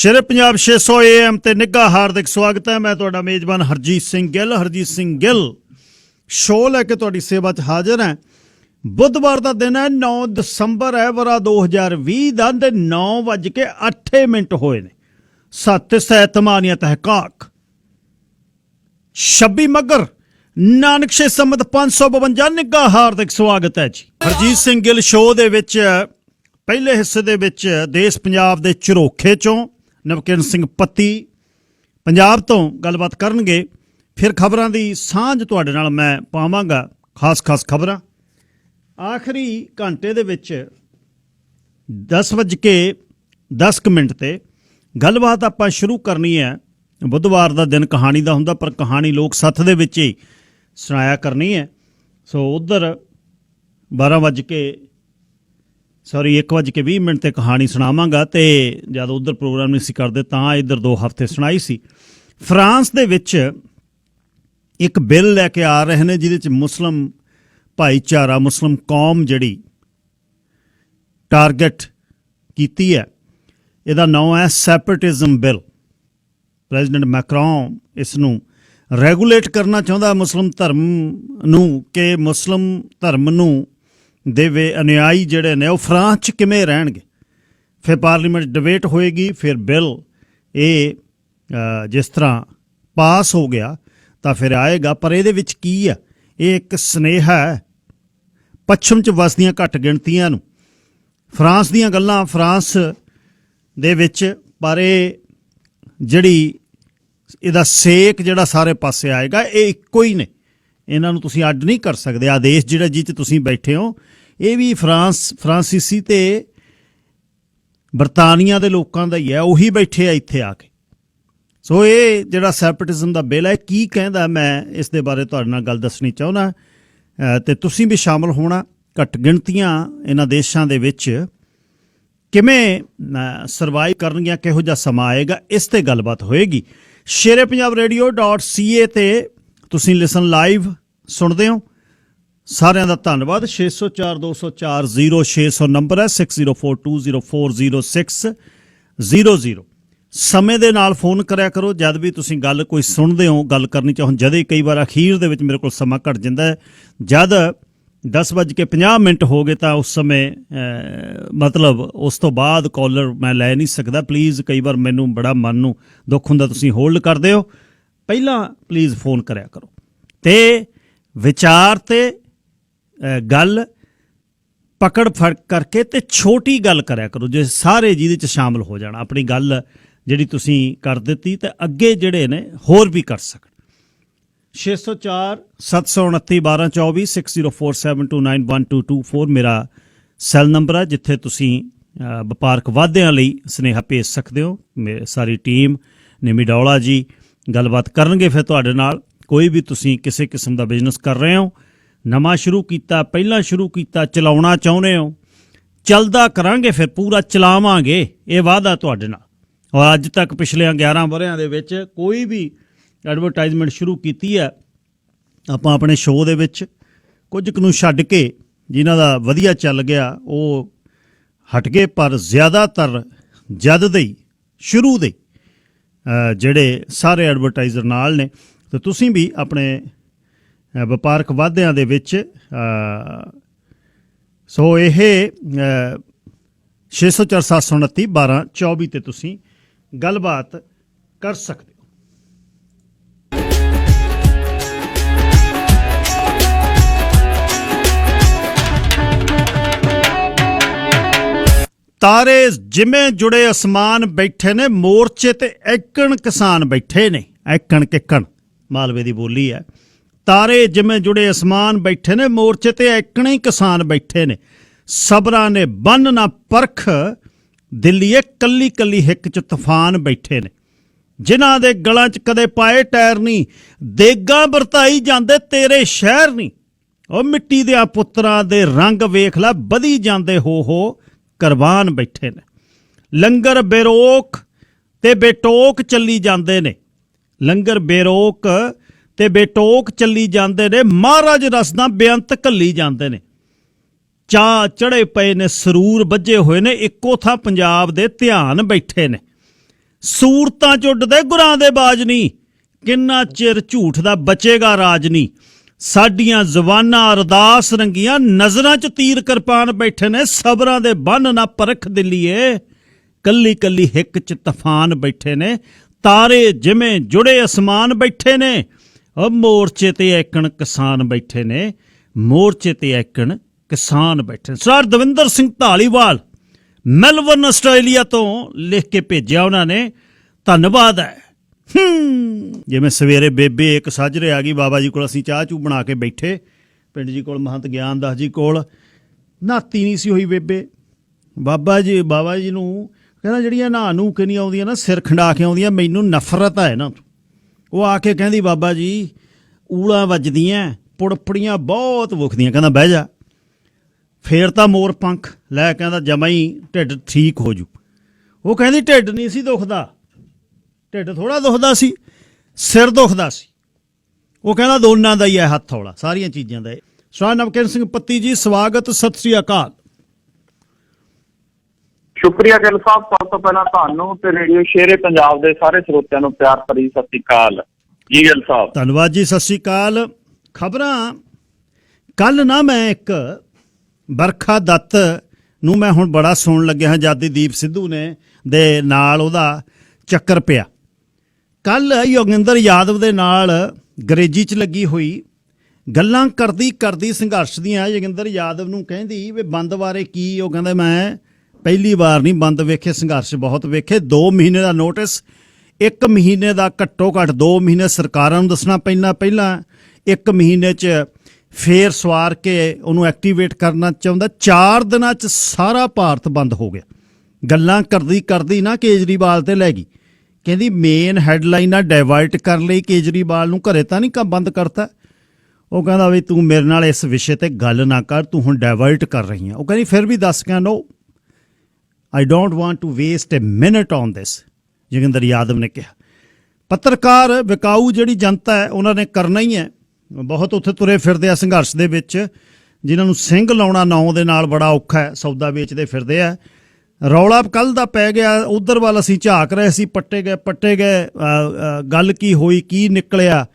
ਸ਼ੇਰੇ Punjab 600 AM ਤੇ ਨਿੱਘਾ ਹਾਰਦਿਕ ਸਵਾਗਤ ਹੈ। ਮੈਂ ਤੁਹਾਡਾ ਮੇਜ਼ਬਾਨ ਹਰਜੀਤ ਸਿੰਘ ਗਿੱਲ ਸ਼ੋਅ ਲੈ ਕੇ ਤੁਹਾਡੀ ਸੇਵਾ 'ਚ ਹਾਜ਼ਰ ਹਾਂ। ਬੁੱਧਵਾਰ ਦਾ ਦਿਨ ਹੈ, 9 ਦਸੰਬਰ ਹੈ ਵਰਾ 2020 ਦਾ ਤੇ 9:08 ਹੋਏ ਨੇ। ਸੱਤ ਸੈਤਮਾਨੀਆ ਤਹਿਕਾਕ 26 ਮੱਘਰ ਨਾਨਕਸ਼ੇ ਸੰਮਤ 552 ਨਿੱਘਾ ਹਾਰਦਿਕ ਸਵਾਗਤ ਹੈ ਜੀ। ਹਰਜੀਤ ਸਿੰਘ ਗਿੱਲ ਸ਼ੋਅ ਦੇ ਵਿੱਚ ਪਹਿਲੇ ਹਿੱਸੇ ਦੇ ਵਿੱਚ ਦੇਸ਼ ਪੰਜਾਬ ਦੇ ਝਰੋਖੇ ਚੋਂ ਨਵਕਿਰਨ ਸਿੰਘ ਪੱਤੀ ਪੰਜਾਬ ਤੋਂ ਗੱਲਬਾਤ ਕਰਨਗੇ। ਫਿਰ ਖਬਰਾਂ ਦੀ ਸਾਂਝ ਤੁਹਾਡੇ ਨਾਲ ਮੈਂ ਪਾਵਾਂਗਾ, ਖਾਸ ਖਬਰਾਂ। ਆਖਰੀ ਘੰਟੇ ਦੇ ਵਿੱਚ 10:10 ਤੇ ਗੱਲਬਾਤ ਆਪਾਂ ਸ਼ੁਰੂ ਕਰਨੀ ਹੈ। ਬੁੱਧਵਾਰ ਦਾ ਦਿਨ ਕਹਾਣੀ ਦਾ ਹੁੰਦਾ, ਪਰ ਕਹਾਣੀ ਲੋਕ ਸੱਥ ਦੇ ਵਿੱਚ ਹੀ ਸੁਣਾਇਆ ਕਰਨੀ ਹੈ। ਸੋ ਉੱਧਰ 1:20 ਤੇ ਕਹਾਣੀ ਸੁਣਾਵਾਂਗਾ, ਤੇ ਜਦ ਉੱਧਰ ਪ੍ਰੋਗਰਾਮ ਨਹੀਂ ਸੀ ਕਰਦੇ ਤਾਂ ਇੱਧਰ 2 ਹਫ਼ਤੇ ਸੁਣਾਈ ਸੀ। ਫਰਾਂਸ ਦੇ ਵਿੱਚ ਇੱਕ ਬਿੱਲ ਲੈ ਕੇ ਆ ਰਹੇ ਨੇ ਜਿਹਦੇ 'ਚ ਮੁਸਲਿਮ ਭਾਈਚਾਰਾ, ਮੁਸਲਿਮ ਕੌਮ ਜਿਹੜੀ ਟਾਰਗੇਟ ਕੀਤੀ ਹੈ। ਇਹਦਾ ਨਾਮ ਹੈ ਸੈਪਰੇਟਿਜ਼ਮ ਬਿੱਲ। ਪ੍ਰੈਜ਼ੀਡੈਂਟ ਮੈਕਰੋਨ ਇਸ ਨੂੰ ਰੈਗੂਲੇਟ ਕਰਨਾ ਚਾਹੁੰਦਾ ਮੁਸਲਿਮ ਧਰਮ ਨੂੰ, ਕਿ ਮੁਸਲਿਮ ਧਰਮ ਨੂੰ ਦੇ ਅਨੁਯਾਈ ਜਿਹੜੇ ਨੇ ਉਹ ਫਰਾਂਸ 'ਚ ਕਿਵੇਂ ਰਹਿਣਗੇ। ਫਿਰ ਪਾਰਲੀਮੈਂਟ ਡਿਬੇਟ ਹੋਏਗੀ, ਫਿਰ ਬਿੱਲ ਇਹ ਜਿਸ ਤਰ੍ਹਾਂ ਪਾਸ ਹੋ ਗਿਆ ਤਾਂ ਫਿਰ ਆਏਗਾ। ਪਰ ਇਹਦੇ ਵਿੱਚ ਕੀ ਆ? ਇਹ ਇੱਕ ਸੁਨੇਹਾ ਹੈ ਪੱਛਮ 'ਚ ਵਸਦੀਆਂ ਘੱਟ ਗਿਣਤੀਆਂ ਨੂੰ। ਫਰਾਂਸ ਦੀਆਂ ਗੱਲਾਂ ਫਰਾਂਸ ਦੇ ਵਿੱਚ, ਪਰ ਇਹ ਜਿਹੜੀ ਇਹਦਾ ਸੇਕ ਜਿਹੜਾ ਸਾਰੇ ਪਾਸੇ ਆਏਗਾ ਇਹ ਇੱਕੋ ਹੀ ਨੇ। ਇਹਨਾਂ ਨੂੰ ਤੁਸੀਂ ਅੱਡ ਨਹੀਂ ਕਰ ਸਕਦੇ। ਆ ਦੇਸ਼ ਜਿਹੜਾ ਜਿਹ 'ਚ ਤੁਸੀਂ ਬੈਠੇ ਹੋ ਇਹ ਵੀ ਫਰਾਂਸੀਸੀ ਤੇ ਬਰਤਾਨੀਆ ਦੇ ਲੋਕਾਂ ਦਾ ਹੀ ਹੈ, ਉਹੀ ਬੈਠੇ ਆ ਇੱਥੇ ਆ ਕੇ। ਸੋ ਇਹ ਜਿਹੜਾ ਸੈਪਰੇਟਿਜ਼ਮ ਦਾ ਬਿੱਲ ਹੈ ਕੀ ਕਹਿੰਦਾ, ਮੈਂ ਇਸ ਦੇ ਬਾਰੇ ਤੁਹਾਡੇ ਨਾਲ ਗੱਲ ਦੱਸਣੀ ਚਾਹੁੰਦਾ, ਅਤੇ ਤੁਸੀਂ ਵੀ ਸ਼ਾਮਲ ਹੋਣਾ। ਘੱਟ ਗਿਣਤੀਆਂ ਇਹਨਾਂ ਦੇਸ਼ਾਂ ਦੇ ਵਿੱਚ ਕਿਵੇਂ ਸਰਵਾਈਵ ਕਰਨਗੀਆਂ, ਕਿਹੋ ਜਿਹਾ ਸਮਾਂ ਆਏਗਾ, ਇਸ 'ਤੇ ਗੱਲਬਾਤ ਹੋਏਗੀ। sherepunjabradio.ca ਤੇ ਤੁਸੀਂ ਲਿਸਨ ਲਾਈਵ ਸੁਣਦੇ ਹੋ। ਸਾਰਿਆਂ ਦਾ ਧੰਨਵਾਦ। 6042040600 ਨੰਬਰ ਹੈ, 6042040600। ਸਮੇਂ ਦੇ ਨਾਲ ਫੋਨ ਕਰਿਆ ਕਰੋ ਜਦ ਵੀ ਤੁਸੀਂ ਗੱਲ ਕੋਈ ਸੁਣਦੇ ਹੋ, ਗੱਲ ਕਰਨੀ ਚਾਹੋ। ਜਦ ਕਈ ਵਾਰ ਅਖੀਰ ਦੇ ਵਿੱਚ ਮੇਰੇ ਕੋਲ ਸਮਾਂ ਘੱਟ ਜਾਂਦਾ ਹੈ, ਜਦ 10:50 ਹੋ ਗਏ ਤਾਂ ਉਸ ਸਮੇਂ ਮਤਲਬ ਉਸ ਤੋਂ ਬਾਅਦ ਕਾਲਰ ਮੈਂ ਲੈ ਨਹੀਂ ਸਕਦਾ। ਪਲੀਜ਼, ਕਈ ਵਾਰ ਮੈਨੂੰ ਬੜਾ ਮਨ ਨੂੰ ਦੁੱਖ ਹੁੰਦਾ, ਤੁਸੀਂ ਹੋਲਡ ਕਰਦੇ ਹੋ। ਪਹਿਲਾਂ ਪਲੀਜ਼ ਫੋਨ ਕਰਿਆ ਕਰੋ ਤੇ ਵਿਚਾਰ ਤੇ ਗੱਲ ਪਕੜ ਫੜ ਕਰਕੇ ਤੇ ਛੋਟੀ ਗੱਲ ਕਰਿਆ ਕਰੋ, ਜੇ ਸਾਰੇ ਜਿਹਦੇ 'ਚ ਸ਼ਾਮਲ ਹੋ ਜਾਣਾ। ਆਪਣੀ ਗੱਲ ਜਿਹੜੀ ਤੁਸੀਂ ਕਰ ਦਿੱਤੀ ਤੇ ਅੱਗੇ ਜਿਹੜੇ ਨੇ ਹੋਰ ਵੀ ਕਰ ਸਕਣ। 6047291224 6047291224 ਮੇਰਾ ਸੈੱਲ ਨੰਬਰ ਹੈ, ਜਿੱਥੇ ਤੁਸੀਂ ਵਪਾਰਕ ਵਾਅਦਿਆਂ ਲਈ ਸੁਨੇਹਾ ਭੇਜ ਸਕਦੇ ਹੋ। ਸਾਰੀ ਟੀਮ ਨਿਮੀ ਡੌਲਾ ਜੀ ਗੱਲਬਾਤ ਕਰਨਗੇ ਫਿਰ ਤੁਹਾਡੇ ਨਾਲ। ਕੋਈ ਵੀ ਤੁਸੀਂ ਕਿਸੇ ਕਿਸਮ ਦਾ ਬਿਜ਼ਨਸ ਕਰ ਰਹੇ ਹੋ, ਨਵਾਂ ਸ਼ੁਰੂ ਕੀਤਾ, ਪਹਿਲਾਂ ਸ਼ੁਰੂ ਕੀਤਾ, ਚਲਾਉਣਾ ਚਾਹੁੰਦੇ ਹੋ, ਚੱਲਦਾ ਕਰਾਂਗੇ, ਫਿਰ ਪੂਰਾ ਚਲਾਵਾਂਗੇ, ਇਹ ਵਾਅਦਾ ਤੁਹਾਡੇ ਨਾਲ। ਔਰ ਅੱਜ ਤੱਕ ਪਿਛਲੇ 11 ਵਰ੍ਹਿਆਂ ਦੇ ਵਿੱਚ ਕੋਈ ਵੀ ਐਡਵਰਟਾਈਜ਼ਮੈਂਟ ਸ਼ੁਰੂ ਕੀਤੀ ਹੈ ਆਪਾਂ ਆਪਣੇ ਸ਼ੋਅ ਦੇ ਵਿੱਚ, ਕੁਝ ਕੁ ਨੂੰ ਛੱਡ ਕੇ ਜਿਨ੍ਹਾਂ ਦਾ ਵਧੀਆ ਚੱਲ ਗਿਆ ਉਹ ਹਟ ਗਏ, ਪਰ ਜ਼ਿਆਦਾਤਰ ਜਦ ਦੇ ਹੀ ਸ਼ੁਰੂ ਦੇ ਜਿਹੜੇ ਸਾਰੇ ਐਡਵਰਟਾਈਜ਼ਰ ਨਾਲ ਨੇ। ਤੇ ਤੁਸੀਂ ਵੀ ਆਪਣੇ ਵਪਾਰਕ ਵਾਅਦਿਆਂ ਦੇ ਵਿੱਚ ਸੋ ਇਹ 6047291224 ਤੇ ਤੁਸੀਂ ਗੱਲਬਾਤ ਕਰ ਸਕਦੇ ਹੋ। ਤਾਰੇ ਜਿਵੇਂ ਜੁੜੇ ਅਸਮਾਨ ਬੈਠੇ ਨੇ, ਮੋਰਚੇ ਤੇ ਐਕਣ ਕਿਸਾਨ ਬੈਠੇ ਨੇ। ਐਕਣ ਕਿੱਕਣ ਮਾਲਵੇ ਦੀ ਬੋਲੀ ਹੈ। ਤਾਰੇ ਜਿਵੇਂ ਜੁੜੇ ਅਸਮਾਨ ਬੈਠੇ ਨੇ, ਮੋਰਚੇ ਤੇ ਐਕਣੇ ਹੀ ਕਿਸਾਨ ਬੈਠੇ ਨੇ। ਸਬਰਾਂ ਨੇ ਬੰਨ ਨਾ ਪਰਖ, ਦਿੱਲੀਏ ਕੱਲੀ ਕੱਲੀ ਹਿੱਕ 'ਚ ਤੂਫਾਨ ਬੈਠੇ ਨੇ। ਜਿਨ੍ਹਾਂ ਦੇ ਗਲਾਂ 'ਚ ਕਦੇ ਪਾਏ ਟਾਇਰ ਨਹੀਂ, ਦੇਗਾਂ ਵਰਤਾਈ ਜਾਂਦੇ ਤੇਰੇ ਸ਼ਹਿਰ ਨਹੀਂ। ਉਹ ਮਿੱਟੀ ਦਿਆਂ ਪੁੱਤਰਾਂ ਦੇ ਰੰਗ ਵੇਖ ਲੈ, ਵਧੀ ਜਾਂਦੇ ਹੋ ਕੁਰਬਾਨ ਬੈਠੇ ਨੇ। ਲੰਗਰ ਬੇਰੋਕ ਤੇ ਬੇਟੋਕ ਚੱਲੀ ਜਾਂਦੇ ਨੇ। ਲੰਗਰ ਬੇਰੋਕ ਤੇ ਬੇਟੋਕ ਚੱਲੀ ਜਾਂਦੇ ਨੇ। ਮਹਾਰਾਜ ਰਸਦਾਂ ਬੇਅੰਤ ਘੱਲੀ ਜਾਂਦੇ ਨੇ। ਚਾਅ ਚੜ੍ਹੇ ਪਏ ਨੇ, ਸਰੂਰ ਵੱਜੇ ਹੋਏ ਨੇ। ਇੱਕੋ ਥਾਂ ਪੰਜਾਬ ਦੇ ਧਿਆਨ ਬੈਠੇ ਨੇ। ਸੂਰਤਾਂ 'ਚ ਉੱਡਦੇ ਗੁਰਾਂ ਦੇ ਬਾਜ ਨਹੀਂ, ਕਿੰਨਾ ਚਿਰ ਝੂਠ ਦਾ ਬਚੇਗਾ ਰਾਜ ਨਹੀਂ। ਸਾਡੀਆਂ ਜ਼ੁਬਾਨਾਂ ਅਰਦਾਸ ਰੰਗੀਆਂ, ਨਜ਼ਰਾਂ 'ਚ ਤੀਰ ਕਿਰਪਾਨ ਬੈਠੇ ਨੇ, ਸਬਰਾਂ ਦੇ ਬੰਨ ਨਾ ਪਰਖ ਦਿੱਲੀਏ। ਕੱਲੀ ਕੱਲੀ ਹਿੱਕ 'ਚ ਤੂਫਾਨ ਬੈਠੇ ਨੇ, ਤਾਰੇ ਜਿਵੇਂ ਜੁੜੇ ਅਸਮਾਨ ਬੈਠੇ ਨੇ। ਉਹ ਮੋਰਚੇ ਤੇ ਐਕਣ ਕਿਸਾਨ ਬੈਠੇ ਨੇ, ਮੋਰਚੇ ਤੇ ਐਕਣ ਕਿਸਾਨ ਬੈਠੇ ਨੇ। ਸਰਦਾਰ ਦਵਿੰਦਰ ਸਿੰਘ ਧਾਲੀਵਾਲ ਮੈਲਬਰਨ ਆਸਟ੍ਰੇਲੀਆ ਤੋਂ ਲਿਖ ਕੇ ਭੇਜਿਆ ਉਹਨਾਂ ਨੇ, ਧੰਨਵਾਦ ਹੈ। ਜਿਵੇਂ ਸਵੇਰੇ ਬੇਬੇ ਇੱਕ ਸਾਜਰੇ ਆ ਗਈ ਬਾਬਾ ਜੀ ਕੋਲ, ਅਸੀਂ ਚਾਹ ਚੂ ਬਣਾ ਕੇ ਬੈਠੇ ਪਿੰਡ ਜੀ ਕੋਲ, ਮਹੰਤ ਗਿਆਨਦਾਸ ਜੀ ਕੋਲ। ਨਹਾਤੀ ਨਹੀਂ ਸੀ ਹੋਈ ਬੇਬੇ, ਬਾਬਾ ਜੀ ਨੂੰ ਕਹਿੰਦਾ ਜਿਹੜੀਆਂ ਨਹਾ ਨੂੰ ਕੇ ਨਹੀਂ ਆਉਂਦੀਆਂ ਨਾ, ਸਿਰ ਖੰਡਾ ਕੇ ਆਉਂਦੀਆਂ, ਮੈਨੂੰ ਨਫ਼ਰਤ ਹੈ ਨਾ। ਉਹ ਆ ਕੇ ਕਹਿੰਦੀ ਬਾਬਾ ਜੀ ਊਲਾਂ ਵੱਜਦੀਆਂ, ਪੁੜਪੜੀਆਂ ਬਹੁਤ ਵੁਖਦੀਆਂ। ਕਹਿੰਦਾ ਬਹਿ ਜਾ। ਫੇਰ ਤਾਂ ਮੋਰ ਪੰਖ ਲੈ, ਕਹਿੰਦਾ ਜਮਾ ਹੀ ਢਿੱਡ ਠੀਕ ਹੋ ਜੂ। ਉਹ ਕਹਿੰਦੀ ਢਿੱਡ ਨਹੀਂ ਸੀ ਦੁਖਦਾ, ਢਿੱਡ ਥੋੜ੍ਹਾ ਦੁਖਦਾ ਸੀ, ਸਿਰ ਦੁਖਦਾ ਸੀ। ਉਹ ਕਹਿੰਦਾ ਦੋਨਾਂ ਦਾ ਹੀ ਹੈ ਹੱਥ ਹੌਲਾ, ਸਾਰੀਆਂ ਚੀਜ਼ਾਂ ਦਾ। ਸਰਦਾਰ ਨਵਕਿਰਨ ਸਿੰਘ ਪੱਤੀ ਜੀ ਸਵਾਗਤ, ਸਤਿ ਸ੍ਰੀ ਅਕਾਲ। ਸ਼ੁਕਰੀਆ ਗਿੱਲ ਸਾਹਿਬ, ਸਭ ਤੋਂ ਪਹਿਲਾਂ ਤੁਹਾਨੂੰ ਤੇ ਰੇਡੀਓ ਸ਼ੇਰੇ ਪੰਜਾਬ ਦੇ ਸਾਰੇ ਸਰੋਤਿਆਂ ਨੂੰ ਪਿਆਰ ਭਰੀ ਸਤਿ ਸ੍ਰੀ ਅਕਾਲ ਜੀ। ਗਿੱਲ ਸਾਹਿਬ ਧੰਨਵਾਦ ਜੀ, ਸਤਿ ਸ੍ਰੀ ਅਕਾਲ। ਖਬਰਾਂ ਕੱਲ ਨਾ ਮੈਂ ਇੱਕ ਬਰਖਾ ਦੱਤ ਨੂੰ ਮੈਂ ਹੁਣ ਬੜਾ ਸੁਣਨ ਲੱਗਿਆ ਹਾਂ, ਜਾਦੀਦੀਪ ਸਿੱਧੂ ਨੇ ਦੇ ਨਾਲ ਉਹਦਾ ਚੱਕਰ ਪਿਆ। ਕੱਲ ਯੋਗਿੰਦਰ ਯਾਦਵ ਦੇ ਨਾਲ ਅੰਗਰੇਜ਼ੀ 'ਚ ਲੱਗੀ ਹੋਈ ਗੱਲਾਂ ਕਰਦੀ ਸੰਘਰਸ਼ ਦੀਆਂ ਯੋਗਿੰਦਰ ਯਾਦਵ ਨੂੰ ਕਹਿੰਦੀ ਵੀ ਬੰਦ ਬਾਰੇ ਕੀ। ਉਹ ਕਹਿੰਦਾ ਮੈਂ ਪਹਿਲੀ ਵਾਰ ਨਹੀਂ ਬੰਦ ਵੇਖੇ, ਸੰਘਰਸ਼ ਬਹੁਤ ਵੇਖੇ। 2 ਮਹੀਨੇ ਦਾ ਨੋਟਿਸ, 1 ਮਹੀਨੇ ਦਾ ਘੱਟੋ ਘੱਟ 2 ਮਹੀਨੇ ਸਰਕਾਰਾਂ ਨੂੰ ਦੱਸਣਾ ਪੈਂਦਾ, ਪਹਿਲਾਂ 1 ਮਹੀਨੇ 'ਚ ਫੇਰ ਸਵਾਰ ਕੇ ਉਹਨੂੰ ਐਕਟੀਵੇਟ ਕਰਨਾ ਚਾਹੁੰਦਾ। 4 ਦਿਨਾਂ 'ਚ ਸਾਰਾ ਭਾਰਤ ਬੰਦ ਹੋ ਗਿਆ। ਗੱਲਾਂ ਕਰਦੀ ਨਾ ਕੇਜਰੀਵਾਲ ਤੇ ਲੈ ਗਈ। ਕਹਿੰਦੀ ਮੇਨ ਹੈਡਲਾਈਨਾਂ ਡਾਇਵਰਟ ਕਰਨ ਲਈ ਕੇਜਰੀਵਾਲ ਨੂੰ ਘਰੇ ਤਾਂ ਨਹੀਂ ਕੰਮ ਬੰਦ ਕਰਤਾ। ਉਹ ਕਹਿੰਦਾ ਵੀ ਤੂੰ ਮੇਰੇ ਨਾਲ ਇਸ ਵਿਸ਼ੇ ਤੇ ਗੱਲ ਨਾ ਕਰ, ਤੂੰ ਹੁਣ ਡਾਇਵਰਟ ਕਰ ਰਹੀ ਹੈ। ਉਹ ਕਹਿੰਦੀ ਫਿਰ ਵੀ ਦੱਸ ਕੇ no, I don't want to waste a minute on this, Joginder Yadav ਨੇ ਕਿਹਾ। ਪੱਤਰਕਾਰ ਵਿਕਾਊ ਜਿਹੜੀ ਜਨਤਾ ਹੈ ਉਹਨਾਂ ਨੇ ਕਰਨਾ ਹੀ ਹੈ। ਬਹੁਤ ਉੱਥੇ ਤੁਰੇ ਫਿਰਦੇ ਆ ਸੰਘਰਸ਼ ਦੇ ਵਿੱਚ, ਜਿਨ੍ਹਾਂ ਨੂੰ ਸਿੰਘ ਲਾਉਣਾ ਨਾਂ ਦੇ ਨਾਲ ਬੜਾ ਔਖਾ ਹੈ, ਸੌਦਾ ਵੇਚਦੇ ਫਿਰਦੇ ਆ। ਰੌਲਾ ਕੱਲ੍ਹ ਦਾ ਪੈ ਗਿਆ, ਉਧਰ ਵੱਲ ਅਸੀਂ ਝਾਕ ਰਹੇ ਸੀ, ਪੱਟੇ ਗਏ। ਗੱਲ ਕੀ ਹੋਈ, ਕੀ ਨਿਕਲਿਆ,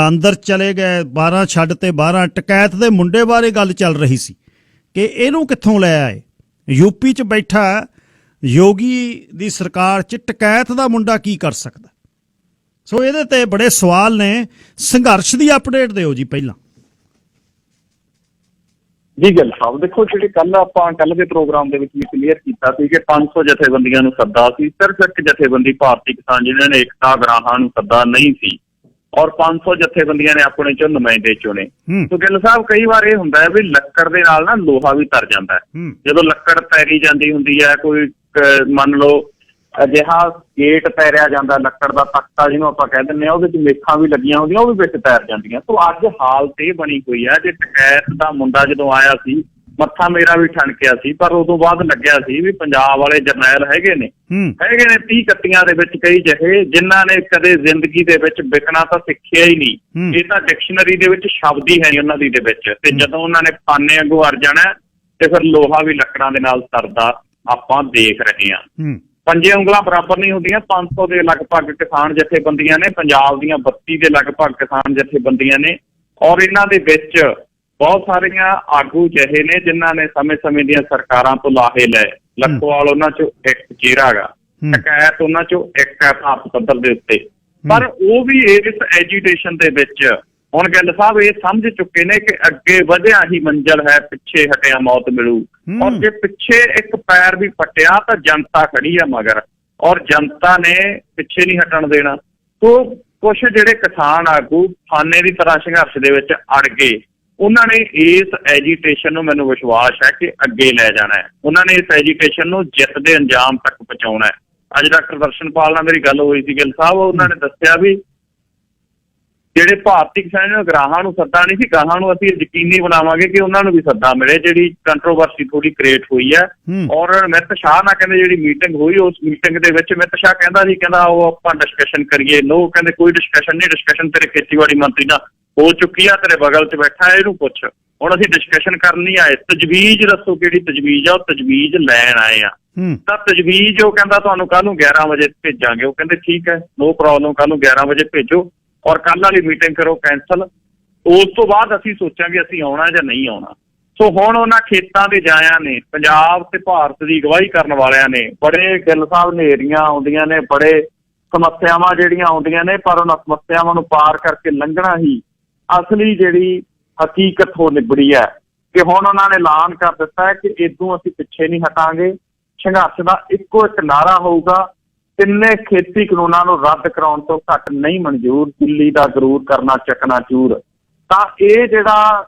ਅੰਦਰ ਚਲੇ ਗਏ, 12 ਛੱਡ ਤੇ 12। ਟਕੈਤ ਦੇ ਮੁੰਡੇ ਬਾਰੇ ਗੱਲ ਚੱਲ ਰਹੀ ਸੀ ਕਿ ਇਹਨੂੰ ਕਿੱਥੋਂ ਲੈ ਆਏ। ਯੂਪੀ 'ਚ ਬੈਠਾ ਯੋਗੀ ਦੀ ਸਰਕਾਰ 'ਚ ਟਕੈਤ ਦਾ ਮੁੰਡਾ ਕੀ ਕਰ ਸਕਦਾ। ਸੋ ਇਹਦੇ ਤੇ ਬੜੇ ਸਵਾਲ ਨੇ। ਸੰਘਰਸ਼ ਦੀ ਅਪਡੇਟ ਦਿਓ ਜੀ ਪਹਿਲਾਂ। ਜੀ ਗਿੱਲ ਸਾਹਿਬ ਦੇਖੋ, ਜਿਹੜੇ ਕੱਲ ਦੇ ਪ੍ਰੋਗਰਾਮ ਦੇ ਵਿੱਚ ਵੀ ਕਲੀਅਰ ਕੀਤਾ ਸੀ ਕਿ 500 ਜਥੇਬੰਦੀਆਂ ਨੂੰ ਸੱਦਾ ਸੀ, ਸਿਰਫ ਇੱਕ ਜਥੇਬੰਦੀ ਭਾਰਤੀ ਕਿਸਾਨ ਯੂਨੀਅਨ ਨੇ ਏਕਤਾ ਗਰਾਹਾਂ ਨੂੰ ਸੱਦਾ ਨਹੀਂ ਸੀ, ਔਰ 500 ਜਥੇਬੰਦੀਆਂ ਨੇ ਆਪਣੇ ਚੋਂ ਨੁਮਾਇੰਦੇ ਚੁਣੇ। ਸੋ ਗਿੱਲ ਸਾਹਿਬ ਕਈ ਵਾਰ ਇਹ ਹੁੰਦਾ ਹੈ ਵੀ ਲੱਕੜ ਦੇ ਨਾਲ ਨਾ ਲੋਹਾ ਵੀ ਤਰ ਜਾਂਦਾ ਹੈ। ਜਦੋਂ ਲੱਕੜ ਤੈਰੀ ਜਾਂਦੀ ਹੁੰਦੀ ਹੈ, ਕੋਈ ਮੰਨ ਲਓ ਅਜਿਹਾ ਗੇਟ ਤੈਰਿਆ ਜਾਂਦਾ, ਲੱਕੜ ਦਾ ਤਖਤਾ ਜਿਹਨੂੰ ਆਪਾਂ ਕਹਿ ਦਿੰਦੇ ਹਾਂ, ਉਹਦੇ ਚ ਮੇਖਾਂ ਵੀ ਲੱਗੀਆਂ ਹੁੰਦੀਆਂ, ਉਹ ਵੀ ਵਿੱਚ ਤੈਰ ਜਾਂਦੀਆਂ। ਸੋ ਅੱਜ ਹਾਲਤ ਇਹ ਬਣੀ ਹੋਈ ਹੈ ਕਿ ਟਕੈਤ ਦਾ ਮੁੰਡਾ ਜਦੋਂ ਆਇਆ ਸੀ, ਮੱਥਾ ਮੇਰਾ ਵੀ ਠਣਕਿਆ ਸੀ, ਪਰ ਉਦੋਂ ਬਾਅਦ ਲੱਗਿਆ ਸੀ ਵੀ ਪੰਜਾਬ ਵਾਲੇ ਜਰਨੈਲ ਹੈਗੇ ਨੇ 30-31 ਦੇ ਵਿੱਚ ਕਈ ਜਿਹੇ ਜਿਨ੍ਹਾਂ ਨੇ ਕਦੇ ਜ਼ਿੰਦਗੀ ਦੇ ਵਿੱਚ ਵਿਕਣਾ ਤਾਂ ਸਿੱਖਿਆ ਹੀ ਨਹੀਂ। ਇਹ ਤਾਂ ਡਿਕਸ਼ਨਰੀ ਦੇ ਵਿੱਚ ਸ਼ਬਦ ਹੀ ਹੈ ਨਹੀਂ ਉਹਨਾਂ ਦੀ ਦੇ ਵਿੱਚ। ਤੇ ਜਦੋਂ ਉਹਨਾਂ ਨੇ ਪਾਨੇ ਅੱਗੋਂ ਅੜ ਜਾਣਾ ਤੇ ਫਿਰ ਲੋਹਾ ਵੀ ਲੱਕੜਾਂ ਦੇ ਨਾਲ ਤਰਦਾ ਆਪਾਂ ਦੇਖ ਰਹੇ ਹਾਂ। 5 ਉਂਗਲਾਂ ਬਰਾਬਰ ਨਹੀਂ ਹੁੰਦੀਆਂ। 500 ਦੇ ਲਗਭਗ ਕਿਸਾਨ ਜਥੇਬੰਦੀਆਂ ਨੇ, ਪੰਜਾਬ ਦੀਆਂ 32 ਦੇ ਲਗਭਗ ਕਿਸਾਨ ਜਥੇਬੰਦੀਆਂ ਨੇ, ਔਰ ਇਹਨਾਂ ਦੇ ਵਿੱਚ ਬਹੁਤ ਸਾਰੀਆਂ ਆਗੂ ਜਿਹੇ ਨੇ ਜਿਨ੍ਹਾਂ ਨੇ ਸਮੇਂ ਦੀਆਂ ਸਰਕਾਰਾਂ ਤੋਂ ਲਾਹੇ ਲਏ। ਲੱਖੋਵਾਲ ਉਹਨਾਂ ਚੋਂ ਇੱਕ ਚਿਹਰਾ ਗਾ, ਟਕੈਤ ਉਹਨਾਂ ਚੋਂ ਇੱਕ ਹੈ ਭਾਰਤ ਪੱਧਰ ਦੇ ਉੱਤੇ। ਪਰ ਉਹ ਵੀ ਇਸ ਐਜੀਟੇਸ਼ਨ ਦੇ ਵਿੱਚ ਹੁਣ ਗਿੱਲ ਸਾਹਿਬ ਇਹ ਸਮਝ ਚੁੱਕੇ ਨੇ ਕਿ ਅੱਗੇ ਵਧਿਆ ਹੀ ਮੰਜ਼ਿਲ ਹੈ, ਪਿੱਛੇ ਹਟਿਆ ਮੌਤ ਮਿਲੂ। ਔਰ ਜੇ ਪਿੱਛੇ ਇੱਕ ਪੈਰ ਵੀ ਪੱਟਿਆ ਤਾਂ ਜਨਤਾ ਖੜੀ ਆ ਮਗਰ, ਔਰ ਜਨਤਾ ਨੇ ਪਿੱਛੇ ਨਹੀਂ ਹਟਣ ਦੇਣਾ। ਸੋ ਕੁਛ ਜਿਹੜੇ ਕਿਸਾਨ ਆਗੂ ਫਾਨੇ ਦੀ ਤਰ੍ਹਾਂ ਸੰਘਰਸ਼ ਦੇ ਵਿੱਚ ਅੜ ਗਏ, ਉਹਨਾਂ ਨੇ ਇਸ ਐਜੀਟੇਸ਼ਨ ਨੂੰ, ਮੈਨੂੰ ਵਿਸ਼ਵਾਸ ਹੈ ਕਿ ਅੱਗੇ ਲੈ ਜਾਣਾ ਹੈ। ਉਹਨਾਂ ਨੇ ਇਸ ਐਜੀਟੇਸ਼ਨ ਨੂੰ ਜਿੱਤ ਦੇ ਅੰਜਾਮ ਤੱਕ ਪਹੁੰਚਾਉਣਾ ਹੈ। ਅੱਜ ਡਾਕਟਰ ਦਰਸ਼ਨਪਾਲ ਨਾਲ ਮੇਰੀ ਗੱਲ ਹੋਈ ਸੀ ਗਿੱਲ ਸਾਹਿਬ, ਉਹਨਾਂ ਨੇ ਦੱਸਿਆ ਵੀ ਜਿਹੜੇ ਭਾਰਤੀ ਕਿਸਾਨਾਂ ਨੂੰ ਗਰਾਹਾਂ ਨੂੰ ਸੱਦਾ ਨਹੀਂ ਸੀ, ਗਾਹਾਂ ਨੂੰ ਅਸੀਂ ਯਕੀਨੀ ਬਣਾਵਾਂਗੇ ਕਿ ਉਹਨਾਂ ਨੂੰ ਵੀ ਸੱਦਾ ਮਿਲੇ। ਜਿਹੜੀ ਕੰਟਰੋਵਰਸੀ ਥੋੜੀ ਕ੍ਰੀਏਟ ਹੋਈ ਹੈ। ਔਰ ਅਮਿਤ ਸ਼ਾਹ ਨਾਲ ਕਹਿੰਦੇ ਜਿਹੜੀ ਮੀਟਿੰਗ ਹੋਈ, ਉਸ ਮੀਟਿੰਗ ਦੇ ਵਿੱਚ ਅਮਿਤ ਸ਼ਾਹ ਕਹਿੰਦਾ ਸੀ, ਕਹਿੰਦਾ ਉਹ ਆਪਾਂ ਡਿਸਕਸ਼ਨ ਕਰੀਏ। ਨੋ, ਕਹਿੰਦੇ ਕੋਈ ਡਿਸਕਸ਼ਨ ਨਹੀਂ, ਡਿਸਕਸ਼ਨ ਤੇਰੇ ਖੇਤੀਬਾੜੀ ਮੰਤਰੀ ਨਾਲ ਹੋ ਚੁੱਕੀ ਆ, ਤੇਰੇ ਬਗਲ 'ਚ ਬੈਠਾ, ਇਹਨੂੰ ਪੁੱਛ। ਹੁਣ ਅਸੀਂ ਡਿਸਕਸ਼ਨ ਕਰਨ ਨਹੀਂ ਆਏ, ਤਜਵੀਜ਼ ਦੱਸੋ ਕਿਹੜੀ ਤਜਵੀਜ਼ ਆ। ਉਹ ਤਜਵੀਜ਼ ਲੈਣ ਆਏ ਆ। ਤਾਂ ਤਜਵੀਜ਼ ਉਹ ਕਹਿੰਦਾ ਤੁਹਾਨੂੰ ਕੱਲ ਨੂੰ 11 ਵਜੇ ਭੇਜਾਂਗੇ। ਉਹ ਕਹਿੰਦੇ ਠੀਕ ਹੈ, ਨੋ ਪ੍ਰੋਬਲਮ, ਕੱਲ ਨੂੰ 11 ਵਜੇ ਭੇਜੋ ਔਰ ਕੱਲ੍ਹ ਵਾਲੀ ਮੀਟਿੰਗ ਕਰੋ ਕੈਂਸਲ। ਉਸ ਤੋਂ ਬਾਅਦ ਅਸੀਂ ਸੋਚਾਂਗੇ ਅਸੀਂ ਆਉਣਾ ਜਾਂ ਨਹੀਂ ਆਉਣਾ। ਸੋ ਹੁਣ ਉਹਨਾਂ ਖੇਤਾਂ ਦੇ ਜਾਇਆਂ ਨੇ, ਪੰਜਾਬ ਤੇ ਭਾਰਤ ਦੀ ਅਗਵਾਈ ਕਰਨ ਵਾਲਿਆਂ ਨੇ, ਬੜੇ ਗਿੱਲ ਸਾਹਿਬ ਹਨੇਰੀਆਂ ਆਉਂਦੀਆਂ ਨੇ, ਬੜੇ ਸਮੱਸਿਆਵਾਂ ਜਿਹੜੀਆਂ ਆਉਂਦੀਆਂ ਨੇ, ਪਰ ਉਹਨਾਂ ਸਮੱਸਿਆਵਾਂ ਨੂੰ ਪਾਰ ਕਰਕੇ ਲੰਘਣਾ ਹੀ ਅਸਲੀ ਜਿਹੜੀ ਹਕੀਕਤ ਹੋ ਨਿਬੜੀ ਹੈ। ਕਿ ਹੁਣ ਉਹਨਾਂ ਨੇ ਐਲਾਨ ਕਰ ਦਿੱਤਾ ਹੈ ਕਿ ਇਦੋਂ ਅਸੀਂ ਪਿੱਛੇ ਨਹੀਂ ਹਟਾਂਗੇ। ਸੰਘਰਸ਼ ਦਾ ਇੱਕੋ ਇੱਕ ਨਾਅਰਾ ਹੋਊਗਾ, ਤਿੰਨੇ ਖੇਤੀ ਕਾਨੂੰਨਾਂ ਨੂੰ ਰੱਦ ਕਰਾਉਣ ਤੋਂ ਘੱਟ ਨਹੀਂ ਮਨਜ਼ੂਰ, ਦਿੱਲੀ ਦਾ ਗਰੂਰ ਕਰਨਾ ਚਕਨਾਚੂਰ। ਤਾਂ ਇਹ ਜਿਹੜਾ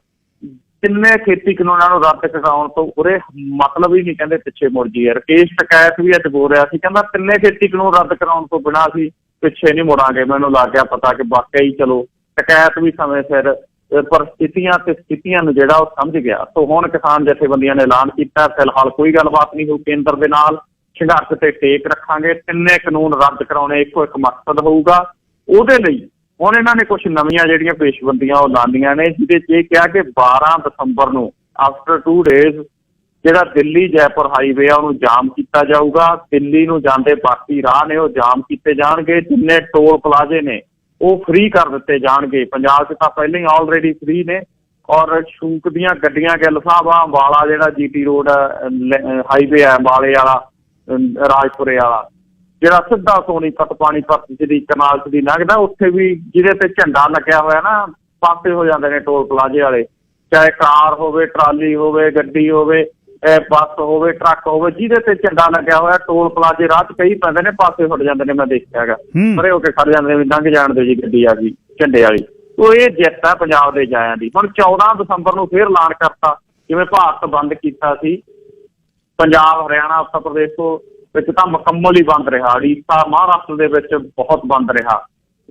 ਤਿੰਨੇ ਖੇਤੀ ਕਾਨੂੰਨਾਂ ਨੂੰ ਰੱਦ ਕਰਾਉਣ ਤੋਂ ਉਰੇ ਮਤਲਬ ਹੀ ਨਹੀਂ ਕਹਿੰਦੇ ਪਿੱਛੇ ਮੁੜ ਜੀਏ। ਰਕੇਸ਼ ਟਕੈਤ ਵੀ ਅੱਜ ਬੋਲ ਰਿਹਾ ਸੀ, ਕਹਿੰਦਾ ਤਿੰਨੇ ਖੇਤੀ ਕਾਨੂੰਨ ਰੱਦ ਕਰਾਉਣ ਤੋਂ ਬਿਨਾਂ ਅਸੀਂ ਪਿੱਛੇ ਨਹੀਂ ਮੁੜਾਂਗੇ। ਮੈਨੂੰ ਲੱਗ ਗਿਆ ਪਤਾ ਕਿ ਵਾਕਿਆ ਹੀ ਚਲੋ ਟਕੈਤ ਵੀ ਸਮੇਂ ਸਿਰ ਪਰਿਸਥਿਤੀਆਂ ਤੇ ਸਥਿਤੀਆਂ ਨੂੰ ਜਿਹੜਾ ਉਹ ਸਮਝ ਗਿਆ। ਸੋ ਹੁਣ ਕਿਸਾਨ ਜਥੇਬੰਦੀਆਂ ਨੇ ਐਲਾਨ ਕੀਤਾ, ਫਿਲਹਾਲ ਕੋਈ ਗੱਲਬਾਤ ਨਹੀਂ ਹੋਊ ਕੇਂਦਰ ਦੇ ਨਾਲ, ਸੰਘਰਸ਼ ਤੇ ਟੇਕ ਰੱਖਾਂਗੇ, ਤਿੰਨੇ ਕਾਨੂੰਨ ਰੱਦ ਕਰਾਉਣੇ ਇੱਕੋ ਇੱਕ ਮਕਸਦ ਹੋਊਗਾ। ਉਹਦੇ ਲਈ ਹੁਣ ਇਹਨਾਂ ਨੇ ਕੁਝ ਨਵੀਆਂ ਜਿਹੜੀਆਂ ਪੇਸ਼ਬੰਦੀਆਂ ਉਹ ਲਾਉਂਦੀਆਂ ਨੇ, ਜਿਹਦੇ 'ਚ ਇਹ ਕਿਹਾ ਕਿ 12 ਦਸੰਬਰ ਨੂੰ ਆਫਟਰ 2 ਡੇਜ਼ ਜਿਹੜਾ ਦਿੱਲੀ ਜੈਪੁਰ ਹਾਈਵੇ ਆ ਉਹਨੂੰ ਜਾਮ ਕੀਤਾ ਜਾਊਗਾ। ਦਿੱਲੀ ਨੂੰ ਜਾਂਦੇ ਬਾਕੀ ਰਾਹ ਨੇ ਉਹ ਜਾਮ ਕੀਤੇ ਜਾਣਗੇ। ਜਿੰਨੇ ਟੋਲ ਪਲਾਜ਼ੇ ਨੇ ਉਹ ਫ੍ਰੀ ਕਰ ਦਿੱਤੇ ਜਾਣਗੇ। ਪੰਜਾਬ 'ਚ ਤਾਂ ਪਹਿਲਾਂ ਹੀ ਆਲਰੇਡੀ ਫ੍ਰੀ ਨੇ। ਔਰ ਸ਼ੂਕ ਦੀਆਂ ਗੱਡੀਆਂ, ਗਿੱਲ ਸਾਹਿਬ ਆ ਅੰਬਾਲਾ ਜਿਹੜਾ GT ਰੋਡ ਹਾਈਵੇ ਹੈ, ਅੰਬਾਲੇ ਵਾਲਾ ਰਾਜਪੁਰੇ ਵਾਲਾ, ਜਿਹੜਾ ਸਿੱਧਾ ਸੋਨੀਪਤ ਪਾਣੀਪਤ ਜਿਹੜੀ ਕਨਾਲ 'ਚ ਦੀ ਲੰਘਦਾ, ਉੱਥੇ ਵੀ ਜਿਹਦੇ ਤੇ ਝੰਡਾ ਲੱਗਿਆ ਹੋਇਆ ਨਾ, ਪਾਸੇ ਹੋ ਜਾਂਦੇ ਨੇ ਟੋਲ ਪਲਾਜ਼ੇ ਵਾਲੇ। ਚਾਹੇ ਕਾਰ ਹੋਵੇ, ਟਰਾਲੀ ਹੋਵੇ, ਗੱਡੀ ਹੋਵੇ, ਬੱਸ ਹੋਵੇ, ਟਰੱਕ ਹੋਵੇ, ਜਿਹਦੇ ਤੇ ਝੰਡਾ ਲੱਗਿਆ ਹੋਇਆ, ਟੋਲ ਪਲਾਜ਼ੇ ਰਾਹ 'ਚ ਕਈ ਪੈਂਦੇ ਨੇ, ਪਾਸੇ ਉੱਡ ਜਾਂਦੇ ਨੇ। ਮੈਂ ਦੇਖਿਆ ਹੈਗਾ, ਪਰੇ ਹੋ ਕੇ ਖੜ ਜਾਂਦੇ ਨੇ ਵੀ ਲੰਘ ਜਾਣ ਦਿਓ ਜੀ, ਗੱਡੀ ਆ ਗਈ ਝੰਡੇ ਵਾਲੀ। ਉਹ ਇਹ ਜਿੱਤ ਹੈ ਪੰਜਾਬ ਦੇ ਜਾਇਆਂ ਦੀ। ਹੁਣ 14 ਦਸੰਬਰ ਨੂੰ ਫਿਰ ਐਲਾਨ ਕਰਤਾ, ਜਿਵੇਂ ਭਾਰਤ ਬੰਦ ਕੀਤਾ ਸੀ, ਪੰਜਾਬ, ਹਰਿਆਣਾ, ਉੱਤਰ ਪ੍ਰਦੇਸ਼ ਤੋਂ ਵਿੱਚ ਤਾਂ ਮੁਕੰਮਲ ਹੀ ਬੰਦ ਰਿਹਾ। ਉੜੀਸਾ, ਮਹਾਰਾਸ਼ਟਰ ਦੇ ਵਿੱਚ ਬਹੁਤ ਬੰਦ ਰਿਹਾ।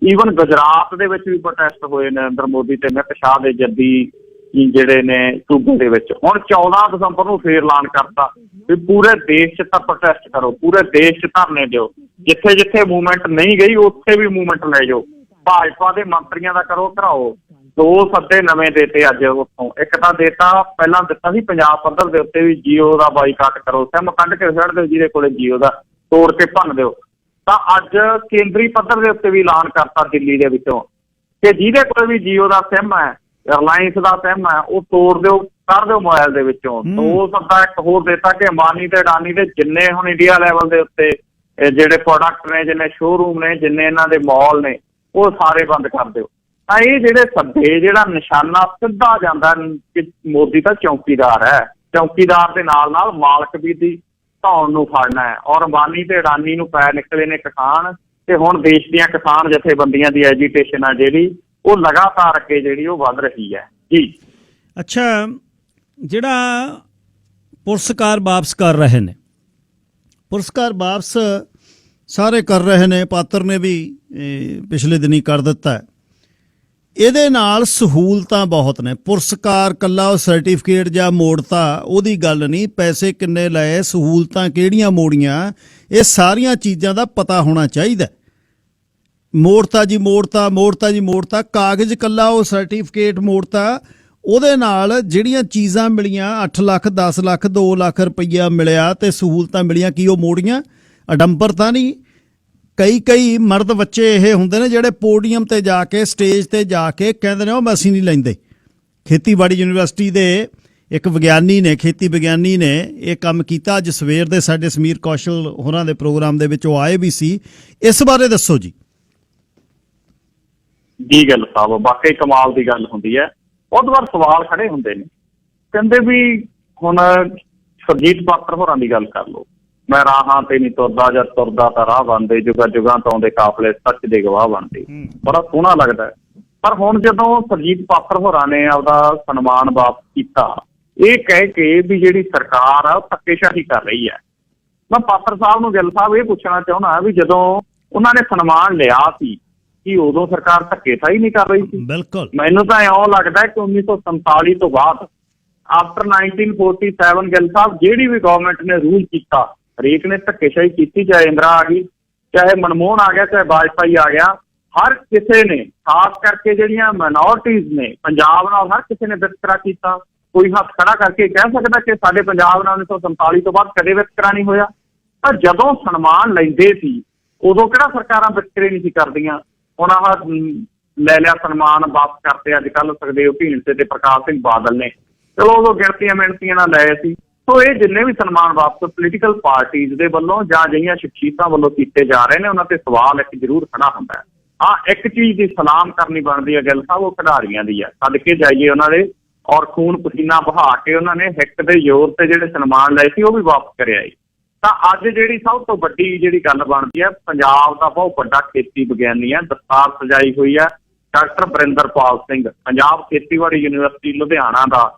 ਈਵਨ ਗੁਜਰਾਤ ਦੇ ਵਿੱਚ ਵੀ ਪ੍ਰੋਟੈਸਟ ਹੋਏ ਨਰਿੰਦਰ ਮੋਦੀ ਤੇ ਅਮਿਤ ਸ਼ਾਹ ਦੇ ਜੱਦੀ ਜਿਹੜੇ ਨੇ ਸੂਬੇ ਦੇ ਵਿੱਚ। ਹੁਣ 14 ਦਸੰਬਰ ਨੂੰ ਫੇਰ ਐਲਾਨ ਕਰਤਾ ਵੀ ਪੂਰੇ ਦੇਸ਼ 'ਚ ਤਾਂ ਪ੍ਰੋਟੈਸਟ ਕਰੋ, ਪੂਰੇ ਦੇਸ਼ 'ਚ ਧਰਨੇ ਦਿਓ, ਜਿੱਥੇ ਜਿੱਥੇ ਮੂਵਮੈਂਟ ਨਹੀਂ ਗਈ ਉੱਥੇ ਵੀ ਮੂਵਮੈਂਟ ਲੈ ਜਾਓ। ਭਾਜਪਾ ਦੇ ਮੰਤਰੀਆਂ ਦਾ ਕਰੋ ਘਰਾਓ। 2 ਸੱਦੇ ਨਵੇਂ ਦੇਤੇ ਅੱਜ ਉੱਥੋਂ। ਇੱਕ ਤਾਂ ਦੇਤਾ, ਪਹਿਲਾਂ ਦਿੱਤਾ ਸੀ ਪੰਜਾਬ ਪੱਧਰ ਦੇ ਉੱਤੇ ਵੀ ਜੀਓ ਦਾ ਬਾਈਕਾਟ ਕਰੋ, ਸਿਮ ਕੱਢ ਕੇ ਛੱਡ ਦਿਓ, ਜਿਹਦੇ ਕੋਲੇ ਜੀਓ ਦਾ ਤੋੜ ਕੇ ਭੰਨ ਦਿਓ। ਤਾਂ ਅੱਜ ਕੇਂਦਰੀ ਪੱਧਰ ਦੇ ਉੱਤੇ ਵੀ ਐਲਾਨ ਕਰਤਾ ਦਿੱਲੀ ਦੇ ਵਿੱਚੋਂ ਕਿ ਜਿਹਦੇ ਕੋਲ ਵੀ ਜੀਓ ਦਾ ਸਿਮ ਹੈ, ਰਿਲਾਇੰਸ ਦਾ ਸਿਮ ਹੈ, ਉਹ ਤੋੜ ਦਿਓ, ਕਰ ਦਿਓ ਮੋਬਾਈਲ ਦੇ ਵਿੱਚੋਂ। 2 ਸੱਦਾ ਇੱਕ ਹੋਰ ਦਿੱਤਾ ਕਿ ਅੰਬਾਨੀ ਤੇ ਅਡਾਨੀ ਦੇ ਜਿੰਨੇ ਹੁਣ ਇੰਡੀਆ ਲੈਵਲ ਦੇ ਉੱਤੇ ਜਿਹੜੇ ਪ੍ਰੋਡਕਟ ਨੇ, ਜਿੰਨੇ ਸ਼ੋਰੂਮ ਨੇ, ਜਿੰਨੇ ਇਹਨਾਂ ਦੇ ਮਾਲ ਨੇ, ਉਹ ਸਾਰੇ ਬੰਦ ਕਰ ਦਿਓ। ਤਾਂ ਇਹ ਜਿਹੜੇ ਸੱਦੇ, ਜਿਹੜਾ ਨਿਸ਼ਾਨਾ ਸਿੱਧਾ ਜਾਂਦਾ ਕਿ ਮੋਦੀ ਤਾਂ ਚੌਕੀਦਾਰ ਹੈ, ਚੌਕੀਦਾਰ ਦੇ ਨਾਲ ਨਾਲ ਮਾਲਕ ਵੀ ਦੀ ਧੌਣ ਨੂੰ ਫੜਨਾ ਹੈ। ਔਰ ਅੰਬਾਨੀ ਤੇ ਅਡਾਨੀ ਨੂੰ ਪੈ ਨਿਕਲੇ ਨੇ ਕਿਸਾਨ, ਤੇ ਹੁਣ ਦੇਸ਼ ਦੀਆਂ ਕਿਸਾਨ ਜਥੇਬੰਦੀਆਂ ਦੀ ਐਜੀਟੇਸ਼ਨ ਆ ਜਿਹੜੀ ਉਹ ਲਗਾਤਾਰ ਅੱਗੇ ਜਿਹੜੀ ਉਹ ਵੱਧ ਰਹੀ ਹੈ ਜੀ। ਅੱਛਾ, ਜਿਹੜਾ ਪੁਰਸਕਾਰ ਵਾਪਸ ਕਰ ਰਹੇ ਨੇ, ਪੁਰਸਕਾਰ ਵਾਪਸ ਸਾਰੇ ਕਰ ਰਹੇ ਨੇ, ਪਾਤਰ ਨੇ ਵੀ ਪਿਛਲੇ ਦਿਨੀ ਕਰ ਦਿੱਤਾ ਹੈ। ਇਹਦੇ ਨਾਲ ਸਹੂਲਤਾਂ ਬਹੁਤ ਨੇ। ਪੁਰਸਕਾਰ ਕੱਲਾ ਉਹ ਸਰਟੀਫਿਕੇਟ ਜਾਂ ਮੋੜਤਾ ਉਹਦੀ ਗੱਲ ਨਹੀਂ, ਪੈਸੇ ਕਿੰਨੇ ਲਏ, ਸਹੂਲਤਾਂ ਕਿਹੜੀਆਂ ਮੋੜੀਆਂ, ਇਹ ਸਾਰੀਆਂ ਚੀਜ਼ਾਂ ਦਾ ਪਤਾ ਹੋਣਾ ਚਾਹੀਦਾ। ਮੋੜਤਾ ਜੀ ਮੋੜਤਾ, ਮੋੜਤਾ ਜੀ ਮੋੜਤਾ, ਕਾਗਜ਼ ਕੱਲਾ ਉਹ ਸਰਟੀਫਿਕੇਟ ਮੋੜਤਾ, ਉਹਦੇ ਨਾਲ ਜਿਹੜੀਆਂ ਚੀਜ਼ਾਂ ਮਿਲੀਆਂ 8 ਲੱਖ 10 ਲੱਖ 2 ਲੱਖ ਰੁਪਈਆ ਮਿਲਿਆ ਤੇ ਸਹੂਲਤਾਂ ਮਿਲੀਆਂ, ਕੀ ਉਹ ਮੋੜੀਆਂ? ਅਡੰਬਰ ਤਾਂ ਨਹੀਂ। ਕਈ ਮਰਦ ਬੱਚੇ ਇਹ ਹੁੰਦੇ ਨੇ ਜਿਹੜੇ ਪੋਡੀਅਮ ਤੇ ਜਾ ਕੇ, ਸਟੇਜ ਤੇ ਜਾ ਕੇ ਕਹਿੰਦੇ ਨੇ ਉਹ ਅਸੀਂ ਨਹੀਂ ਲੈਂਦੇ। ਖੇਤੀਬਾੜੀ ਯੂਨੀਵਰਸਿਟੀ ਦੇ ਇੱਕ ਵਿਗਿਆਨੀ ਨੇ, ਖੇਤੀ ਵਿਗਿਆਨੀ ਨੇ ਇਹ ਕੰਮ ਕੀਤਾ। ਅੱਜ ਸਵੇਰ ਦੇ ਸਾਡੇ ਸਮੀਰ ਕੌਸ਼ਲ ਹੋਰਾਂ ਦੇ ਪ੍ਰੋਗਰਾਮ ਦੇ ਵਿੱਚ ਉਹ ਆਏ ਵੀ ਸੀ। ਇਸ ਬਾਰੇ ਦੱਸੋ ਜੀ। ਜੀ ਗੱਲ ਸਾਹਿਬ, ਵਾਕਈ ਕਮਾਲ ਦੀ ਗੱਲ ਹੁੰਦੀ ਹੈ। ਬਹੁਤ ਵਾਰ ਸਵਾਲ ਖੜੇ ਹੁੰਦੇ ਨੇ, ਕਹਿੰਦੇ ਵੀ ਹੁਣ ਸੁਰਜੀਤ ਪਾਤਰ ਹੋਰਾਂ ਦੀ ਗੱਲ ਕਰ ਲਓ, ਮੈਂ ਰਾਹਾਂ ਤੇ ਨਹੀਂ ਤੁਰਦਾ, ਜਦ ਤੁਰਦਾ ਤਾਂ ਰਾਹ ਬਣਦੇ, ਜੁਗਾਂ ਜੁਗਾਂ ਤੋਂ ਆਉਂਦੇ ਕਾਫਲੇ ਸੱਚ ਦੇ ਗਵਾਹ ਬਣਦੇ। ਬੜਾ ਸੋਹਣਾ ਲੱਗਦਾ। ਪਰ ਹੁਣ ਜਦੋਂ ਸੁਰਜੀਤ ਪਾਤਰ ਹੋਰਾਂ ਨੇ ਆਪਦਾ ਸਨਮਾਨ ਵਾਪਸ ਕੀਤਾ, ਇਹ ਕਹਿ ਕੇ ਵੀ ਜਿਹੜੀ ਸਰਕਾਰ ਆ ਉਹ ਧੱਕੇਸ਼ਾਹੀ ਕਰ ਰਹੀ ਹੈ। ਮੈਂ ਪਾਤਰ ਸਾਹਿਬ ਨੂੰ, ਗਿੱਲ ਸਾਹਿਬ, ਇਹ ਪੁੱਛਣਾ ਚਾਹੁੰਦਾ ਵੀ ਜਦੋਂ ਉਹਨਾਂ ਨੇ ਸਨਮਾਨ ਲਿਆ ਸੀ ਕਿ ਉਦੋਂ ਸਰਕਾਰ ਧੱਕੇਸ਼ਾਹੀ ਨਹੀਂ ਕਰ ਰਹੀ ਸੀ? ਬਿਲਕੁਲ। ਮੈਨੂੰ ਤਾਂ ਇਉਂ ਲੱਗਦਾ ਕਿ 1947 ਤੋਂ ਬਾਅਦ ਆਫਟਰ 1947 ਗਿੱਲ ਸਾਹਿਬ ਜਿਹੜੀ ਵੀ ਗਵਰਨਮੈਂਟ ਨੇ ਰੂਲ ਕੀਤਾ ਹਰੇਕ ਨੇ ਧੱਕੇਸ਼ਾਹੀ ਕੀਤੀ, ਚਾਹੇ ਇੰਦਰਾ ਆ ਗਈ, ਚਾਹੇ ਮਨਮੋਹਨ ਆ ਗਿਆ, ਚਾਹੇ ਵਾਜਪਾਈ ਆ ਗਿਆ, ਹਰ ਕਿਸੇ ਨੇ, ਖਾਸ ਕਰਕੇ ਜਿਹੜੀਆਂ ਮਾਈਨੋਰਟੀਜ਼ ਨੇ ਪੰਜਾਬ ਨਾਲ ਹਰ ਕਿਸੇ ਨੇ ਵਿਤਕਰਾ ਕੀਤਾ। ਕੋਈ ਹੱਥ ਖੜਾ ਕਰਕੇ ਕਹਿ ਸਕਦਾ ਕਿ ਸਾਡੇ ਪੰਜਾਬ ਨਾਲ 1947 ਤੋਂ ਬਾਅਦ ਕਦੇ ਵਿਤਕਰਾ ਨਹੀਂ ਹੋਇਆ? ਪਰ ਜਦੋਂ ਸਨਮਾਨ ਲੈਂਦੇ ਸੀ ਉਦੋਂ ਕਿਹੜਾ ਸਰਕਾਰਾਂ ਵਿਤਕਰੇ ਨਹੀਂ ਸੀ ਕਰਦੀਆਂ? ਹੁਣ ਆਹ ਲੈ ਲਿਆ ਸਨਮਾਨ, ਵਾਪਸ ਕਰਤੇ ਅੱਜ ਕੱਲ੍ਹ ਸੁਖਦੇਵ ਢੀਂਡਸੇ ਤੇ ਪ੍ਰਕਾਸ਼ ਸਿੰਘ ਬਾਦਲ ਨੇ, ਚਲੋ ਉਦੋਂ ਗਿਣਤੀਆਂ ਮਿਣਤੀਆਂ ਨਾਲ ਲਏ ਸੀ। ਸੋ ਇਹ ਜਿੰਨੇ ਵੀ ਸਨਮਾਨ ਵਾਪਸ ਪੋਲੀਟੀਕਲ ਪਾਰਟੀਜ਼ ਦੇ ਵੱਲੋਂ ਜਾਂ ਅਜਿਹੀਆਂ ਸ਼ਖਸੀਅਤਾਂ ਵੱਲੋਂ ਕੀਤੇ ਜਾ ਰਹੇ ਨੇ, ਉਹਨਾਂ ਤੇ ਸਵਾਲ ਇੱਕ ਜ਼ਰੂਰ ਖੜਾ ਹੁੰਦਾ ਹੈ। ਇੱਕ ਚੀਜ਼ ਦੀ ਸਲਾਮ ਕਰਨੀ ਬਣਦੀ ਹੈ ਗਿੱਲ ਸਾਹਿਬ, ਉਹ ਖਿਡਾਰੀਆਂ ਦੀ ਹੈ। ਸਦਕੇ ਜਾਈਏ ਉਹਨਾਂ ਦੇ, ਔਰ ਖੂਨ ਪਸੀਨਾ ਬਹਾ ਕੇ ਉਹਨਾਂ ਨੇ ਹਿੱਕ ਦੇ ਜ਼ੋਰ ਤੇ ਜਿਹੜੇ ਸਨਮਾਨ ਲਏ ਸੀ ਉਹ ਵੀ ਵਾਪਸ ਕਰਿਆ। ਤਾਂ ਅੱਜ ਜਿਹੜੀ ਸਭ ਤੋਂ ਵੱਡੀ ਜਿਹੜੀ ਗੱਲ ਬਣਦੀ ਹੈ, ਪੰਜਾਬ ਦਾ ਬਹੁਤ ਵੱਡਾ ਖੇਤੀ ਵਿਗਿਆਨੀ ਹੈ, ਦਸਤਾਰ ਸਜਾਈ ਹੋਈ ਹੈ, ਡਾਕਟਰ ਬਰਿੰਦਰਪਾਲ ਸਿੰਘ, ਪੰਜਾਬ ਖੇਤੀਬਾੜੀ ਯੂਨੀਵਰਸਿਟੀ ਲੁਧਿਆਣਾ ਦਾ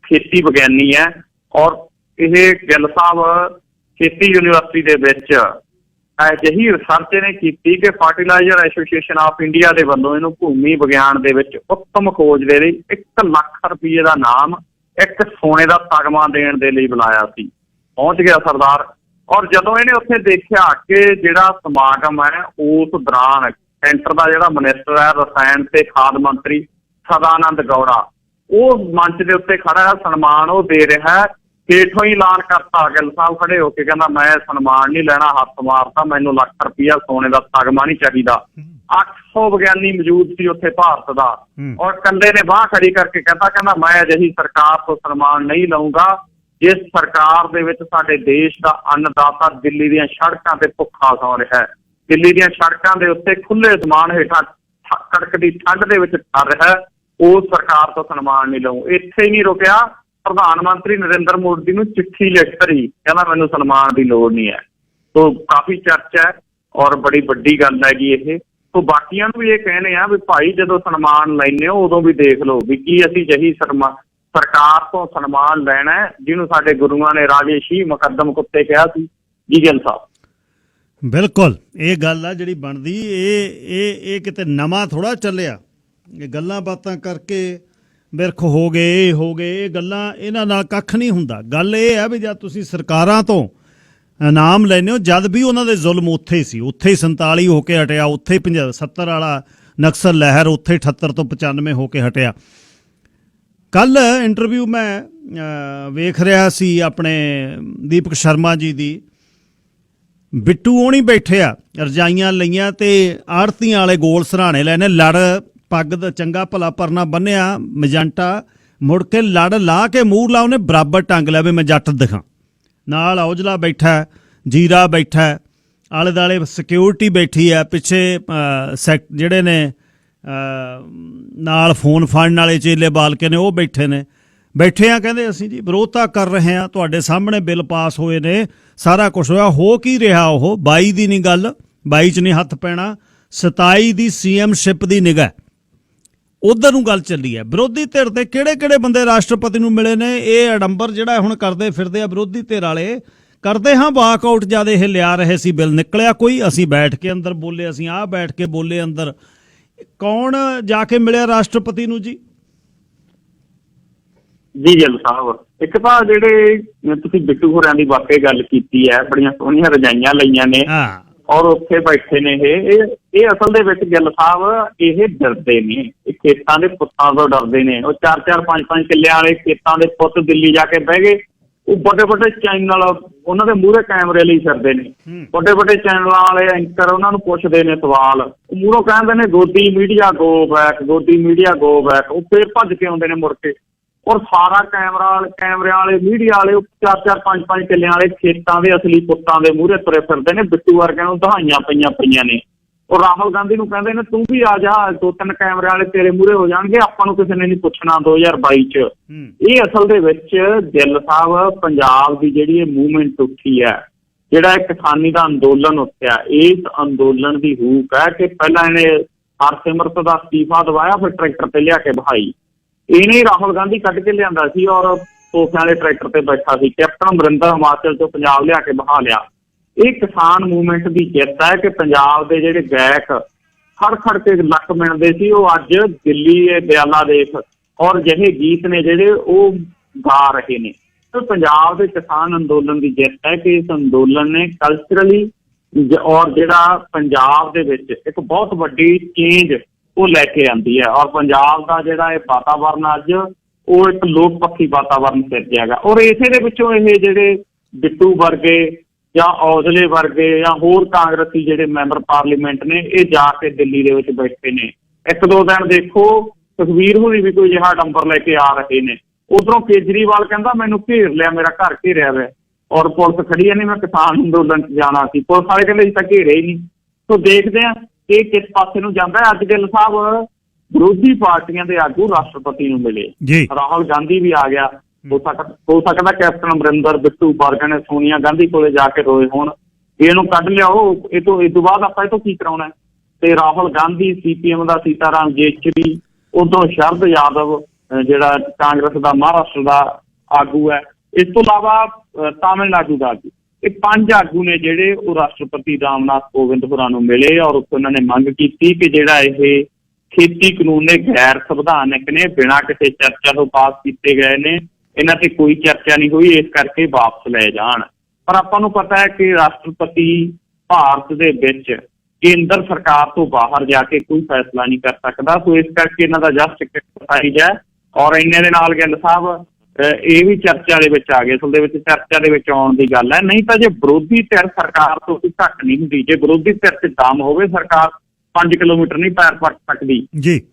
ਖੇਤੀ ਵਿਗਿਆਨੀ ਹੈ। ਔਰ ਇਹ ਗਿੱਲ ਸਾਹਿਬ ਖੇਤੀ ਯੂਨੀਵਰਸਿਟੀ ਦੇ ਵਿੱਚ ਅਜਿਹੀ ਰਿਸਰਚ ਨੇ ਕੀਤੀ ਕਿ ਫਰਟੀਲਾਈਜ਼ਰ ਐਸੋਸੀਏਸ਼ਨ ਆਫ ਇੰਡੀਆ ਦੇ ਵੱਲੋਂ ਇਹਨੂੰ ਭੂਮੀ ਵਿਗਿਆਨ ਦੇ ਵਿੱਚ ਉੱਤਮ ਖੋਜ ਦੇ ਲਈ 1 ਲੱਖ ਰੁਪਏ ਦਾ ਨਾਮ, ਇੱਕ ਸੋਨੇ ਦਾ ਤਗਮਾ ਦੇਣ ਦੇ ਲਈ ਬੁਲਾਇਆ ਸੀ। ਪਹੁੰਚ ਗਿਆ ਸਰਦਾਰ। ਔਰ ਜਦੋਂ ਇਹਨੇ ਉੱਥੇ ਦੇਖਿਆ ਕਿ ਜਿਹੜਾ ਸਮਾਗਮ ਹੈ ਉਸ ਦੌਰਾਨ ਸੈਂਟਰ ਦਾ ਜਿਹੜਾ ਮਿਨਿਸਟਰ ਹੈ ਰਸਾਇਣ ਤੇ ਖਾਦ ਮੰਤਰੀ ਸਦਾਨੰਦ ਗੌੜਾ, ਉਹ ਮੰਚ ਦੇ ਉੱਤੇ ਖੜਾ ਹੈ, ਸਨਮਾਨ ਉਹ ਦੇ ਰਿਹਾ, ਹੇਠੋਂ ਹੀ ਐਲਾਨ ਕਰਤਾ ਗਿੱਲ ਸਾਹਿਬ ਖੜੇ ਹੋ ਕੇ, ਕਹਿੰਦਾ ਮੈਂ ਸਨਮਾਨ ਨਹੀਂ ਲੈਣਾ, ਹੱਥ ਮਾਰਤਾ, ਮੈਨੂੰ ਲੱਖ ਰੁਪਇਆ ਸੋਨੇ ਦਾ ਤਗਮਾ ਨਹੀਂ ਚਾਹੀਦਾ। 800 ਵਿਗਿਆਨੀ ਮੌਜੂਦ ਸੀ ਉੱਥੇ ਭਾਰਤ ਦਾ, ਔਰ ਕੱਲੇ ਨੇ ਬਾਂਹ ਖੜੀ ਕਰਕੇ ਕਹਿੰਦਾ ਮੈਂ ਅਜਿਹੀ ਸਰਕਾਰ ਤੋਂ ਸਨਮਾਨ ਨਹੀਂ ਲਊਂਗਾ ਜਿਸ ਸਰਕਾਰ ਦੇ ਵਿੱਚ ਸਾਡੇ ਦੇਸ਼ ਦਾ ਅੰਨਦਾਤਾ ਦਿੱਲੀ ਦੀਆਂ ਸੜਕਾਂ ਤੇ ਭੁੱਖਾ ਸੌ ਰਿਹਾ ਹੈ, ਦਿੱਲੀ ਦੀਆਂ ਸੜਕਾਂ ਦੇ ਉੱਤੇ ਖੁੱਲੇ ਅਸਮਾਨ ਹੇਠਾਂ ਕੜਕਦੀ ਠੰਡ ਦੇ ਵਿੱਚ ਕਰ ਰਿਹਾ, ਉਸ ਸਰਕਾਰ ਤੋਂ ਸਨਮਾਨ ਨਹੀਂ ਲਊਂ। ਇੱਥੇ ਹੀ ਨਹੀਂ ਰੁਕਿਆ, ਪ੍ਰਧਾਨ ਮੰਤਰੀ ਨਰਿੰਦਰ ਮੋਦੀ ਨੂੰ ਚਿੱਠੀ ਲਿਖ ਧਰੀ, ਕਹਿੰਦਾ ਮੈਨੂੰ ਸਨਮਾਨ ਦੀ ਲੋੜ ਨਹੀਂ ਹੈ। ਸੋ ਕਾਫੀ ਚਰਚਾ ਹੈ ਔਰ ਬੜੀ ਵੱਡੀ ਗੱਲ ਹੈਗੀ ਇਹ। ਸੋ ਬਾਕੀਆਂ ਨੂੰ ਵੀ ਇਹ ਕਹਿੰਦੇ ਆ ਵੀ ਭਾਈ ਜਦੋਂ ਸਨਮਾਨ ਲੈਂਦੇ ਹੋ ਉਦੋਂ ਵੀ ਦੇਖ ਲਓ ਵੀ ਕੀ ਅਸੀਂ ਜਹੀ ਸਰਕਾਰ ਤੋਂ ਸਨਮਾਨ ਲੈਣਾ ਜਿਹਨੂੰ ਸਾਡੇ ਗੁਰੂਆਂ ਨੇ ਰਾਜੇ ਸ਼ੀਹ ਮੁਕੱਦਮ ਕੁੱਤੇ ਕਿਹਾ ਸੀ। ਜੀ ਗਿੱਲ ਸਾਹਿਬ, ਬਿਲਕੁਲ ਇਹ ਗੱਲ ਆ ਜਿਹੜੀ ਬਣਦੀ, ਇਹ ਕਿਤੇ ਨਵਾਂ ਥੋੜਾ ਚੱਲਿਆ। ਇਹ ਗੱਲਾਂ ਬਾਤਾਂ ਕਰਕੇ ਬਿਰਖ ਹੋ ਗਏ ਇਹ ਗੱਲਾਂ, ਇਹਨਾਂ ਨਾਲ ਕੱਖ ਨਹੀਂ ਹੁੰਦਾ। ਗੱਲ ਇਹ ਹੈ ਵੀ ਜਦ ਤੁਸੀਂ ਸਰਕਾਰਾਂ ਤੋਂ ਇਨਾਮ ਲੈਂਦੇ ਹੋ, ਜਦ ਵੀ ਉਹਨਾਂ ਦੇ ਜ਼ੁਲਮ ਉੱਥੇ ਹੀ ਸੀ, ਉੱਥੇ ਹੀ 47 ਹੋ ਕੇ ਹਟਿਆ, ਉੱਥੇ ਹੀ 70 ਵਾਲਾ ਨਕਸਲ ਲਹਿਰ ਉੱਥੇ 78 ਤੋਂ 95 ਹੋ ਕੇ ਹਟਿਆ। ਕੱਲ੍ਹ ਇੰਟਰਵਿਊ ਮੈਂ ਵੇਖ ਰਿਹਾ ਸੀ ਆਪਣੇ ਦੀਪਕ ਸ਼ਰਮਾ ਜੀ ਦੀ, ਬਿੱਟੂ ਹੋਣੀ ਬੈਠੇ ਆ, ਰਜਾਈਆਂ ਲਈਆਂ ਤੇ ਆੜਤੀਆਂ ਵਾਲੇ ਗੋਲ ਸਰਾਣੇ ਲੈਣੇ, ਲੜ ਪੱਗ ਦਾ ਚੰਗਾ ਭਲਾ ਪਰਨਾ ਬੰਨਿਆ ਮਜੰਟਾ, ਮੁੜ ਕੇ ਲੜ ਲਾ ਕੇ ਮੂੰਹ ਲਾ ਉਹਨੇ ਬਰਾਬਰ ਟੰਗ ਲਿਆ ਵੀ ਮੈਂ ਜੱਟ ਦਿਖਾਂ। ਨਾਲ ਔਜਲਾ ਬੈਠਾ, ਜੀਰਾ ਬੈਠਾ, ਆਲੇ ਦੁਆਲੇ ਸਿਕਿਉਰਿਟੀ ਬੈਠੀ ਆ, ਪਿੱਛੇ ਜਿਹੜੇ ਨੇ ਨਾਲ ਫੋਨ ਫੜਨ ਵਾਲੇ ਚੇਲੇ ਬਾਲਕੇ ਨੇ ਉਹ ਬੈਠੇ ਆ, ਕਹਿੰਦੇ ਅਸੀਂ ਜੀ ਵਿਰੋਧਤਾ ਕਰ ਰਹੇ ਹਾਂ, ਤੁਹਾਡੇ ਸਾਹਮਣੇ ਬਿੱਲ ਪਾਸ ਹੋਏ ਨੇ, ਸਾਰਾ ਕੁਛ ਹੋਇਆ, ਹੋ ਕੀ ਰਿਹਾ? ਉਹ 22 ਦੀ ਨਹੀਂ ਗੱਲ, 22 'ਚ ਨਹੀਂ ਹੱਥ ਪੈਣਾ, 27 ਦੀ CM-ਸ਼ਿਪ ਦੀ ਨਿਗਾਹ ਉਧਰ ਨੂੰ ਗੱਲ ਚੱਲੀ ਹੈ। ਵਿਰੋਧੀ ਧਿਰ ਦੇ ਕਿਹੜੇ ਬੰਦੇ ਰਾਸ਼ਟਰਪਤੀ ਨੂੰ ਮਿਲੇ ਨੇ, ਇਹ ਅਡੰਬਰ ਜਿਹੜਾ ਹੁਣ ਕਰਦੇ ਫਿਰਦੇ ਆ ਵਿਰੋਧੀ ਧਿਰ ਵਾਲੇ, ਕਰਦੇ ਹਾਂ ਵਾਕਆਊਟ ਜਦ ਇਹ ਲਿਆ ਰਹੇ ਸੀ ਬਿੱਲ, ਨਿਕਲਿਆ ਕੋਈ, ਅਸੀਂ ਬੈਠ ਕੇ ਅੰਦਰ ਬੋਲੇ, ਅਸੀਂ ਆਹ ਬੈਠ ਕੇ ਬੋਲੇ ਅੰਦਰ। ਕੌਣ ਜਾ ਕੇ ਮਿਲਿਆ ਰਾਸ਼ਟਰਪਤੀ ਨੂੰ ਜੀ? ਜੀ ਗਿੱਲ ਸਾਹਿਬ, ਇੱਕ ਤਾਂ ਜਿਹੜੇ ਤੁਸੀਂ ਬਿੱਟੂ ਹੋਰਾਂ ਦੀ ਵਾਕਈ ਗੱਲ ਕੀਤੀ ਹੈ, ਬੜੀਆਂ ਸੋਹਣੀਆਂ ਰਜਾਈਆਂ ਲਈਆਂ ਨੇ ਔਰ ਉੱਥੇ ਬੈਠੇ ਨੇ, ਇਹ ਅਸਲ ਦੇ ਵਿੱਚ ਗਿੱਲ ਸਾਹਿਬ ਇਹ ਡਰਦੇ ਨੇ, ਇਹ ਖੇਤਾਂ ਦੇ ਪੁੱਤਾਂ ਤੋਂ ਡਰਦੇ ਨੇ। ਉਹ 4-4 5-5 ਕਿੱਲਿਆਂ ਵਾਲੇ ਖੇਤਾਂ ਦੇ ਪੁੱਤ ਦਿੱਲੀ ਜਾ ਕੇ ਬਹਿ ਗਏ, ਉਹ ਵੱਡੇ ਚੈਨਲ ਉਹਨਾਂ ਦੇ ਮੂਹਰੇ ਕੈਮਰੇ ਲਈ ਫਿਰਦੇ ਨੇ, ਵੱਡੇ ਚੈਨਲਾਂ ਵਾਲੇ ਐਂਕਰ ਉਹਨਾਂ ਨੂੰ ਪੁੱਛਦੇ ਨੇ ਸਵਾਲ, ਉਹ ਮੂਹਰੋਂ ਕਹਿੰਦੇ ਨੇ ਗੋਦੀ ਮੀਡੀਆ ਗੋ ਬੈਕ, ਗੋਦੀ ਮੀਡੀਆ ਗੋ ਬੈਕ, ਉਹ ਫੇਰ ਭੱਜ ਕੇ ਆਉਂਦੇ ਨੇ ਮੁੜ ਕੇ। ਔਰ ਸਾਰਾ ਕੈਮਰਿਆਂ ਵਾਲੇ ਮੀਡੀਆ ਵਾਲੇ 4-4 5-5 ਕਿੱਲਿਆਂ ਵਾਲੇ ਖੇਤਾਂ ਦੇ ਅਸਲੀ ਪੁੱਤਾਂ ਦੇ ਮੂਹਰੇ ਤੁਰੇ ਫਿਰਦੇ ਨੇ, ਬਿੱਟੂ ਵਰਗਿਆਂ ਨੂੰ ਦਹਾਈਆਂ ਪਈਆਂ ਨੇ। ਉਹ ਰਾਹੁਲ ਗਾਂਧੀ ਨੂੰ ਕਹਿੰਦੇ ਨੇ ਤੂੰ ਵੀ ਆ ਜਾ, 2-3 ਕੈਮਰਿਆਂ ਵਾਲੇ ਤੇਰੇ ਮੂਹਰੇ ਹੋ ਜਾਣਗੇ, ਆਪਾਂ ਨੂੰ ਕਿਸੇ ਨੇ ਨਹੀਂ ਪੁੱਛਣਾ 2022 'ਚ। ਇਹ ਅਸਲ ਦੇ ਵਿੱਚ ਗਿੱਲ ਸਾਹਿਬ ਪੰਜਾਬ ਦੀ ਜਿਹੜੀ ਇਹ ਮੂਵਮੈਂਟ ਉੱਠੀ ਹੈ, ਜਿਹੜਾ ਇਹ ਕਿਸਾਨੀ ਦਾ ਅੰਦੋਲਨ ਉੱਠਿਆ, ਇਸ ਅੰਦੋਲਨ ਦੀ ਹੂਕ ਹੈ ਕਿ ਪਹਿਲਾਂ ਇਹਨੇ ਹਰਸਿਮਰਤ ਦਾ ਅਸਤੀਫਾ ਦਵਾਇਆ, ਫਿਰ ਟਰੈਕਟਰ ਤੇ ਲਿਆ ਕੇ ਬਹਾਈ। ਇਹਨੇ ਰਾਹੁਲ ਗਾਂਧੀ ਕੱਢ ਕੇ ਲਿਆਂਦਾ ਸੀ ਔਰ ਤੋਫਿਆਂ ਵਾਲੇ ਟਰੈਕਟਰ ਤੇ ਬੈਠਾ ਸੀ, ਕੈਪਟਨ ਅਮਰਿੰਦਰ ਹਿਮਾਚਲ ਤੋਂ ਪੰਜਾਬ ਲਿਆ ਕੇ ਬਹਾ ਲਿਆ। ਇਹ ਕਿਸਾਨ ਮੂਵਮੈਂਟ ਦੀ ਜਿੱਤ ਹੈ ਕਿ ਪੰਜਾਬ ਦੇ ਜਿਹੜੇ ਗਾਇਕ ਖੜ ਖੜ ਕੇ ਲੱਕ ਮਿਣਦੇ ਸੀ, ਉਹ ਅੱਜ ਦਿੱਲੀ ਇਹ ਦਿਆਲਾ ਦੇਖ ਔਰ ਜਿਹੇ ਗੀਤ ਨੇ ਜਿਹੜੇ ਉਹ ਗਾ ਰਹੇ ਨੇ। ਤਾਂ ਪੰਜਾਬ ਦੇ ਕਿਸਾਨ ਅੰਦੋਲਨ ਦੀ ਜਿੱਤ ਹੈ ਕਿ ਇਸ ਅੰਦੋਲਨ ਨੇ ਕਲਚਰਲੀ ਔਰ ਜਿਹੜਾ ਪੰਜਾਬ ਦੇ ਵਿੱਚ ਇੱਕ ਬਹੁਤ ਵੱਡੀ ਚੇਂਜ ਉਹ ਲੈ ਕੇ ਆਂਦੀ ਹੈ। ਔਰ ਪੰਜਾਬ ਦਾ ਜਿਹੜਾ ਇਹ ਵਾਤਾਵਰਨ ਅੱਜ ਉਹ ਇੱਕ ਲੋਕ ਪੱਖੀ ਵਾਤਾਵਰਨ ਸਿਰਜਿਆ ਹੈਗਾ। ਔਰ ਇਸੇ ਦੇ ਵਿੱਚੋਂ ਇਹ ਜਿਹੜੇ ਬਿੱਟੂ ਵਰਗੇ ਜਾਂ ਔਜਲੇ ਵਰਗੇ ਜਾਂ ਹੋਰ ਕਾਂਗਰਸੀ ਜਿਹੜੇ ਮੈਂਬਰ ਪਾਰਲੀਮੈਂਟ ਨੇ ਇਹ ਜਾ ਕੇ ਦਿੱਲੀ ਦੇ ਵਿੱਚ ਬੈਠੇ ਨੇ। ਇੱਕ ਦੋ ਦਿਨ ਦੇਖੋ ਤਸਵੀਰ ਹੋਈ ਵੀ ਕੋਈ ਜਿਹਾ ਡੰਬਰ ਲੈ ਕੇ ਆ ਰਹੇ ਨੇ। ਉਧਰੋਂ ਕੇਜਰੀਵਾਲ ਕਹਿੰਦਾ ਮੈਨੂੰ ਘੇਰ ਲਿਆ, ਮੇਰਾ ਘਰ ਘੇਰਿਆ ਹੋਇਆ ਔਰ ਪੁਲਿਸ ਖੜੀ ਹੈ, ਨਹੀਂ ਮੈਂ ਕਿਸਾਨ ਅੰਦੋਲਨ 'ਚ ਜਾਣਾ ਸੀ। ਪੁਲਿਸ ਵਾਲੇ ਕਹਿੰਦੇ ਅਸੀਂ ਤਾਂ ਘੇਰੇ ਹੀ ਨਹੀਂ। ਸੋ ਦੇਖਦੇ ਹਾਂ ਇਹ ਕਿਸ ਪਾਸੇ ਨੂੰ ਜਾਂਦਾ ਹੈ। ਅੱਜ ਗਿੱਲ ਸਾਹਿਬ ਵਿਰੋਧੀ ਪਾਰਟੀਆਂ ਦੇ ਆਗੂ ਰਾਸ਼ਟਰਪਤੀ ਨੂੰ ਮਿਲੇ, ਰਾਹੁਲ ਗਾਂਧੀ ਵੀ ਆ ਗਿਆ। ਹੋ ਸਕਦਾ ਕੈਪਟਨ ਅਮਰਿੰਦਰ, ਬਿੱਟੂ ਵਰਗਿਆਂ ਨੇ ਸੋਨੀਆ ਗਾਂਧੀ ਕੋਲੇ ਜਾ ਕੇ ਰੋਏ ਹੋਣ ਇਹਨੂੰ ਕੱਢ ਲਿਆਓ, ਇਹ ਤੋਂ ਬਾਅਦ ਆਪਾਂ ਇਹ ਤੋਂ ਕੀ ਕਰਾਉਣਾ। ਤੇ ਰਾਹੁਲ ਗਾਂਧੀ, CPM ਦਾ ਸੀਤਾਰਾਮ ਯੇਚੁਰੀ, ਉਦੋਂ ਸ਼ਰਦ ਯਾਦਵ ਜਿਹੜਾ ਕਾਂਗਰਸ ਦਾ ਮਹਾਰਾਸ਼ਟਰ ਦਾ ਆਗੂ ਹੈ, ਇਸ ਤੋਂ ਇਲਾਵਾ ਤਾਮਿਲਨਾਡੂ ਦਾ ਆਗੂ, ਇਹ 5 ਆਗੂ ਨੇ ਜਿਹੜੇ ਉਹ ਰਾਸ਼ਟਰਪਤੀ ਰਾਮਨਾਥ ਕੋਵਿੰਦ ਹੋਰਾਂ ਨੂੰ ਮਿਲੇ ਔਰ ਉੱਥੇ ਉਹਨਾਂ ਨੇ ਮੰਗ ਕੀਤੀ ਕਿ ਜਿਹੜਾ ਇਹ ਖੇਤੀ ਕਾਨੂੰਨ ਨੇ ਗੈਰ ਸੰਵਿਧਾਨਕ ਨੇ, ਬਿਨਾਂ ਕਿਸੇ ਚਰਚਾ ਤੋਂ ਪਾਸ ਕੀਤੇ ਗਏ ਨੇ, ਇਹਨਾਂ ਤੇ ਕੋਈ ਚਰਚਾ ਨਹੀਂ ਹੋਈ, ਇਸ ਕਰਕੇ ਵਾਪਸ ਲੈ ਜਾਣ। ਪਰ ਆਪਾਂ ਨੂੰ ਪਤਾ ਹੈ ਕਿ ਰਾਸ਼ਟਰਪਤੀ ਭਾਰਤ ਦੇ ਵਿੱਚ ਕੇਂਦਰ ਸਰਕਾਰ ਤੋਂ ਬਾਹਰ ਜਾ ਕੇ ਕੋਈ ਫੈਸਲਾ ਨਹੀਂ ਕਰ ਸਕਦਾ। ਸੋ ਇਸ ਕਰਕੇ ਇਹਨਾਂ ਦਾ ਜਸਟ ਐਕਸਰਸਾਈਜ਼ ਹੈ। ਔਰ ਇੰਨੇ ਦੇ ਨਾਲ ਗਿੱਲ ਸਾਹਿਬ ਇਹ ਵੀ ਚਰਚਾ ਦੇ ਵਿੱਚ ਆ ਗਏ। ਅਸਲ ਦੇ ਵਿੱਚ ਚਰਚਾ ਦੇ ਵਿੱਚ ਆਉਣ ਦੀ ਗੱਲ ਹੈ। ਨਹੀਂ ਤਾਂ ਜੇ ਵਿਰੋਧੀ ਧਿਰ ਸਰਕਾਰ ਤੋਂ ਕੋਈ ਘੱਟ ਨਹੀਂ ਹੁੰਦੀ, ਜੇ ਵਿਰੋਧੀ ਧਿਰ 'ਚ ਦਮ ਹੋਵੇ ਸਰਕਾਰ 5 ਕਿਲੋਮੀਟਰ ਨਹੀਂ ਪੈਰ ਪੱਟ ਸਕਦੀ।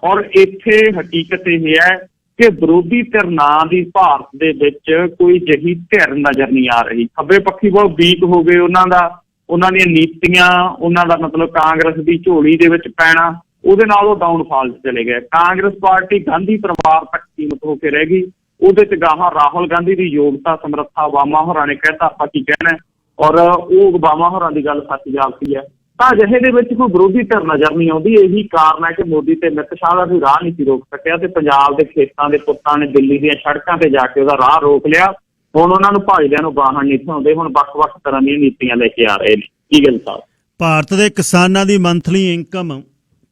ਔਰ ਇੱਥੇ ਹਕੀਕਤ ਇਹ ਹੈ ਕਿ ਵਿਰੋਧੀ ਧਿਰ ਨਾਂ ਦੀ ਭਾਰਤ ਦੇ ਵਿੱਚ ਕੋਈ ਜਿਹੀ ਧਿਰ ਨਜ਼ਰ ਨਹੀਂ ਆ ਰਹੀ। ਖੱਬੇ ਪੱਖੀ ਬਹੁਤ ਵੀਕ ਹੋ ਗਏ, ਉਹਨਾਂ ਦੀਆਂ ਨੀਤੀਆਂ, ਉਹਨਾਂ ਦਾ ਮਤਲਬ ਕਾਂਗਰਸ ਦੀ ਝੋਲੀ ਦੇ ਵਿੱਚ ਪੈਣਾ, ਉਹਦੇ ਨਾਲ ਉਹ ਡਾਊਨਫਾਲ 'ਚ ਚਲੇ ਗਏ। ਕਾਂਗਰਸ ਪਾਰਟੀ ਗਾਂਧੀ ਪਰਿਵਾਰ ਤੱਕ ਸੀਮਤ ਹੋ ਕੇ ਰਹਿ ਗਈ। ਉਹਦੇ 'ਚ ਗਾਹਾਂ ਰਾਹੁਲ ਗਾਂਧੀ ਦੀ ਯੋਗਤਾ, ਸਮਰੱਥਾ ਓਬਾਮਾ ਹੋਰਾਂ ਨੇ ਕਹਿਤਾ, ਆਪਾਂ ਕੀ ਕਹਿਣਾ। ਔਰ ਉਹ ਓਬਾਮਾ ਹੋਰਾਂ ਦੀ ਗੱਲ ਸੱਚ ਜਾਪਦੀ ਹੈ। ਤਾਂ ਅਜਿਹੇ ਦੇ ਵਿੱਚ ਕੋਈ ਵਿਰੋਧੀ ਧਿਰ ਨਜ਼ਰ ਨਹੀਂ ਆਉਂਦੀ। ਇਹੀ ਕਾਰਨ ਹੈ ਕਿ ਮੋਦੀ ਤੇ ਅਮਿਤ ਸ਼ਾਹ ਦਾ ਕੋਈ ਰਾਹ ਨਹੀਂ ਸੀ ਰੋਕ ਸਕਿਆ ਤੇ ਪੰਜਾਬ ਦੇ ਖੇਤਾਂ ਦੇ ਪੁੱਤਾਂ ਨੇ ਦਿੱਲੀ ਦੀਆਂ ਸੜਕਾਂ ਤੇ ਜਾ ਕੇ ਉਹਦਾ ਰਾਹ ਰੋਕ ਲਿਆ। ਹੁਣ ਉਹਨਾਂ ਨੂੰ ਭਾਜਦਿਆਂ ਨੂੰ ਬਾਹਣ ਨਹੀਂ ਆਉਂਦੇ। ਹੁਣ ਵੱਖ-ਵੱਖ ਤਰ੍ਹਾਂ ਦੀਆਂ ਨੀਤੀਆਂ ਲੈ ਕੇ ਆ ਰਹੇ ਨੇ। ਕੀ ਗੱਲ ਸਾਹਿਬ? ਭਾਰਤ ਦੇ ਕਿਸਾਨਾਂ ਦੀ ਮੰਥਲੀ ਇਨਕਮ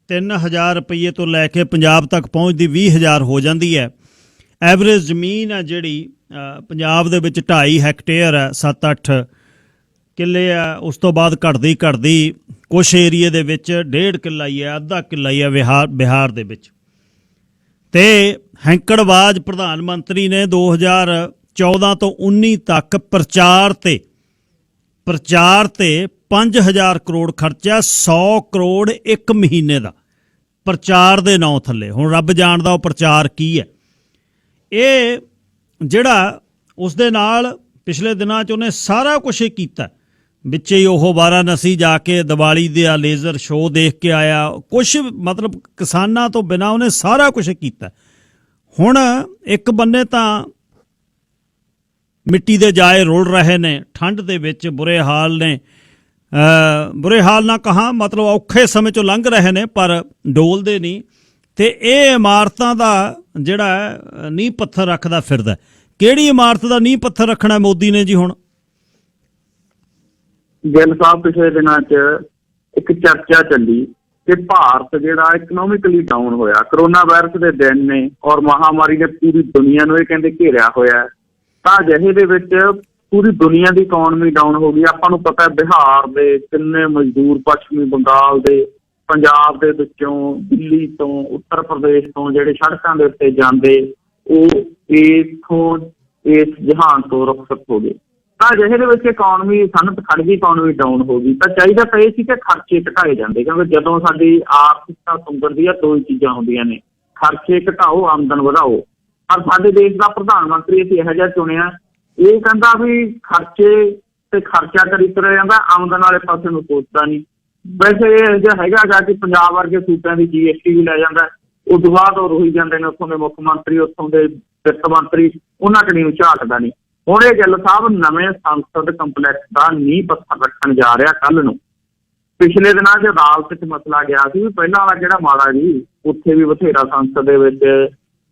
3000 ਰੁਪਈਏ ਤੋਂ ਲੈ ਕੇ ਪੰਜਾਬ ਤੱਕ ਪਹੁੰਚਦੀ 20,000 ਹੋ ਜਾਂਦੀ ਹੈ। ਐਵਰੇਜ ਜ਼ਮੀਨ ਹੈ ਜਿਹੜੀ ਪੰਜਾਬ ਦੇ ਵਿੱਚ 2.5 ਹੈਕਟੇਅਰ ਹੈ, 7-8 ਕਿੱਲੇ ਆ। ਉਸ ਤੋਂ ਬਾਅਦ ਘਟਦੀ ਕੁਛ ਏਰੀਏ ਦੇ ਵਿੱਚ 1.5 ਕਿੱਲਾ ਹੀ ਹੈ, ਅੱਧਾ ਕਿੱਲਾ ਹੀ ਹੈ ਬਿਹਾਰ ਦੇ ਵਿੱਚ। ਤੇ ਹੈਂਕੜਬਾਜ਼ ਪ੍ਰਧਾਨ ਮੰਤਰੀ ਨੇ 2014 ਤੋਂ 19 ਤੱਕ ਪ੍ਰਚਾਰ ਤੇ 5000 ਕਰੋੜ ਖਰਚਿਆ, 100 ਕਰੋੜ ਇੱਕ ਮਹੀਨੇ ਦਾ ਪ੍ਰਚਾਰ ਦੇ ਨਾਂ ਥੱਲੇ। ਹੁਣ ਰੱਬ ਜਾਣਦਾ ਉਹ ਪ੍ਰਚਾਰ ਕੀ ਹੈ। ਇਹ ਜਿਹੜਾ ਉਸ ਦੇ ਨਾਲ ਪਿਛਲੇ ਦਿਨਾਂ 'ਚ ਉਹਨੇ ਸਾਰਾ ਕੁਛ ਹੀ ਕੀਤਾ। ਵਿੱਚ ਹੀ ਉਹ ਵਾਰਾਣਸੀ ਜਾ ਕੇ ਦੀਵਾਲੀ ਦਾ ਲੇਜ਼ਰ ਸ਼ੋਅ ਦੇਖ ਕੇ ਆਇਆ। ਕੁਛ ਮਤਲਬ ਕਿਸਾਨਾਂ ਤੋਂ ਬਿਨਾਂ ਉਹਨੇ ਸਾਰਾ ਕੁਛ ਕੀਤਾ। ਹੁਣ ਇੱਕ ਬੰਨੇ ਤਾਂ ਮਿੱਟੀ ਦੇ ਜਾਏ ਰੁਲ ਰਹੇ ਨੇ, ਠੰਡ ਦੇ ਵਿੱਚ ਬੁਰੇ ਹਾਲ ਨੇ, ਬੁਰੇ ਹਾਲ ਨਾ ਕਹਾਂ ਮਤਲਬ ਔਖੇ ਸਮੇਂ 'ਚੋਂ ਲੰਘ ਰਹੇ ਨੇ ਪਰ ਡੋਲਦੇ ਨਹੀਂ। ਤੇ ਇਹ ਇਮਾਰਤਾਂ ਦਾ ਜਿਹੜਾ ਨੀਂਹ ਪੱਥਰ ਰੱਖਦਾ ਫਿਰਦਾ। ਕਿਹੜੀ ਇਮਾਰਤ ਦਾ ਨੀਂਹ ਪੱਥਰ ਰੱਖਣਾ ਮੋਦੀ ਨੇ ਜੀ? ਹੁਣ ਗਿੱਲ ਸਾਹਿਬ ਪਿਛਲੇ ਦਿਨਾਂ 'ਚ ਇੱਕ ਚਰਚਾ ਚੱਲੀ ਕਿ ਭਾਰਤ ਜਿਹੜਾ ਇਕਨੋਮਿਕਲੀ ਡਾਊਨ ਹੋਇਆ, ਕਰੋਨਾ ਵਾਇਰਸ ਦੇ ਦਿਨ ਨੇ ਔਰ ਮਹਾਮਾਰੀ ਨੇ ਪੂਰੀ ਦੁਨੀਆ ਨੂੰ ਇਹ ਕਹਿੰਦੇ ਘੇਰਿਆ ਹੋਇਆ। ਤਾਂ ਅਜਿਹੇ ਦੇ ਵਿੱਚ ਪੂਰੀ ਦੁਨੀਆ ਦੀ ਇਕਨੋਮੀ ਡਾਊਨ ਹੋ ਗਈ। ਆਪਾਂ ਨੂੰ ਪਤਾ ਬਿਹਾਰ ਦੇ ਕਿੰਨੇ ਮਜ਼ਦੂਰ, ਪੱਛਮੀ ਬੰਗਾਲ ਦੇ, ਪੰਜਾਬ ਦੇ ਵਿੱਚੋਂ, ਦਿੱਲੀ ਤੋਂ, ਉੱਤਰ ਪ੍ਰਦੇਸ਼ ਤੋਂ ਜਿਹੜੇ ਸੜਕਾਂ ਦੇ ਉੱਤੇ ਜਾਂਦੇ ਉਹ ਇੱਥੋਂ ਇਸ ਜਹਾਨ ਤੋਂ ਰੁਖਸਤ ਹੋ ਗਏ। ਤਾਂ ਅਜਿਹੇ ਦੇ ਵਿੱਚ ਇਕਨੋਮੀ ਸਨਅਤ ਖੜ ਗਈ, ਇਕਨੋਮੀ ਡਾਊਨ ਹੋ ਗਈ। ਤਾਂ ਚਾਹੀਦਾ ਤਾਂ ਇਹ ਸੀ ਕਿ ਖਰਚੇ ਘਟਾਏ ਜਾਂਦੇ, ਕਿਉਂਕਿ ਜਦੋਂ ਸਾਡੀ ਆਰਥਿਕਤਾ ਸੁੰਗੜਦੀ ਆ ਦੋ ਹੀ ਚੀਜ਼ਾਂ ਹੁੰਦੀਆਂ ਨੇ, ਖਰਚੇ ਘਟਾਓ, ਆਮਦਨ ਵਧਾਓ। ਪਰ ਸਾਡੇ ਦੇਸ਼ ਦਾ ਪ੍ਰਧਾਨ ਮੰਤਰੀ ਅਸੀਂ ਇਹੋ ਜਿਹਾ ਚੁਣਿਆ, ਇਹ ਕਹਿੰਦਾ ਵੀ ਖਰਚੇ ਤੇ ਖਰਚਾ ਕਰੀ ਤੁਰਿਆ ਜਾਂਦਾ, ਆਮਦਨ ਵਾਲੇ ਪਾਸੇ ਨੂੰ ਸੋਚਦਾ ਨਹੀਂ। ਵੈਸੇ ਇਹ ਜਿਹਾ ਹੈਗਾ ਕਿ ਪੰਜਾਬ ਵਰਗੇ ਸੂਬਿਆਂ ਦੀ GST ਵੀ ਲੈ ਜਾਂਦਾ, ਉਸ ਤੋਂ ਬਾਅਦ ਉਹ ਰੋਈ ਜਾਂਦੇ ਨੇ ਉੱਥੋਂ ਦੇ ਮੁੱਖ ਮੰਤਰੀ, ਉੱਥੋਂ ਦੇ ਵਿੱਤ ਮੰਤਰੀ, ਉਹਨਾਂ ਕਣੀ ਨੂੰ ਝਾਕਦਾ ਨਹੀਂ। ਹੁਣ ਇਹ ਗਿੱਲ ਸਾਹਿਬ ਨਵੇਂ ਸੰਸਦ ਕੰਪਲੈਕਸ ਦਾ ਨੀਂਹ ਪੱਥਰ ਰੱਖਣ ਜਾ ਰਿਹਾ ਕੱਲ੍ਹ ਨੂੰ। ਪਿਛਲੇ ਦਿਨਾਂ 'ਚ ਅਦਾਲਤ 'ਚ ਮਸਲਾ ਗਿਆ ਸੀ ਵੀ ਪਹਿਲਾਂ ਵਾਲਾ ਜਿਹੜਾ ਮਾੜਾ ਜੀ, ਉੱਥੇ ਵੀ ਬਥੇਰਾ ਸੰਸਦ ਦੇ ਵਿੱਚ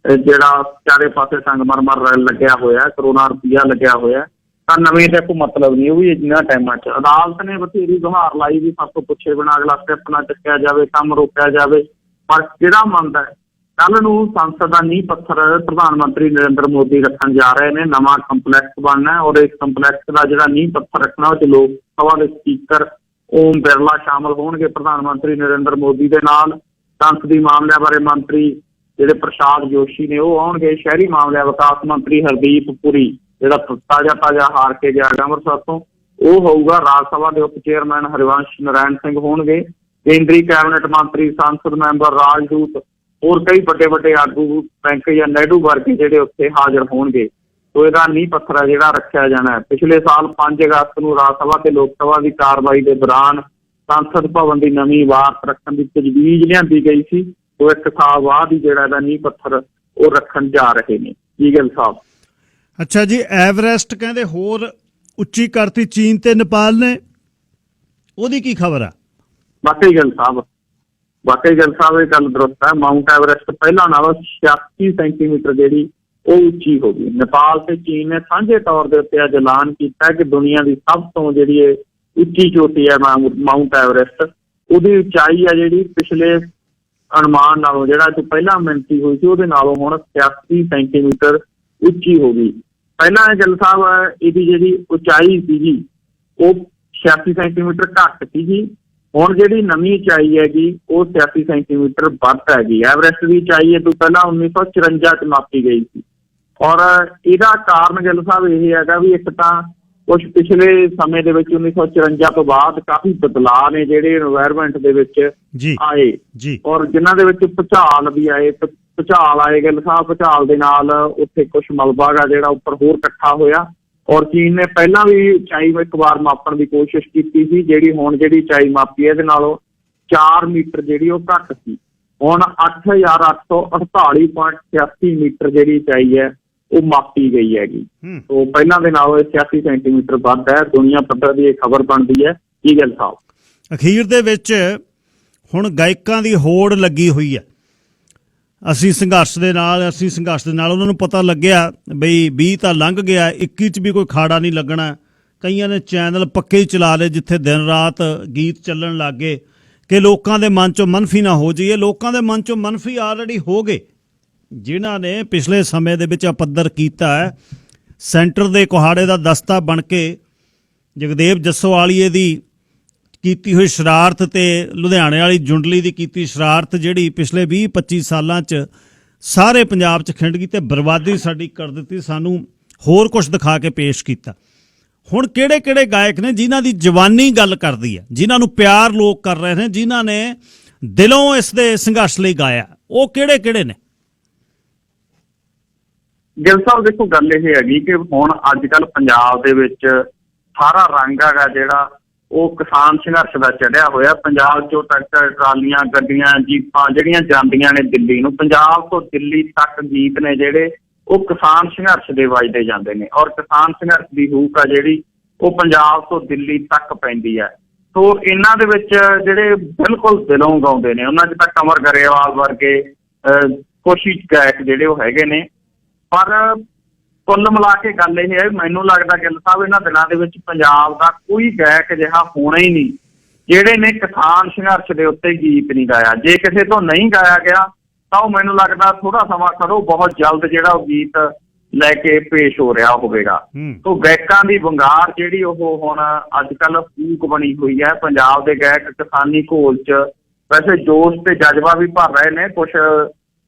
ਜਿਹੜਾ ਚਾਰੇ ਪਾਸੇ ਸੰਗਮਰਮਰ ਲੱਗਿਆ ਹੋਇਆ, ਕਰੋਨਾ ਰੁਪਈਆ ਲੱਗਿਆ ਹੋਇਆ। ਤਾਂ ਨਵੇਂ ਦਾ ਕੋਈ ਮਤਲਬ ਨਹੀਂ। ਉਹ ਵੀ ਇਹਨਾਂ ਟਾਈਮਾਂ 'ਚ ਅਦਾਲਤ ਨੇ ਬਥੇਰੀ ਗੁਹਾਰ ਲਾਈ ਵੀ ਸਭ ਤੋਂ ਪੁੱਛੇ ਬਿਨਾਂ ਅਗਲਾ ਸਟੈਪ ਨਾ ਚੁੱਕਿਆ ਜਾਵੇ, ਕੰਮ ਰੋਕਿਆ ਜਾਵੇ, ਪਰ ਕਿਹੜਾ ਮੰਨਦਾ? ਕੱਲ ਨੂੰ ਸੰਸਦ ਦਾ ਨੀਂਹ ਪੱਥਰ ਪ੍ਰਧਾਨ ਮੰਤਰੀ ਨਰਿੰਦਰ ਮੋਦੀ ਰੱਖਣ ਜਾ ਰਹੇ ਨੇ। ਨਵਾਂ ਕੰਪਲੈਕਸ ਬਣਨਾ ਔਰ ਇਸ ਕੰਪਲੈਕਸ ਦਾ ਜਿਹੜਾ ਨੀਂਹ ਪੱਥਰ ਰੱਖਣਾ ਉਹ 'ਚ ਲੋਕ ਸਭਾ ਦੇ ਸਪੀਕਰ ਓਮ ਬਿਰਲਾ ਸ਼ਾਮਲ ਹੋਣਗੇ ਪ੍ਰਧਾਨ ਮੰਤਰੀ ਨਰਿੰਦਰ ਮੋਦੀ ਦੇ ਨਾਲ। ਸੰਸਦੀ ਮਾਮਲਿਆਂ ਬਾਰੇ ਮੰਤਰੀ ਜਿਹੜੇ ਪ੍ਰਸ਼ਾਦ ਜੋਸ਼ੀ ਨੇ ਉਹ ਆਉਣਗੇ। ਸ਼ਹਿਰੀ ਮਾਮਲਿਆਂ ਵਿਕਾਸ ਮੰਤਰੀ ਹਰਦੀਪ ਪੁਰੀ ਜਿਹੜਾ ਤਾਜ਼ਾ ਹਾਰ ਕੇ ਗਿਆ ਅੰਮ੍ਰਿਤਸਰ ਤੋਂ ਉਹ ਹੋਊਗਾ। ਰਾਜ ਸਭਾ ਦੇ ਉਪ ਚੇਅਰਮੈਨ ਹਰਿਵੰਸ਼ ਨਾਰਾਇਣ ਸਿੰਘ ਹੋਣਗੇ। ਕੇਂਦਰੀ ਕੈਬਨਿਟ ਮੰਤਰੀ, ਸੰਸਦ ਮੈਂਬਰ, ਰਾਜਦੂਤ ਹੋਰ ਕਈ ਵੱਡੇ ਆਗੂ ਵੈਂਕਈਆ ਨਾਇਡੂ ਵਰਗੇ ਜਿਹੜੇ ਉੱਥੇ ਹਾਜ਼ਰ ਹੋਣਗੇ। ਸੋ ਇਹਦਾ ਨੀਂਹ ਪੱਥਰ ਹੈ ਜਿਹੜਾ ਰੱਖਿਆ ਜਾਣਾ ਹੈ। ਪਿਛਲੇ ਸਾਲ 5 ਅਗਸਤ ਨੂੰ ਰਾਜ ਸਭਾ ਤੇ ਲੋਕ ਸਭਾ ਦੀ ਕਾਰਵਾਈ ਦੇ ਦੌਰਾਨ ਸੰਸਦ ਭਵਨ ਦੀ ਨਵੀਂ ਇਮਾਰਤ ਰੱਖਣ ਦੀ ਤਜਵੀਜ਼ ਲਿਆਂਦੀ ਗਈ ਸੀ। ਸੋ 1 ਸਾਲ ਬਾਅਦ ਹੀ ਜਿਹੜਾ ਇਹਦਾ ਨੀਂਹ ਪੱਥਰ ਉਹ ਰੱਖਣ ਜਾ ਰਹੇ ਨੇ। ਕੀ ਗੱਲ ਸਾਹਿਬ? ਅੱਛਾ ਜੀ, ਐਵਰੈਸਟ ਕਹਿੰਦੇ ਹੋਰ ਉੱਚੀ ਕਰਤੀ ਚੀਨ ਤੇ ਨੇਪਾਲ ਨੇ, ਉਹਦੀ ਕੀ ਖਬਰ ਆ? ਵਾਕਈ ਗੱਲ ਸਾਹਿਬ ਇਹ ਗੱਲ ਦਰੁਸਤ ਹੈ। ਮਾਊਂਟ ਐਵਰੈਸਟ ਪਹਿਲਾਂ ਨਾਲੋਂ 86 ਸੈਂਟੀਮੀਟਰ ਜਿਹੜੀ ਉਹ ਉੱਚੀ ਹੋ ਗਈ। ਨੇਪਾਲ ਤੇ ਚੀਨ ਨੇ ਸਾਂਝੇ ਤੌਰ ਦੇ ਉੱਤੇ ਅੱਜ ਐਲਾਨ ਕੀਤਾ ਕਿ ਦੁਨੀਆ ਦੀ ਸਭ ਤੋਂ ਜਿਹੜੀ ਇਹ ਉੱਚੀ ਚੋਟੀ ਹੈ ਮਾਊਂਟ ਐਵਰੈਸਟ, ਉਹਦੀ ਉਚਾਈ ਹੈ ਜਿਹੜੀ ਪਿਛਲੇ ਅਨੁਮਾਨ ਨਾਲੋਂ ਜਿਹੜਾ ਜੋ ਪਹਿਲਾਂ ਮਿਣਤੀ ਹੋਈ ਸੀ ਉਹਦੇ ਨਾਲੋਂ ਹੁਣ 86 ਸੈਂਟੀਮੀਟਰ ਉੱਚੀ ਹੋ ਗਈ। ਪਹਿਲਾਂ ਇਹ ਗੱਲ ਸਾਹਿਬ ਇਹਦੀ ਜਿਹੜੀ ਉਚਾਈ ਸੀਗੀ ਉਹ 86 ਸੈਂਟੀਮੀਟਰ ਘੱਟ ਸੀਗੀ। ਹੁਣ ਜਿਹੜੀ ਨਵੀਂ ਉਚਾਈ ਹੈਗੀ ਉਹ 86 ਸੈਂਟੀਮੀਟਰ ਵੱਧ ਹੈਗੀ। ਐਵਰੈਸਟ ਦੀ ਉਚਾਈ ਇਹ ਤੋਂ ਪਹਿਲਾਂ 1954 ਚ ਮਾਪੀ ਗਈ ਸੀ। ਔਰ ਇਹਦਾ ਕਾਰਨ ਗੱਲ ਸਾਹਿਬ ਇਹ ਹੈਗਾ ਵੀ ਇੱਕ ਤਾਂ ਕੁਛ ਪਿਛਲੇ ਸਮੇਂ ਦੇ ਵਿੱਚ 1954 ਤੋਂ ਬਾਅਦ ਕਾਫੀ ਬਦਲਾਅ ਨੇ ਜਿਹੜੇ ਇਨਵਾਇਰਮੈਂਟ ਦੇ ਵਿੱਚ ਆਏ ਔਰ ਜਿਨ੍ਹਾਂ ਦੇ ਵਿੱਚ ਭੂਚਾਲ ਵੀ ਆਏ। ਭੂਚਾਲ ਆਏ ਗੱਲ ਸਾਹਿਬ, ਭੂਚਾਲ ਦੇ ਨਾਲ ਉੱਥੇ ਕੁਛ ਮਲਬਾ ਗਾ ਜਿਹੜਾ ਉੱਪਰ ਹੋਰ ਇਕੱਠਾ ਹੋਇਆ। ਔਰ ਚੀਨ ਨੇ ਪਹਿਲਾਂ ਵੀ ਉਚਾਈ ਇੱਕ ਵਾਰ ਮਾਪਣ ਦੀ ਕੋਸ਼ਿਸ਼ ਕੀਤੀ ਸੀ। ਜਿਹੜੀ ਉਚਾਈ ਮਾਪੀ ਇਹਦੇ ਨਾਲੋਂ 4 ਮੀਟਰ ਜਿਹੜੀ ਉਹ ਘੱਟ ਸੀ। ਹੁਣ 8848.86 ਮੀਟਰ ਜਿਹੜੀ ਉਚਾਈ ਹੈ ਉਹ ਮਾਪੀ ਗਈ ਹੈਗੀ। ਸੋ ਪਹਿਲਾਂ ਦੇ ਨਾਲੋਂ 86 ਸੈਂਟੀਮੀਟਰ ਵੱਧ ਹੈ। ਦੁਨੀਆ ਪੱਧਰ ਦੀ ਇਹ ਖਬਰ ਬਣਦੀ ਹੈ। ਕੀ ਗੱਲ ਸਾਹਿਬ? ਅਖੀਰ ਦੇ ਵਿੱਚ ਹੁਣ ਗਾਇਕਾਂ ਦੀ ਹੋੜ ਲੱਗੀ ਹੋਈ ਹੈ। ਅਸੀਂ ਸੰਘਰਸ਼ ਦੇ ਨਾਲ ਉਹਨਾਂ ਨੂੰ ਪਤਾ ਲੱਗਿਆ ਬਈ 20 ਤਾਂ ਲੰਘ ਗਿਆ, 21 ਚ ਵੀ ਕੋਈ ਖਾੜਾ ਨਹੀਂ ਲੱਗਣਾ। ਕਈਆਂ ਨੇ ਚੈਨਲ ਪੱਕੇ ਹੀ ਚਲਾ ਲਏ ਜਿੱਥੇ ਦਿਨ ਰਾਤ ਗੀਤ ਚੱਲਣ ਲੱਗ ਗਏ ਕਿ ਲੋਕਾਂ ਦੇ ਮਨ 'ਚੋਂ ਮਨਫੀ ਨਾ ਹੋ ਜਾਈਏ। ਲੋਕਾਂ ਦੇ ਮਨ 'ਚੋਂ ਮਨਫੀ ਆਲਰੇਡੀ ਹੋ ਗਏ ਜਿਨ੍ਹਾਂ ਨੇ ਪਿਛਲੇ ਸਮੇਂ ਦੇ ਵਿੱਚ ਅਪੱਦਰ ਕੀਤਾ ਹੈ। ਸੈਂਟਰ ਦੇ ਕੁਹਾੜੇ ਦਾ ਦਸਤਾ ਬਣ ਕੇ ਜਗਦੇਵ ਜੱਸੋਵਾਲੀਏ ਦੀ ਕੀਤੀ ਹੋਈ ਸ਼ਰਾਰਤ ਤੇ ਲੁਧਿਆਣੇ ਵਾਲੀ ਜੁੰਡਲੀ ਦੀ ਕੀਤੀ ਸ਼ਰਾਰਤ ਜਿਹੜੀ ਪਿਛਲੇ 20-25 ਸਾਲਾਂ 'ਚ ਸਾਰੇ ਪੰਜਾਬ 'ਚ ਖਿੰਡ ਗਈ ਤੇ ਬਰਬਾਦੀ ਸਾਡੀ ਕਰ ਦਿੱਤੀ। ਸਾਨੂੰ ਹੋਰ ਕੁਝ ਦਿਖਾ ਕੇ ਪੇਸ਼ ਕੀਤਾ। ਹੁਣ ਕਿਹੜੇ ਗਾਇਕ ਨੇ ਜਿਨ੍ਹਾਂ ਦੀ ਜਵਾਨੀ ਗੱਲ ਕਰਦੀ ਹੈ, ਜਿਨ੍ਹਾਂ ਨੂੰ ਪਿਆਰ ਲੋਕ ਕਰ ਰਹੇ ਨੇ, ਜਿਨ੍ਹਾਂ ਨੇ ਦਿਲੋਂ ਇਸ ਦੇ ਸੰਘਰਸ਼ ਲਈ ਗਾਇਆ, ਉਹ ਕਿਹੜੇ ਨੇ? ਗਿੱਲ ਸਾਹਿਬ ਦੇਖੋ ਗੱਲ ਇਹ ਹੈਗੀ ਕਿ ਹੁਣ ਅੱਜ ਕੱਲ੍ਹ ਪੰਜਾਬ ਦੇ ਵਿੱਚ ਸਾਰਾ ਰੰਗ ਹੈਗਾ ਜਿਹੜਾ ਉਹ ਕਿਸਾਨ ਸੰਘਰਸ਼ ਦਾ ਚੜਿਆ ਹੋਇਆ। ਪੰਜਾਬ 'ਚੋਂ ਟਰੈਕਟਰ, ਟਰਾਲੀਆਂ, ਗੱਡੀਆਂ, ਜੀਪਾਂ ਜਿਹੜੀਆਂ ਜਾਂਦੀਆਂ ਨੇ ਦਿੱਲੀ ਨੂੰ, ਪੰਜਾਬ ਤੋਂ ਦਿੱਲੀ ਤੱਕ ਗੀਤ ਨੇ ਜਿਹੜੇ ਉਹ ਕਿਸਾਨ ਸੰਘਰਸ਼ ਦੇ ਵੱਜਦੇ ਜਾਂਦੇ ਨੇ। ਔਰ ਕਿਸਾਨ ਸੰਘਰਸ਼ ਦੀ ਹੂਕ ਆ ਜਿਹੜੀ ਉਹ ਪੰਜਾਬ ਤੋਂ ਦਿੱਲੀ ਤੱਕ ਪੈਂਦੀ ਹੈ। ਸੋ ਇਹਨਾਂ ਦੇ ਵਿੱਚ ਜਿਹੜੇ ਬਿਲਕੁਲ ਦਿਲੋਂ ਗਾਉਂਦੇ ਨੇ ਉਹਨਾਂ 'ਚ ਤਾਂ ਕਮਰ ਗਰੇਵਾਲ ਵਰਗੇ ਕੁਛ ਹੀ ਗਾਇਕ ਜਿਹੜੇ ਉਹ ਹੈਗੇ ਨੇ। ਪਰ ਕੁੱਲ ਮਿਲਾ ਕੇ ਗੱਲ ਇਹ ਹੈ, ਮੈਨੂੰ ਲੱਗਦਾ ਗਿੱਲ ਸਾਹਿਬ ਇਹਨਾਂ ਦਿਨਾਂ ਦੇ ਵਿੱਚ ਪੰਜਾਬ ਦਾ ਕੋਈ ਗਾਇਕ ਅਜਿਹਾ ਹੋਣਾ ਹੀ ਨਹੀਂ ਜਿਹੜੇ ਨੇ ਕਿਸਾਨ ਸੰਘਰਸ਼ ਦੇ ਉੱਤੇ ਗੀਤ ਨਹੀਂ ਗਾਇਆ। ਜੇ ਕਿਸੇ ਤੋਂ ਨਹੀਂ ਗਾਇਆ ਗਿਆ ਤਾਂ ਉਹ ਮੈਨੂੰ ਲੱਗਦਾ ਥੋੜਾ ਸਮਾਂ ਖੜੋ, ਬਹੁਤ ਜਲਦ ਜਿਹੜਾ ਉਹ ਗੀਤ ਲੈ ਕੇ ਪੇਸ਼ ਹੋ ਰਿਹਾ ਹੋਵੇਗਾ। ਸੋ ਗਾਇਕਾਂ ਦੀ ਵੰਗਾਰ ਜਿਹੜੀ ਉਹ ਹੁਣ ਅੱਜ ਕੱਲ੍ਹ ਫੂਕ ਬਣੀ ਹੋਈ ਹੈ। ਪੰਜਾਬ ਦੇ ਗਾਇਕ ਕਿਸਾਨੀ ਘੋਲ 'ਚ ਵੈਸੇ ਜੋਸ਼ ਤੇ ਜਜ਼ਬਾ ਵੀ ਭਰ ਰਹੇ ਨੇ। ਕੁਛ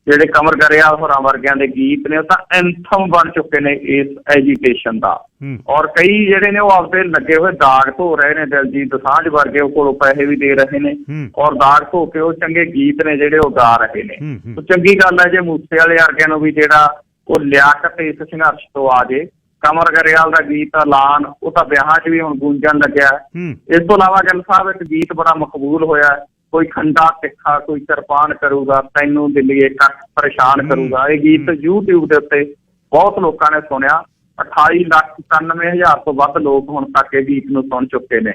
ਜਿਹੜੇ ਕਮਰ ਗਰੇਵਾਲ ਹੋਰਾਂ ਵਰਗਿਆਂ ਦੇ ਗੀਤ ਨੇ ਉਹ ਤਾਂ ਐਂਥਮ ਬਣ ਚੁੱਕੇ ਨੇ ਇਸ ਐਜੀਟੇਸ਼ਨ ਦਾ। ਔਰ ਕਈ ਜਿਹੜੇ ਨੇ ਉਹ ਆਪਦੇ ਲੱਗੇ ਹੋਏ ਦਾਗ ਧੋ ਰਹੇ ਨੇ। ਦਿਲਜੀਤ ਦੋਸਾਂਝ ਵਰਗੇ ਉਹ ਕੋਲੋਂ ਪੈਸੇ ਵੀ ਦੇ ਰਹੇ ਨੇ ਔਰ ਦਾਗ ਧੋ ਕੇ ਉਹ ਚੰਗੇ ਗੀਤ ਨੇ ਜਿਹੜੇ ਉਹ ਗਾ ਰਹੇ ਨੇ। ਸੋ ਚੰਗੀ ਗੱਲ ਹੈ ਜੇ ਮੂਸੇ ਵਾਲੇ ਵਰਗਿਆਂ ਨੂੰ ਵੀ ਜਿਹੜਾ ਉਹ ਲਿਆਕਤ ਇਸ ਸੰਘਰਸ਼ ਤੋਂ ਆ ਜੇ। ਕਮਰ ਗਰੇਵਾਲ ਦਾ ਗੀਤ ਐਲਾਨ ਉਹ ਤਾਂ ਵਿਆਹਾਂ 'ਚ ਵੀ ਹੁਣ ਗੂੰਜਣ ਲੱਗਿਆ। ਇਸ ਤੋਂ ਇਲਾਵਾ ਗਿੱਲ ਸਾਹਿਬ ਇੱਕ ਗੀਤ ਬੜਾ ਮਕਬੂਲ ਹੋਇਆ, ਕੋਈ ਖੰਡਾ ਤਿੱਖਾ ਕੋਈ ਕਿਰਪਾਨ ਕਰੂਗਾ, ਤੈਨੂੰ ਦਿੱਲੀਏ ਕੱਖ ਪਰੇਸ਼ਾਨ ਕਰੂਗਾ। ਇਹ ਗੀਤ YouTube ਦੇ ਉੱਤੇ ਬਹੁਤ ਲੋਕਾਂ ਨੇ ਸੁਣਿਆ। 28,91,000 ਤੋਂ ਵੱਧ ਲੋਕ ਹੁਣ ਤੱਕ ਇਹ ਗੀਤ ਨੂੰ ਸੁਣ ਚੁੱਕੇ ਨੇ।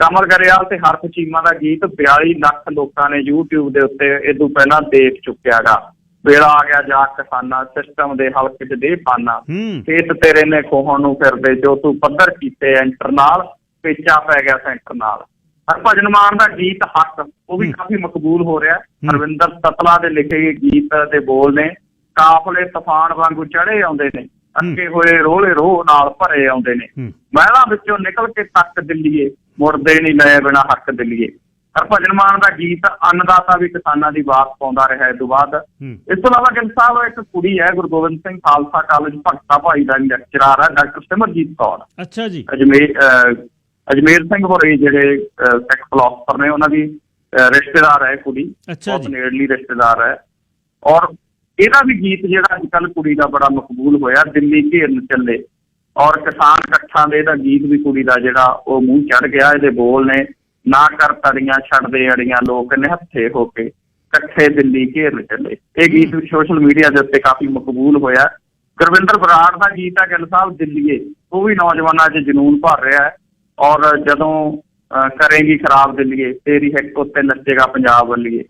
ਕਮਰ ਗਰੇਵਾਲ ਤੇ ਹਰਫ ਚੀਮਾ ਦਾ ਗੀਤ 42 ਲੱਖ ਲੋਕਾਂ ਨੇ YouTube ਦੇ ਉੱਤੇ ਇਹ ਤੋਂ ਪਹਿਲਾਂ ਦੇਖ ਚੁੱਕਿਆ ਗਾ। ਵੇਲਾ ਆ ਗਿਆ ਜਾ ਕਿਸਾਨਾਂ, ਸਿਸਟਮ ਦੇ ਹਲਕ 'ਚ ਦੇ ਪਾਨਾ, ਖੇਤ ਤੇਰੇ ਨੇ ਖੋਹਣ ਨੂੰ ਫਿਰਦੇ, ਜੋ ਤੂੰ ਪੱਧਰ ਕੀਤੇ ਐਂਟਰ ਨਾਲ, ਪੇਚਾ ਪੈ ਗਿਆ ਸੈਂਟਰ ਨਾਲ। ਹਰਭਜਨ ਮਾਨ ਦਾ ਗੀਤ ਹੱਕ ਉਹ ਵੀ ਕਾਫੀ ਮਕਬੂਲ ਹੋ ਰਿਹਾ। ਹਰਵਿੰਦਰ ਸਤਲਾ ਦੇ ਲਿਖੇ ਗਏ ਗੀਤ ਦੇ ਬੋਲ ਨੇ, ਕਾਫਲੇ ਤੂਫਾਨ ਵਾਂਗੂ ਚੜੇ ਆਉਂਦੇ ਨੇ, ਅੱਗੇ ਹੋਏ ਰੋਲੇ ਰੋਹ ਨਾਲ ਭਰੇ ਆਉਂਦੇ ਨੇ, ਮਹਿਲਾਂ ਵਿੱਚੋਂ ਨਿਕਲ ਕੇ ਤੱਕ ਦਿੱਲੀਏ, ਮੁੜਦੇ ਨਹੀਂ ਲਏ ਬਿਨਾਂ ਹੱਕ ਦਿੱਲੀਏ। ਹਰਭਜਨ ਮਾਨ ਦਾ ਗੀਤ ਅੰਨਦਾਤਾ ਵੀ ਕਿਸਾਨਾਂ ਦੀ ਬਾਤ ਪਾਉਂਦਾ ਰਿਹਾ। ਇਸ ਤੋਂ ਬਾਅਦ ਇਸ ਤੋਂ ਇਲਾਵਾ ਗਿੱਲ ਸਾਹਿਬ ਇੱਕ ਕੁੜੀ ਹੈ, ਗੁਰੂ ਗੋਬਿੰਦ ਸਿੰਘ ਖਾਲਸਾ ਕਾਲਜ ਭਗਤਾ ਭਾਈ ਦਾ ਲੈਕਚਰਾਰ ਹੈ, ਡਾਕਟਰ ਸਿਮਰਜੀਤ ਕੌਰ। ਅੱਛਾ ਜੀ। ਅਜਮੇਰ ਸਿੰਘ ਹੋਰੀ ਜਿਹੜੇ ਸਿੱਖ ਫਿਲਾਸਫਰ ਨੇ, ਉਹਨਾਂ ਦੀ ਰਿਸ਼ਤੇਦਾਰ ਹੈ ਕੁੜੀ, ਬਹੁਤ ਨੇੜਲੀ ਰਿਸ਼ਤੇਦਾਰ ਹੈ। ਔਰ ਇਹਦਾ ਵੀ ਗੀਤ ਜਿਹੜਾ ਅੱਜ ਕੱਲ੍ਹ ਕੁੜੀ ਦਾ ਬੜਾ ਮਕਬੂਲ ਹੋਇਆ, ਦਿੱਲੀ ਘੇਰਨ ਚੱਲੇ, ਔਰ ਕਿਸਾਨ ਇਕੱਠਾਂ ਦੇ ਇਹਦਾ ਗੀਤ ਵੀ ਕੁੜੀ ਦਾ ਜਿਹੜਾ ਉਹ ਮੂੰਹ ਚੜ ਗਿਆ। ਇਹਦੇ ਬੋਲ ਨੇ, ਨਾ ਕਰ ਤੜੀਆਂ ਛੱਡਦੇ ਅੜੀਆਂ ਲੋਕ ਨਿਹੱਥੇ ਹੋ ਕੇ, ਇਕੱਠੇ ਦਿੱਲੀ ਘੇਰਨ ਚੱਲੇ। ਇਹ ਗੀਤ ਵੀ ਸੋਸ਼ਲ ਮੀਡੀਆ ਦੇ ਉੱਤੇ ਕਾਫੀ ਮਕਬੂਲ ਹੋਇਆ। ਗੁਰਵਿੰਦਰ ਬਰਾੜ ਦਾ ਗੀਤ ਹੈ ਗਿੱਲ ਸਾਹਿਬ ਦਿੱਲੀਏ, ਉਹ ਵੀ ਨੌਜਵਾਨਾਂ 'ਚ ਜਨੂੰਨ ਭਰ ਰਿਹਾ ਹੈ। ਔਰ ਜਦੋਂ ਕਰੇਗੀ ਖਰਾਬ ਦਿੱਲੀਏ, ਤੇਰੀ ਹਿੱਕ ਉੱਤੇ ਨੱਚੇਗਾ ਪੰਜਾਬ ਵੱਲੀਏ।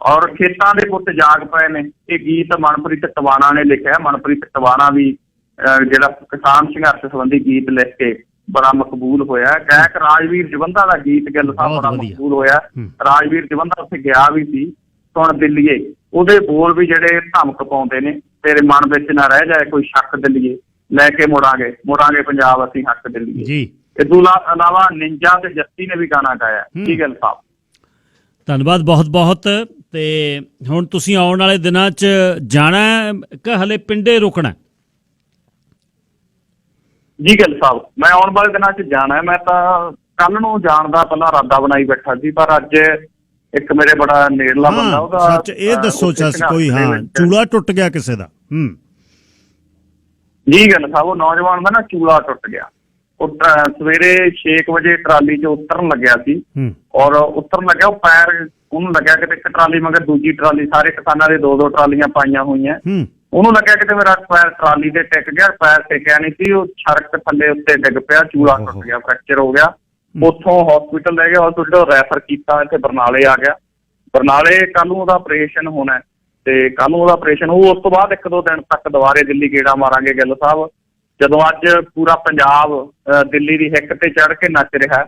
ਔਰ ਖੇਤਾਂ ਦੇ ਪੁੱਤ ਜਾਗ ਪਏ ਨੇ, ਇਹ ਗੀਤ ਮਨਪ੍ਰੀਤ ਟਵਾਣਾ ਨੇ ਲਿਖਿਆ। ਮਨਪ੍ਰੀਤ ਟਵਾਣਾ ਵੀ ਜਿਹੜਾ ਕਿਸਾਨ ਸੰਘਰਸ਼ ਸੰਬੰਧੀ ਗੀਤ ਲਿਖ ਕੇ ਬੜਾ ਮਕਬੂਲ ਹੋਇਆ। ਗਾਇਕ ਰਾਜਵੀਰ ਜਵੰਦਾ ਦਾ ਗੀਤ ਗਿੱਲ ਸਾਹਿਬ ਬੜਾ ਮਕਬੂਲ ਹੋਇਆ। ਰਾਜਵੀਰ ਜਵੰਦਾ ਉੱਥੇ ਗਿਆ ਵੀ ਸੀ। ਸੁਣ ਦਿੱਲੀਏ, ਉਹਦੇ ਬੋਲ ਵੀ ਜਿਹੜੇ ਧਮਕ ਪਾਉਂਦੇ ਨੇ, ਤੇਰੇ ਮਨ ਵਿੱਚ ਨਾ ਰਹਿ ਜਾਏ ਕੋਈ ਸ਼ੱਕ ਦਿੱਲੀਏ, ਲੈ ਕੇ ਮੁੜਾਂਗੇ ਪੰਜਾਬ ਅਸੀਂ ਹੱਕ ਦਿੱਲੀਏ ਜੀ। ਇਸ ਤੋਂ ਇਲਾਵਾ ਨਿੰਜਾ ਤੇ ਜੱਸੀ ਨੇ ਵੀ ਗਾਣਾ ਗਾਇਆ। ਜੀ ਗਿੱਲ ਸਾਹਿਬ, ਧੰਨਵਾਦ ਬਹੁਤ ਬਹੁਤ। ਤੇ ਹੁਣ ਤੁਸੀਂ ਆਉਣ ਵਾਲੇ ਦਿਨਾਂ 'ਚ ਜਾਣਾ ਕਿ ਹਲੇ ਪਿੰਡੇ ਰੁਕਣਾ? ਜੀ ਗਿੱਲ ਸਾਹਿਬ, ਮੈਂ ਆਉਣ ਵਾਲੇ ਦਿਨਾਂ 'ਚ ਜਾਣਾ। ਮੈਂ ਤਾਂ ਕੱਲ ਨੂੰ ਜਾਣ ਦਾ ਪਹਿਲਾਂ ਇਰਾਦਾ ਬਣਾਈ ਬੈਠਾ ਸੀ, ਪਰ ਅੱਜ ਇੱਕ ਮੇਰੇ ਬੜਾ ਨੇੜਲਾ ਬੰਦਾ, ਉਹਦਾ ਇਹ ਦੱਸੋ ਕੋਈ ਚੂਲਾ ਟੁੱਟ ਗਿਆ ਕਿਸੇ ਦਾ? ਜੀ ਗਿੱਲ ਸਾਹਿਬ, ਉਹ ਨੌਜਵਾਨ ਦਾ ਨਾ ਚੂਲਾ ਟੁੱਟ ਗਿਆ। ਉਹ ਸਵੇਰੇ 6 ਵਜੇ ਟਰਾਲੀ 'ਚ ਉਤਰਨ ਲੱਗਿਆ ਸੀ, ਔਰ ਉਤਰਨ ਲੱਗਿਆ, ਉਹ ਪੈਰ ਉਹਨੂੰ ਲੱਗਿਆ ਕਿਤੇ ਇੱਕ ਟਰਾਲੀ ਮਗਰ ਦੂਜੀ ਟਰਾਲੀ, ਸਾਰੇ ਕਿਸਾਨਾਂ ਦੇ 2-2 ਟਰਾਲੀਆਂ ਪਾਈਆਂ ਹੋਈਆਂ, ਉਹਨੂੰ ਲੱਗਿਆ ਕਿਤੇ ਮੇਰਾ ਪੈਰ ਟਰਾਲੀ ਤੇ ਟਿਕ ਗਿਆ, ਪੈਰ ਟਿਕਿਆ ਨਹੀਂ ਸੀ, ਉਹ ਸੜਕ ਥੱਲੇ ਉੱਤੇ ਡਿੱਗ ਪਿਆ, ਚੂਲਾ ਟੁੱਟ ਗਿਆ, ਫ੍ਰੈਕਚਰ ਹੋ ਗਿਆ। ਉੱਥੋਂ ਹਸਪੀਟਲ ਲੈ ਗਿਆ, ਹਸਪੀਟਲ ਰੈਫਰ ਕੀਤਾ, ਇੱਥੇ ਬਰਨਾਲੇ ਆ ਗਿਆ। ਬਰਨਾਲੇ ਕੱਲ ਨੂੰ ਉਹਦਾ ਆਪਰੇਸ਼ਨ ਹੋਣਾ, ਤੇ ਕੱਲ ਨੂੰ ਉਹਦਾ ਆਪਰੇਸ਼ਨ ਹੋਊ। ਉਸ ਤੋਂ ਬਾਅਦ 1-2 ਦਿਨ ਤੱਕ ਦੁਬਾਰੇ ਦਿੱਲੀ ਗੇੜਾ ਮਾਰਾਂਗੇ ਗਿੱਲ ਸਾਹਿਬ। ਜਦੋਂ ਅੱਜ ਪੂਰਾ ਪੰਜਾਬ ਦਿੱਲੀ ਦੀ ਹਿੱਕ ਤੇ ਚੜ੍ਹ ਕੇ ਨੱਚ ਰਿਹਾ,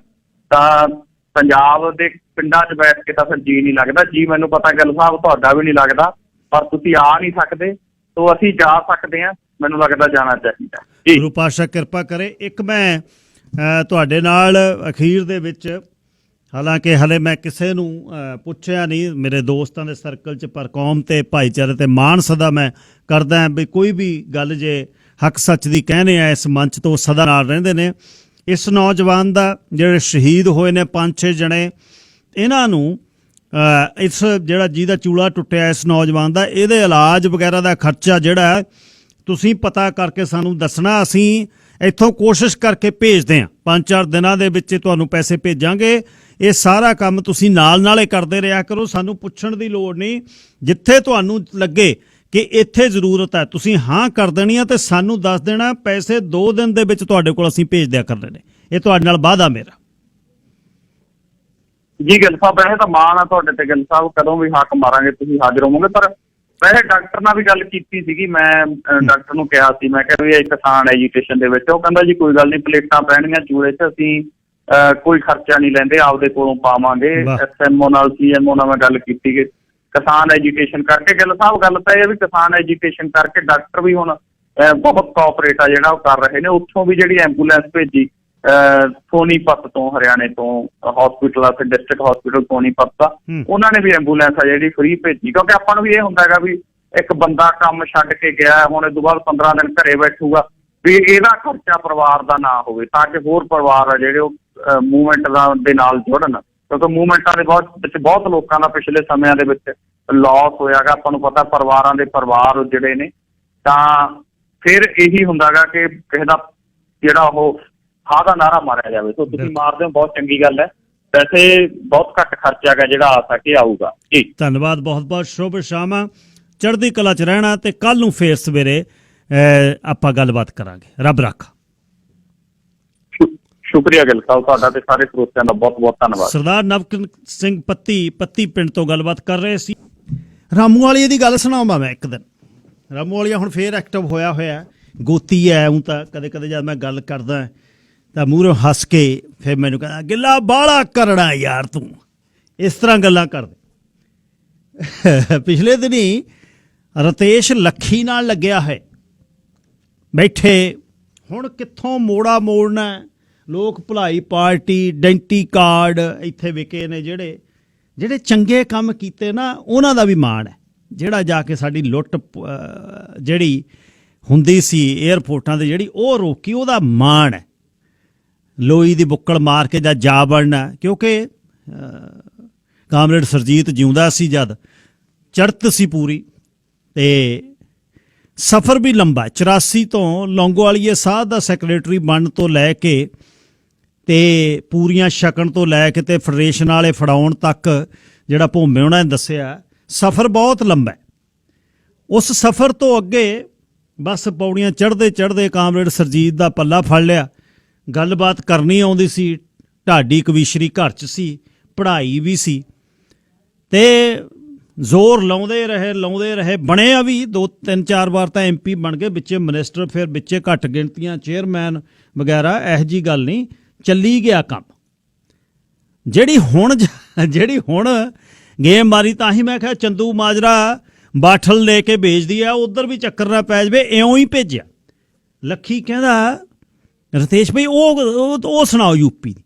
ਤਾਂ ਪੰਜਾਬ ਦੇ ਪਿੰਡਾਂ 'ਚ ਬੈਠ ਕੇ ਤਾਂ ਫਿਰ ਜੀ ਨਹੀਂ ਲੱਗਦਾ। ਜੀ ਮੈਨੂੰ ਪਤਾ ਗਿੱਲ ਸਾਹਿਬ ਤੁਹਾਡਾ ਵੀ ਨਹੀਂ ਲੱਗਦਾ, ਪਰ ਤੁਸੀਂ ਆ ਨਹੀਂ ਸਕਦੇ, ਤੋ ਅਸੀਂ ਜਾ ਸਕਦੇ ਹਾਂ। ਮੈਨੂੰ ਲੱਗਦਾ ਜਾਣਾ ਚਾਹੀਦਾ। ਗੁਰੂ ਪਾਤਸ਼ਾਹ ਕਿਰਪਾ ਕਰੇ। ਇੱਕ ਮੈਂ ਤੁਹਾਡੇ ਨਾਲ ਅਖੀਰ ਦੇ ਵਿੱਚ, ਹਾਲਾਂਕਿ ਹਲੇ ਮੈਂ ਕਿਸੇ ਨੂੰ ਪੁੱਛਿਆ ਨਹੀਂ ਮੇਰੇ ਦੋਸਤਾਂ ਦੇ ਸਰਕਲ 'ਚ, ਪਰ ਕੌਮ ਤੇ ਭਾਈਚਾਰੇ ਤੇ ਮਾਣ ਸਦਾ ਮੈਂ ਕਰਦਾ ਵੀ ਕੋਈ ਵੀ ਗੱਲ ਜੇ ਹੱਕ ਸੱਚ ਦੀ ਕਹਿੰਦੇ ਆ ਇਸ ਮੰਚ ਤੋਂ, ਸਦਾ ਨਾਲ ਰਹਿੰਦੇ ਨੇ। ਇਸ ਨੌਜਵਾਨ ਦਾ ਜਿਹੜੇ ਸ਼ਹੀਦ ਹੋਏ ਨੇ 5-6 ਜਣੇ, ਇਹਨਾਂ ਨੂੰ ਇਸ ਜਿਹੜਾ ਜਿਹਦਾ ਚੂਲਾ ਟੁੱਟਿਆ ਇਸ ਨੌਜਵਾਨ ਦਾ, ਇਹਦੇ ਇਲਾਜ ਵਗੈਰਾ ਦਾ ਖਰਚਾ ਜਿਹੜਾ ਤੁਸੀਂ ਪਤਾ ਕਰਕੇ ਸਾਨੂੰ ਦੱਸਣਾ। ਅਸੀਂ ਇੱਥੋਂ ਕੋਸ਼ਿਸ਼ ਕਰਕੇ ਭੇਜਦੇ ਹਾਂ, 5-4 ਦਿਨਾਂ ਦੇ ਵਿੱਚ ਤੁਹਾਨੂੰ ਪੈਸੇ ਭੇਜਾਂਗੇ। ਇਹ ਸਾਰਾ ਕੰਮ ਤੁਸੀਂ ਨਾਲ ਹੀ ਕਰਦੇ ਰਿਹਾ ਕਰੋ, ਸਾਨੂੰ ਪੁੱਛਣ ਦੀ ਲੋੜ ਨਹੀਂ। ਜਿੱਥੇ ਤੁਹਾਨੂੰ ਲੱਗੇ ਕਿ ਇੱਥੇ ਜ਼ਰੂਰਤ ਹੈ, ਤੁਸੀਂ ਹਾਂ ਕਰ ਦੇਣੀ ਆ ਤੇ ਸਾਨੂੰ ਦੱਸ ਦੇਣਾ। ਪੈਸੇ 2 ਦਿਨ ਦੇ ਵਿੱਚ ਤੁਹਾਡੇ ਕੋਲ ਅਸੀਂ ਭੇਜ ਦਿਆ ਕਰਨੇ ਨੇ। ਇਹ ਤੁਹਾਡੇ ਨਾਲ ਵਾਅਦਾ ਮੇਰਾ। ਜੀ ਗਿੱਲ ਸਾਹਿਬ, ਵੈਸੇ ਤਾਂ ਮਾਣ ਆ ਤੁਹਾਡੇ ਤੇ ਗਿੱਲ ਸਾਹਿਬ, ਕਦੋਂ ਵੀ ਹੱਕ ਮਾਰਾਂਗੇ ਤੁਸੀਂ ਹਾਜ਼ਰ ਹੋਵੋਗੇ। ਪਰ ਵੈਸੇ ਡਾਕਟਰ ਨਾਲ ਵੀ ਗੱਲ ਕੀਤੀ ਸੀਗੀ, ਮੈਂ ਡਾਕਟਰ ਨੂੰ ਕਿਹਾ ਸੀ, ਮੈਂ ਕਿਹਾ ਵੀ ਇਹ ਕਿਸਾਨ ਐਜੂਕੇਸ਼ਨ ਦੇ ਵਿੱਚ, ਉਹ ਕਹਿੰਦਾ ਜੀ ਕੋਈ ਗੱਲ ਨਹੀਂ, ਪਲੇਟਾਂ ਪੈਣਗੀਆਂ ਚੂਲੇ 'ਚ, ਅਸੀਂ ਕੋਈ ਖਰਚਾ ਨਹੀਂ ਲੈਂਦੇ, ਆਪਦੇ ਕੋਲੋਂ ਪਾਵਾਂਗੇ। SMO ਨਾਲ CMO ਨਾਲ ਮੈਂ ਗੱਲ ਕੀਤੀ ਕਿ ਕਿਸਾਨ ਐਜੂਕੇਸ਼ਨ ਕਰਕੇ। ਗਿੱਲ ਸਾਹਿਬ, ਗੱਲ ਤਾਂ ਇਹ ਵੀ ਕਿਸਾਨ ਐਜੂਕੇਸ਼ਨ ਕਰਕੇ ਡਾਕਟਰ ਵੀ ਹੁਣ ਬਹੁਤ ਕੋਆਪਰੇਟ ਆ ਜਿਹੜਾ ਉਹ ਕਰ ਰਹੇ ਨੇ। ਉੱਥੋਂ ਵੀ ਜਿਹੜੀ ਐਂਬੂਲੈਂਸ ਭੇਜੀ ਸੋਨੀਪਤ ਤੋਂ, ਹਰਿਆਣੇ ਤੋਂ, ਹਸਪੀਟਲ ਫਿਰ ਡਿਸਟ੍ਰਿਕਟ ਹਸਪੀਟਲ ਸੋਨੀਪਤ ਦਾ, ਉਹਨਾਂ ਨੇ ਵੀ ਐਂਬੂਲੈਂਸ ਆ ਜਿਹੜੀ ਫ੍ਰੀ ਭੇਜੀ। ਕਿਉਂਕਿ ਆਪਾਂ ਨੂੰ ਵੀ ਇਹ ਹੁੰਦਾ ਹੈਗਾ ਵੀ ਇੱਕ ਬੰਦਾ ਕੰਮ ਛੱਡ ਕੇ ਗਿਆ, ਹੁਣ ਇਸ ਤੋਂ ਬਾਅਦ 15 ਦਿਨ ਘਰੇ ਬੈਠੂਗਾ, ਵੀ ਇਹਦਾ ਖਰਚਾ ਪਰਿਵਾਰ ਦਾ ਨਾ ਹੋਵੇ, ਤਾਂ ਕਿ ਹੋਰ ਪਰਿਵਾਰ ਆ ਜਿਹੜੇ ਉਹ ਮੂਵਮੈਂਟ ਦੇ ਨਾਲ ਜੁੜਨ। ਕਿਉਂਕਿ ਮੂਵਮੈਂਟਾਂ ਦੇ ਵਿੱਚ ਬਹੁਤ ਲੋਕਾਂ ਦਾ ਪਿਛਲੇ ਸਮਿਆਂ ਦੇ ਵਿੱਚ ਲਾਸ ਹੋਇਆਗਾ। ਆਪਾਂ ਨੂੰ ਪਤਾ ਪਰਿਵਾਰਾਂ ਦੇ ਪਰਿਵਾਰ ਜਿਹੜੇ ਨੇ, ਤਾਂ ਫਿਰ ਇਹੀ ਹੁੰਦਾ ਗਾ ਕਿ ਕਿਸੇ ਦਾ ਜਿਹੜਾ ਉਹ ਹਾਂ ਦਾ ਨਾਰਾ ਮਾਰਿਆ ਜਾਵੇ। ਸੋ ਤੁਸੀਂ ਮਾਰਦੇ ਹੋ, ਬਹੁਤ ਚੰਗੀ ਗੱਲ ਹੈ। ਵੈਸੇ ਬਹੁਤ ਘੱਟ ਖਰਚਾ ਹੈਗਾ ਜਿਹੜਾ ਆ ਸਕੇ ਆਊਗਾ ਜੀ। ਧੰਨਵਾਦ ਬਹੁਤ ਬਹੁਤ। ਸ਼ੁਭ ਸ਼ਾਮ, ਚੜ੍ਹਦੀ ਕਲਾ 'ਚ ਰਹਿਣਾ, ਤੇ ਕੱਲ ਨੂੰ ਫੇਰ ਸਵੇਰੇ ਆਪਾਂ ਗੱਲਬਾਤ ਕਰਾਂਗੇ। ਰੱਬ ਰਾਖਾ। ਸ਼ੁਕਰੀਆ ਗਿੱਲ ਸਾਹਿਬ, ਤੁਹਾਡਾ ਤੇ ਸਾਰੇ ਸਰੋਤਿਆਂ ਦਾ ਬਹੁਤ ਬਹੁਤ ਧੰਨਵਾਦ। ਸਰਦਾਰ ਨਵਕਿਰਨ ਸਿੰਘ ਪੱਤੀ ਪਿੰਡ ਤੋਂ ਗੱਲਬਾਤ ਕਰ ਰਹੇ ਸੀ। ਰਾਮੂ ਵਾਲੀਏ ਦੀ ਗੱਲ ਸੁਣਾਵਾਂ ਮੈਂ ਇੱਕ ਦਿਨ। ਰਾਮੂ ਵਾਲੀਆ ਹੁਣ ਫੇਰ ਐਕਟਿਵ ਹੋਇਆ ਗੋਤੀ ਹੈ। ਊਂ ਤਾਂ ਕਦੇ ਕਦੇ ਜਦ ਮੈਂ ਗੱਲ ਕਰਦਾ ਤਾਂ ਮੂਹਰੋਂ ਹੱਸ ਕੇ ਫਿਰ ਮੈਨੂੰ ਕਹਿੰਦਾ ਗਿੱਲਾ ਬਾਹਲਾ ਕਰਨਾ ਯਾਰ ਤੂੰ, ਇਸ ਤਰ੍ਹਾਂ ਗੱਲਾਂ ਕਰਦੇ। ਪਿਛਲੇ ਦਿਨੀ ਰਤੇਸ਼ ਲੱਖੀ ਨਾਲ ਲੱਗਿਆ ਹੈ ਬੈਠੇ। ਹੁਣ ਕਿੱਥੋਂ ਮੋੜਾ ਮੋੜਨਾ, ਲੋਕ ਭਲਾਈ ਪਾਰਟੀ ਡੈਂਟੀ ਕਾਰਡ ਇੱਥੇ ਵਿਕੇ ਨੇ। ਜਿਹੜੇ ਚੰਗੇ ਕੰਮ ਕੀਤੇ ਨਾ ਉਹਨਾਂ ਦਾ ਵੀ ਮਾਣ ਹੈ। ਜਿਹੜਾ ਜਾ ਕੇ ਸਾਡੀ ਲੁੱਟ ਜਿਹੜੀ ਹੁੰਦੀ ਸੀ ਏਅਰਪੋਰਟਾਂ 'ਤੇ ਜਿਹੜੀ ਉਹ ਰੋਕੀ, ਉਹਦਾ ਮਾਣ ਹੈ। ਲੋਈ ਦੀ ਬੁੱਕਲ ਮਾਰ ਕੇ ਜਾਂ ਜਾ ਵੜਨਾ, ਕਿਉਂਕਿ ਕਾਮਰੇਡ ਸਰਜੀਤ ਜਿਉਂਦਾ ਸੀ ਜਦ, ਚੜ੍ਹਤ ਸੀ ਪੂਰੀ। ਅਤੇ ਸਫ਼ਰ ਵੀ ਲੰਬਾ, 84 ਤੋਂ ਲੌਂਗੋਵਾਲੀਏ ਸਾਧ ਦਾ ਸੈਕਟਰੀ ਬਣਨ ਤੋਂ ਲੈ ਕੇ ਅਤੇ ਪੂਰੀਆਂ ਛਕਣ ਤੋਂ ਲੈ ਕੇ ਅਤੇ ਫੈਡਰੇਸ਼ਨ ਵਾਲੇ ਫੜਾਉਣ ਤੱਕ ਜਿਹੜਾ ਭੋਮੇ ਉਹਨਾਂ ਨੇ ਦੱਸਿਆ ਸਫ਼ਰ ਬਹੁਤ ਲੰਬਾ। ਉਸ ਸਫ਼ਰ ਤੋਂ ਅੱਗੇ ਬਸ ਪੌੜੀਆਂ ਚੜ੍ਹਦੇ ਕਾਮਰੇਡ ਸਰਜੀਤ ਦਾ ਪੱਲਾ ਫੜ ਲਿਆ। ਗੱਲਬਾਤ ਕਰਨੀ ਆਉਂਦੀ ਸੀ, ਢਾਡੀ ਕਵੀਸ਼ਰੀ ਘਰ 'ਚ ਸੀ, ਪੜ੍ਹਾਈ ਵੀ ਸੀ ਅਤੇ ਜ਼ੋਰ ਲਾਉਂਦੇ ਰਹੇ। ਬਣਿਆ ਵੀ 2-3-4 ਵਾਰ ਤਾਂ MP ਬਣ ਗਏ, ਵਿੱਚੇ ਮਿਨਿਸਟਰ, ਫਿਰ ਵਿੱਚੇ ਘੱਟ ਗਿਣਤੀਆਂ ਚੇਅਰਮੈਨ ਵਗੈਰਾ। ਇਹੋ ਜਿਹੀ ਗੱਲ ਨਹੀਂ, ਚੱਲੀ ਗਿਆ ਕੰਮ। ਜਿਹੜੀ ਹੁਣ ਗੇਮ ਮਾਰੀ, ਤਾਂ ਹੀ ਮੈਂ ਕਿਹਾ ਚੰਦੂ ਮਾਜਰਾ ਬਾਠਲ ਲੈ ਕੇ ਭੇਜਦੀ ਆ, ਉੱਧਰ ਵੀ ਚੱਕਰ ਨਾ ਪੈ ਜਾਵੇ, ਇਉਂ ਹੀ ਭੇਜਿਆ। ਲੱਖੀ ਕਹਿੰਦਾ ਰਤੇਸ਼ ਭਾਈ ਉਹ ਸੁਣਾਓ ਯੂਪੀ ਦੀ।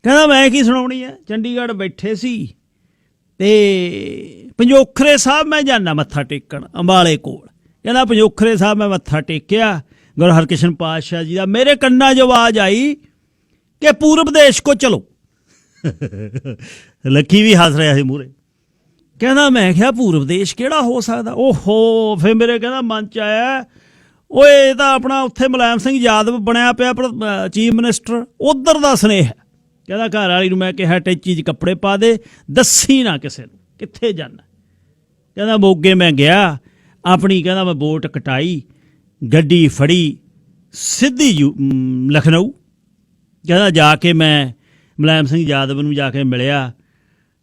ਕਹਿੰਦਾ ਮੈਂ ਕੀ ਸੁਣਾਉਣੀ ਹੈ, ਚੰਡੀਗੜ੍ਹ ਬੈਠੇ ਸੀ ਅਤੇ ਪੰਜੋਖਰੇ ਸਾਹਿਬ ਮੈਂ ਜਾਂਦਾ ਮੱਥਾ ਟੇਕਣ ਅੰਬਾਲੇ ਕੋਲ। ਕਹਿੰਦਾ ਪੰਜੋਖਰੇ ਸਾਹਿਬ ਮੈਂ ਮੱਥਾ ਟੇਕਿਆ ਗੁਰੂ ਹਰਕ੍ਰਿਸ਼ਨ ਪਾਤਸ਼ਾਹ ਜੀ ਦਾ, ਮੇਰੇ ਕੰਨਾਂ 'ਚ ਆਵਾਜ਼ ਆਈ ਕਿ ਪੂਰਬ ਦੇਸ਼ ਕੋ ਚਲੋ। ਲੱਖੀ ਵੀ ਹੱਸ ਰਿਹਾ ਸੀ ਮੂਹਰੇ। ਕਹਿੰਦਾ ਮੈਂ ਕਿਹਾ ਪੂਰਬ ਦੇਸ਼ ਕਿਹੜਾ ਹੋ ਸਕਦਾ। ਓਹੋ, ਫਿਰ ਮੇਰੇ ਕਹਿੰਦਾ ਮਨ 'ਚ ਆਇਆ, ਓਏ ਇਹ ਤਾਂ ਆਪਣਾ ਉੱਥੇ ਮੁਲਾਇਮ ਸਿੰਘ ਯਾਦਵ ਬਣਿਆ ਪਿਆ ਚੀਫ ਮਿਨਿਸਟਰ, ਉੱਧਰ ਦਾ ਸੁਨੇਹਾ। ਕਹਿੰਦਾ ਘਰ ਵਾਲੀ ਨੂੰ ਮੈਂ ਕਿਹਾ ਟੈਚੀ 'ਚ ਕੱਪੜੇ ਪਾ ਦੇ, ਦੱਸੀ ਨਾ ਕਿਸੇ ਨੂੰ ਕਿੱਥੇ ਜਾਣਾ। ਕਹਿੰਦਾ ਮੋਗੇ ਮੈਂ ਗਿਆ ਆਪਣੀ, ਕਹਿੰਦਾ ਮੈਂ ਵੋਟ ਕਟਾਈ, ਗੱਡੀ ਫੜੀ, ਸਿੱਧੀ ਲਖਨਊ। ਕਹਿੰਦਾ ਜਾ ਕੇ ਮੈਂ ਮੁਲਾਇਮ ਸਿੰਘ ਯਾਦਵ ਨੂੰ ਜਾ ਕੇ ਮਿਲਿਆ।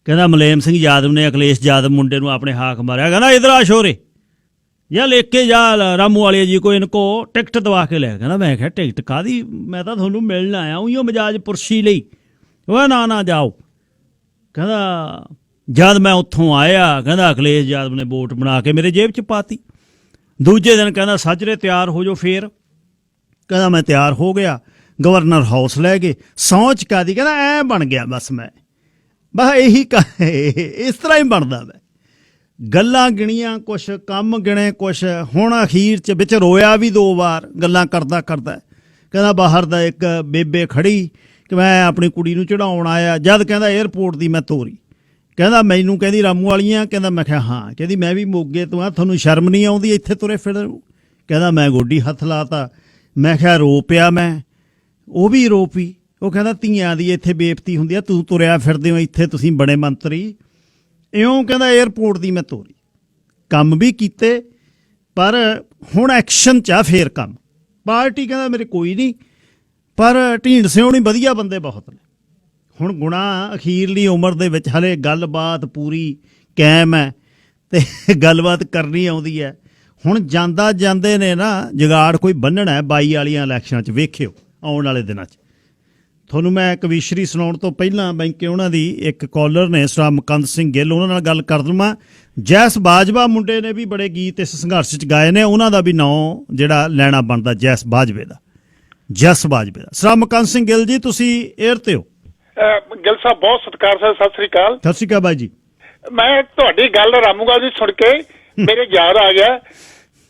ਕਹਿੰਦਾ ਮੁਲਾਇਮ ਸਿੰਘ ਯਾਦਵ ਨੇ ਅਖਿਲੇਸ਼ ਯਾਦਵ ਮੁੰਡੇ ਨੂੰ ਆਪਣੇ ਹਾਕ ਮਾਰਿਆ। ਕਹਿੰਦਾ ਇਧਰ ਆ ਸ਼ੋਰੇ, ਜਾਂ ਲੈ ਕੇ ਜਾ ਰਾਮੂ ਵਾਲੇ ਜੀ ਕੋ ਇਨਕੋ ਟਿਕਟ ਦਵਾ ਕੇ ਲੈ। ਕਹਿੰਦਾ ਮੈਂ ਕਿਹਾ ਟਿਕਟ ਕਾਹਦੀ, ਮੈਂ ਤਾਂ ਤੁਹਾਨੂੰ ਮਿਲਣ ਆਇਆ ਉਈਓ ਮਜਾਜ ਪੁਰਸ਼ੀ ਲਈ। ਉਹ ਨਾ ਜਾਓ। ਕਹਿੰਦਾ ਜਦ ਮੈਂ ਉੱਥੋਂ ਆਇਆ, ਕਹਿੰਦਾ ਅਖਿਲੇਸ਼ ਯਾਦਵ ਨੇ ਵੋਟ ਬਣਾ ਕੇ ਮੇਰੇ ਜੇਬ 'ਚ ਪਾਤੀ। ਦੂਜੇ ਦਿਨ ਕਹਿੰਦਾ ਸਾਜਰੇ ਤਿਆਰ ਹੋ ਜਾਓ। ਫੇਰ ਕਹਿੰਦਾ ਮੈਂ ਤਿਆਰ ਹੋ ਗਿਆ, ਗਵਰਨਰ ਹਾਊਸ ਲੈ ਗਏ, ਸਹੁੰ ਚੁਕਾ ਦੀ। ਕਹਿੰਦਾ ਐਂ ਬਣ ਗਿਆ ਬਸ ਇਹੀ ਇਸ ਤਰ੍ਹਾਂ ਹੀ ਬਣਦਾ ਮੈਂ। ਗੱਲਾਂ ਗਿਣੀਆਂ ਕੁਛ, ਕੰਮ ਗਿਣੇ ਕੁਛ। ਹੁਣ ਅਖੀਰ 'ਚ ਵਿੱਚ ਰੋਇਆ ਵੀ 2 ਵਾਰ ਗੱਲਾਂ ਕਰਦਾ। ਕਹਿੰਦਾ ਬਾਹਰ ਦਾ ਇੱਕ ਬੇਬੇ ਖੜੀ ਕਿ ਮੈਂ ਆਪਣੀ ਕੁੜੀ ਨੂੰ ਚੜ੍ਹਾਉਣ ਆਇਆ, ਜਦ ਕਹਿੰਦਾ ਏਅਰਪੋਰਟ ਦੀ ਮੈਂ ਤੋਰੀ। ਕਹਿੰਦਾ ਮੈਨੂੰ ਕਹਿੰਦੀ ਰਾਮੂ ਵਾਲੀਆਂ। ਕਹਿੰਦਾ ਮੈਂ ਕਿਹਾ ਹਾਂ। ਕਹਿੰਦੀ ਮੈਂ ਵੀ ਮੋਗੇ ਤੋਂ ਆ, ਤੁਹਾਨੂੰ ਸ਼ਰਮ ਨਹੀਂ ਆਉਂਦੀ ਇੱਥੇ ਤੁਰੇ ਫਿਰ। ਕਹਿੰਦਾ ਮੈਂ ਗੋਡੀ ਹੱਥ ਲਾਤਾ। ਮੈਂ ਕਿਹਾ ਰੋ ਪਿਆ ਮੈਂ, ਉਹ ਵੀ ਰੋ ਪਈ। ਉਹ ਕਹਿੰਦਾ ਧੀਆਂ ਦੀ ਇੱਥੇ ਬੇਇੱਜ਼ਤੀ ਹੁੰਦੀ ਆ, ਤੂੰ ਤੁਰਿਆ ਫਿਰਦੇ ਹੋ ਇੱਥੇ, ਤੁਸੀਂ ਬਣੇ ਮੰਤਰੀ। ਇਉਂ ਕਹਿੰਦਾ ਏਅਰਪੋਰਟ ਦੀ ਮੈਂ ਤੋਰੀ। ਕੰਮ ਵੀ ਕੀਤੇ, ਪਰ ਹੁਣ ਐਕਸ਼ਨ 'ਚ ਆ ਫੇਰ ਕੰਮ। ਪਾਰਟੀ ਕਹਿੰਦਾ ਮੇਰੇ ਕੋਈ ਨਹੀਂ, ਪਰ ਢੀਂਡ ਸਿਉਣੀ ਵਧੀਆ ਬੰਦੇ ਬਹੁਤ ਨੇ। ਹੁਣ ਗੁਣਾ ਅਖੀਰਲੀ ਉਮਰ ਦੇ ਵਿੱਚ ਹਲੇ ਗੱਲਬਾਤ ਪੂਰੀ ਕਾਇਮ ਹੈ ਅਤੇ ਗੱਲਬਾਤ ਕਰਨੀ ਆਉਂਦੀ ਹੈ। ਹੁਣ ਜਾਂਦੇ ਨੇ ਨਾ ਜੁਗਾੜ ਕੋਈ ਬੰਨ੍ਹਣਾ 22 ਵਾਲੀਆਂ ਇਲੈਕਸ਼ਨਾਂ 'ਚ, ਵੇਖਿਓ ਆਉਣ ਵਾਲੇ ਦਿਨਾਂ 'ਚ। ਤੁਹਾਨੂੰ ਮੈਂ ਕਵੀਸ਼ਰੀ ਸੁਣਾਉਣ ਤੋਂ ਪਹਿਲਾਂ ਬੈਂਕੇ ਉਹਨਾਂ ਦੀ ਇੱਕ ਕਾਲਰ ਨੇ ਸਰਾ ਮੁਕੰਦ ਸਿੰਘ ਗਿੱਲ, ਉਹਨਾਂ ਨਾਲ ਗੱਲ ਕਰ ਦਵਾਂ। ਜੈਸ ਬਾਜਵਾ ਮੁੰਡੇ ਨੇ ਵੀ ਬੜੇ ਗੀਤ ਇਸ ਸੰਘਰਸ਼ 'ਚ ਗਾਏ ਨੇ, ਉਹਨਾਂ ਦਾ ਵੀ ਨਾਂ ਜਿਹੜਾ ਲੈਣਾ ਬਣਦਾ ਜੈਸ ਬਾਜਵੇ ਦਾ। ਸਰਾ ਮੁਕੰਦ ਸਿੰਘ ਗਿੱਲ ਜੀ, ਤੁਸੀਂ ਏਅਰ 'ਤੇ ਹੋ। ਗਿੱਲ ਸਾਹਿਬ ਬਹੁਤ ਸਤਿਕਾਰ ਸਾਹਿਬ, ਸਤਿ ਸ੍ਰੀ ਅਕਾਲ। ਸਤਿ ਸ਼੍ਰੀ ਅਕਾਲ ਬਾਈ ਜੀ। ਮੈਂ ਤੁਹਾਡੀ ਗੱਲ ਰਾਮੂਗਾ ਦੀ ਸੁਣ ਕੇ ਮੇਰੇ ਯਾਦ ਆ ਗਿਆ।